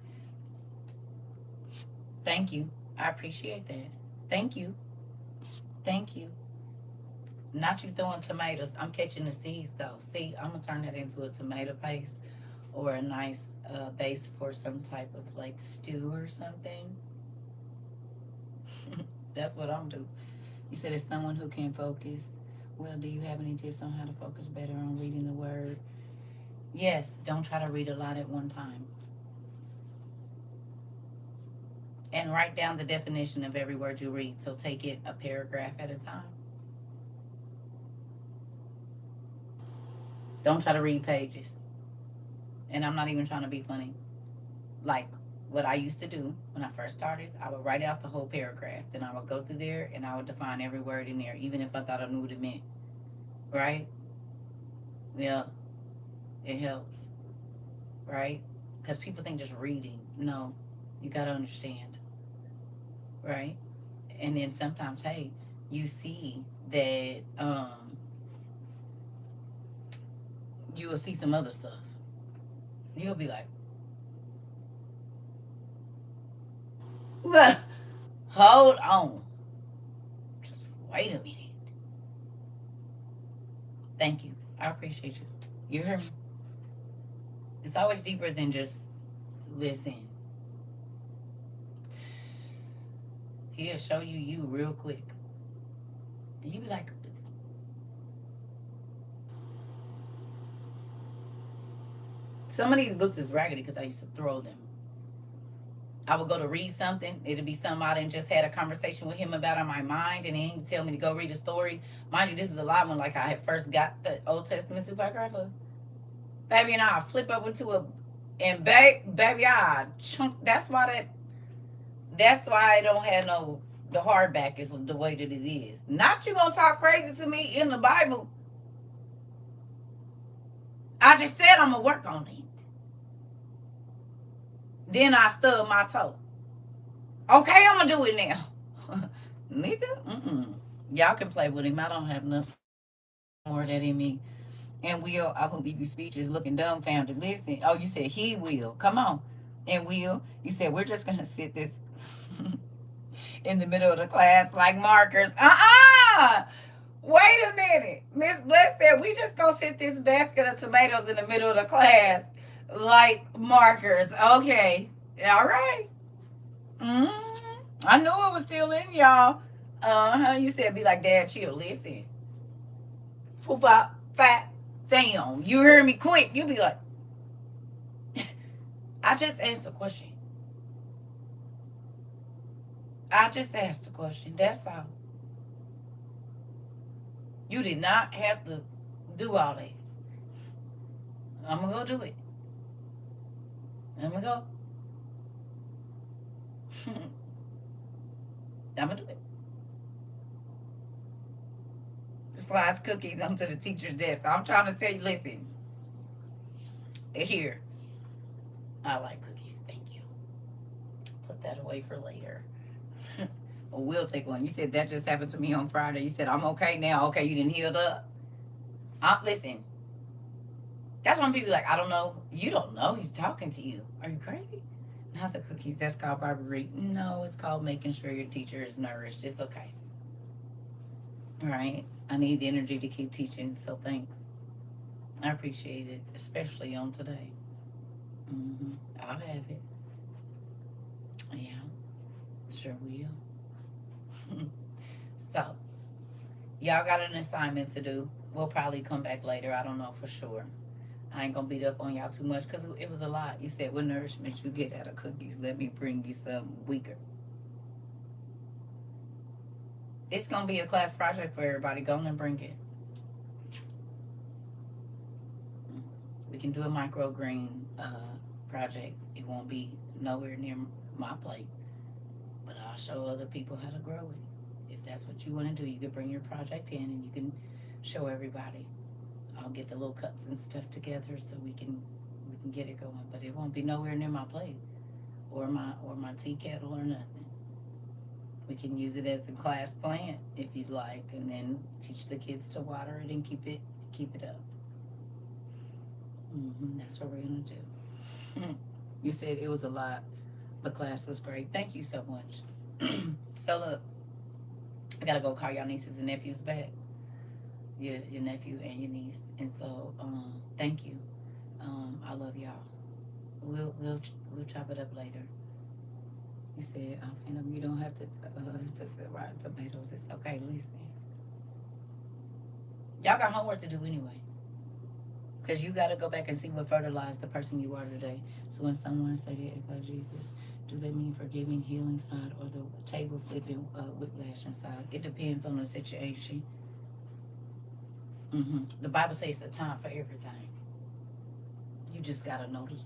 Thank you. I appreciate that. Thank you. Thank you. Not you throwing tomatoes. I'm catching the seeds though. See, I'm gonna turn that into a tomato paste or a nice base for some type of like stew or something. That's what I'm doing. You said it's someone who can focus. Well, do you have any tips on how to focus better on reading the word? Yes, don't try to read a lot at one time. And write down the definition of every word you read. So take it a paragraph at a time. Don't try to read pages. And I'm not even trying to be funny. Like what I used to do when I first started, I would write out the whole paragraph. Then I would go through there and I would define every word in there, even if I thought I knew what it meant. Right? Yeah, it helps. Right? Because people think just reading. No, you got to understand. Right? And then sometimes, hey, you see that you will see some other stuff. You'll be like, hold on. Just wait a minute. Thank you. I appreciate you. You hear me? It's always deeper than just listen. He'll show you real quick. And you be like, some of these books is raggedy because I used to throw them. I would go to read something. It'd be something I didn't just had a conversation with him about in my mind, and then he'd tell me to go read a story. Mind you, this is a lot when like I had first got the Old Testament Supergrapher. Baby, and I flip up into a and baby, I chunk. That's why I don't have no the hardback is the way that it is. Not you gonna talk crazy to me in the Bible. I just said I'm gonna work on it. Then I stub my toe. Okay, I'm gonna do it now. Nigga, y'all can play with him. I don't have nothing more of that in me. And Will, I will leave you speeches looking dumbfounded. Listen, oh, you said he will. Come on. And Will, you said we're just gonna sit this in the middle of the class like markers. Wait a minute. Miss Bless said we just gonna sit this basket of tomatoes in the middle of the class like markers. Okay. All right. I knew it was still in y'all. You said be like, Dad, chill. Listen. Fat, damn. You hear me quick. You be like, I just asked a question. I just asked a question. That's all. You did not have to do all that. I'm going to go do it. I'm going to go. I'm going to do it. Slides cookies onto the teacher's desk. I'm trying to tell you, listen. Here. I like cookies. Thank you. Put that away for later. We'll take one. You said that just happened to me on Friday. You said, I'm okay now. Okay, you didn't heal up. Listen. That's when people like, I don't know. You don't know. He's talking to you. Are you crazy? Not the cookies. That's called bribery. No, it's called making sure your teacher is nourished. It's okay. All right. I need the energy to keep teaching, so thanks. I appreciate it, especially on today. I'll have it. Yeah, sure will. So, Y'all got an assignment to do. We'll probably come back later. I don't know for sure. I ain't gonna beat up on y'all too much because it was a lot. You said, what nourishment you get out of cookies? Let me bring you some weaker. It's gonna be a class project for everybody. Go on and bring it. We can do a microgreen project. It won't be nowhere near my plate, but I'll show other people how to grow it. If that's what you want to do, you can bring your project in and you can show everybody. I'll get the little cups and stuff together so we can get it going. But it won't be nowhere near my plate or my tea kettle or nothing. We can use it as a class plant if you'd like, and then teach the kids to water it and keep it up. That's what we're gonna do. You said it was a lot, but class was great. Thank you so much. So look, I gotta go call y'all nieces and nephews back. Your nephew and your niece, and so thank you. I love y'all. We'll chop it up later. You said, you don't have to take the rotten tomatoes. It's okay. Listen, y'all got homework to do anyway. Because you got to go back and see what fertilized the person you are today. So when someone say they act like Jesus, do they mean forgiving, healing side, or the table flipping, whiplash side? It depends on the situation. The Bible says it's a time for everything. You just got to know the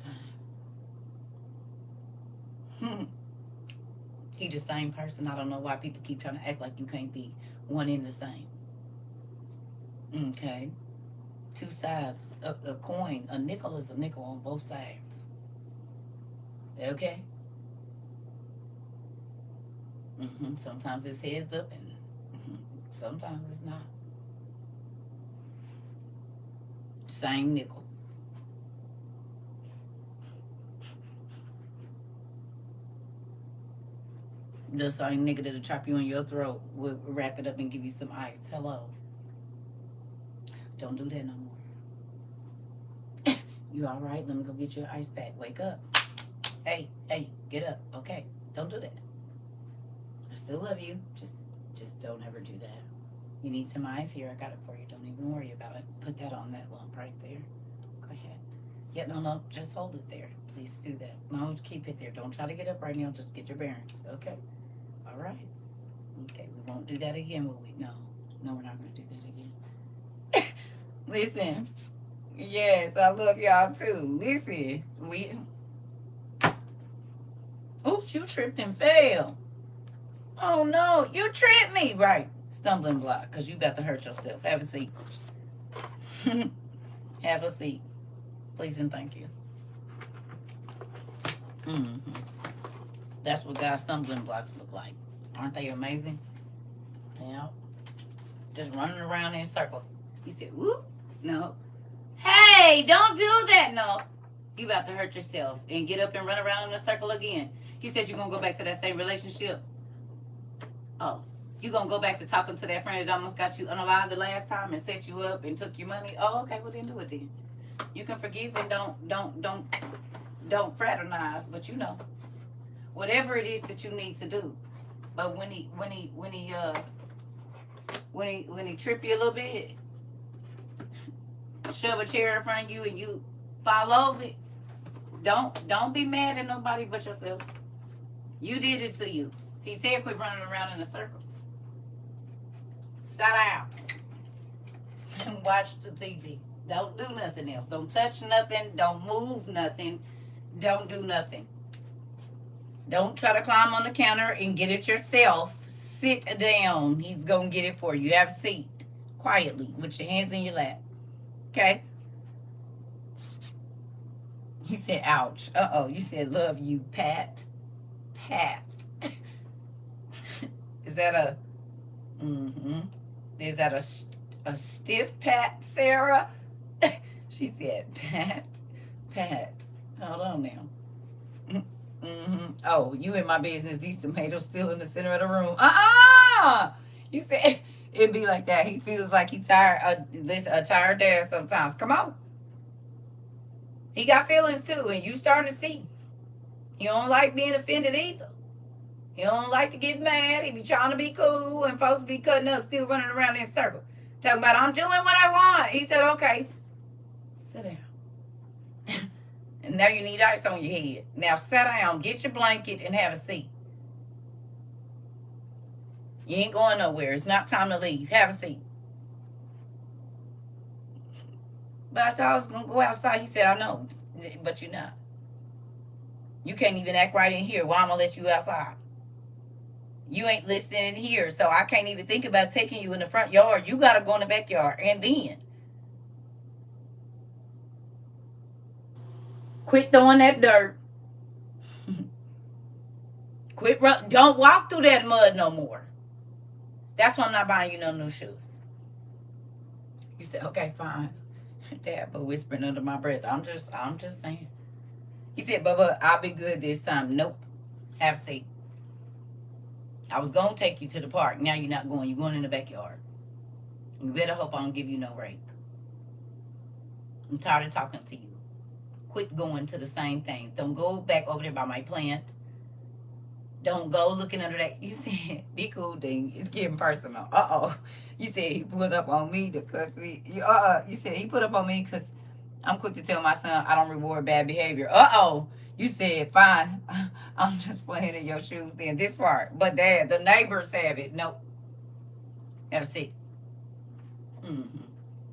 time. He the same person. I don't know why people keep trying to act like you can't be one in the same. Okay. Two sides of a coin. A nickel is a nickel on both sides. Okay? Sometimes it's heads up and sometimes it's not. Same nickel. The same nigga that'll chop you in your throat will wrap it up and give you some ice. Hello. Don't do that no more. You all right? Let me go get your ice pack. Wake up. Hey, get up. Okay. Don't do that. I still love you. Just don't ever do that. You need some ice? Here, I got it for you. Don't even worry about it. Put that on that lump right there. Go ahead. Yeah, no, just hold it there. Please do that. No, keep it there. Don't try to get up right now. Just get your bearings. Okay? All right. Okay, we won't do that again, will we? No, we're not going to do that again. Listen. Yes, I love y'all too. Listen, oops, you tripped and fell. Oh no, you tripped me. Right. Stumbling block, because you about to hurt yourself. Have a seat. Have a seat. Please and thank you. That's what God's stumbling blocks look like. Aren't they amazing? Yeah. Just running around in circles. He said, whoop. No. Hey, don't do that. No. You about to hurt yourself and get up and run around in a circle again. He said you're going to go back to that same relationship. Oh. You gonna go back to talking to that friend that almost got you unalive the last time and set you up and took your money? Oh, okay, well then do it then. You can forgive and don't fraternize, but you know, whatever it is that you need to do. But when he trip you a little bit, shove a chair in front of you and you fall over it, don't be mad at nobody but yourself. You did it to you. He said quit running around in a circle. Sit down and watch the TV. Don't do nothing else. Don't touch nothing. Don't move nothing. Don't do nothing. Don't try to climb on the counter and get it yourself. Sit down. He's going to get it for you. Have a seat quietly with your hands in your lap. Okay? You said, ouch. Uh-oh. You said, love you, Pat. Pat. Is that a... Is that a stiff pat, Sarah? She said, Pat. Hold on now. Oh, you in my business. These tomatoes still in the center of the room. You said it'd be like that. He feels like he tired. A tired dad sometimes. Come on. He got feelings too, and you starting to see. He don't like being offended either. He don't like to get mad. He be trying to be cool and folks be cutting up, still running around in circles. Talking about, I'm doing what I want. He said, okay, sit down. And now you need ice on your head. Now sit down, get your blanket, and have a seat. You ain't going nowhere. It's not time to leave. Have a seat. But I thought I was going to go outside. He said, I know, but you're not. You can't even act right in here. Why I'm going to let you outside? You ain't listening in here, so I can't even think about taking you in the front yard. You got to go in the backyard. And then quit throwing that dirt. Quit. Don't walk through that mud no more. That's why I'm not buying you no new shoes. You said, okay, fine. Dad, but whispering under my breath. I'm just saying. He said, Bubba, I'll be good this time. Nope. Have a seat. I was going to take you to the park. Now you're not going. You're going in the backyard. You better hope I don't give you no rake. I'm tired of talking to you. Quit going to the same things. Don't go back over there by my plant. Don't go looking under that. You said, be cool, ding. It's getting personal. Uh-oh. You said he put up on me to cuss me. You said he put up on me because I'm quick to tell my son I don't reward bad behavior. Uh-oh. You said, fine. I'm just playing in your shoes then. This part. But Dad, the neighbors have it. Nope. Have a seat. Mm-hmm.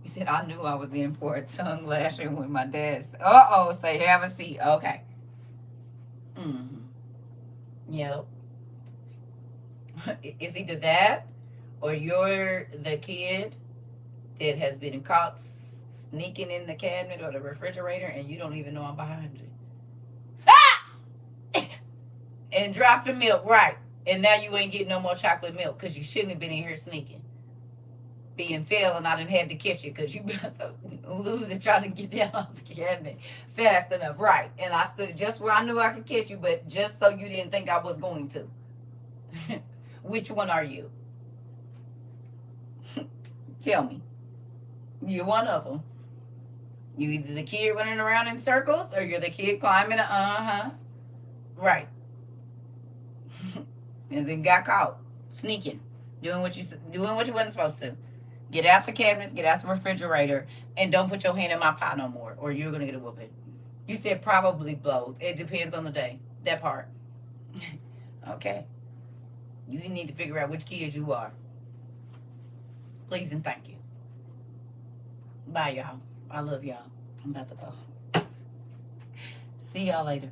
You said, I knew I was in for a tongue lashing with my dad. Uh-oh. Say, have a seat. Okay. Mm-hmm. Yep. It's either that or you're the kid that has been caught sneaking in the cabinet or the refrigerator and you don't even know I'm behind you. Ah! And drop the milk, right. And now you ain't getting no more chocolate milk because you shouldn't have been in here sneaking. Being failed and I done had to catch you because you about to lose it trying to get down off the cabinet fast enough. Right. And I stood just where I knew I could catch you, but just so you didn't think I was going to. Which one are you? Tell me. You're one of them. You either the kid running around in circles or you're the kid climbing. Right. And then got caught sneaking, doing what you wasn't supposed to. Get out the cabinets, get out the refrigerator, and don't put your hand in my pot no more, or you're gonna get a whooping. You said probably both. It depends on the day. That part. Okay. You need to figure out which kid you are. Please and thank you. Bye, y'all. I love y'all. I'm about to go. See y'all later.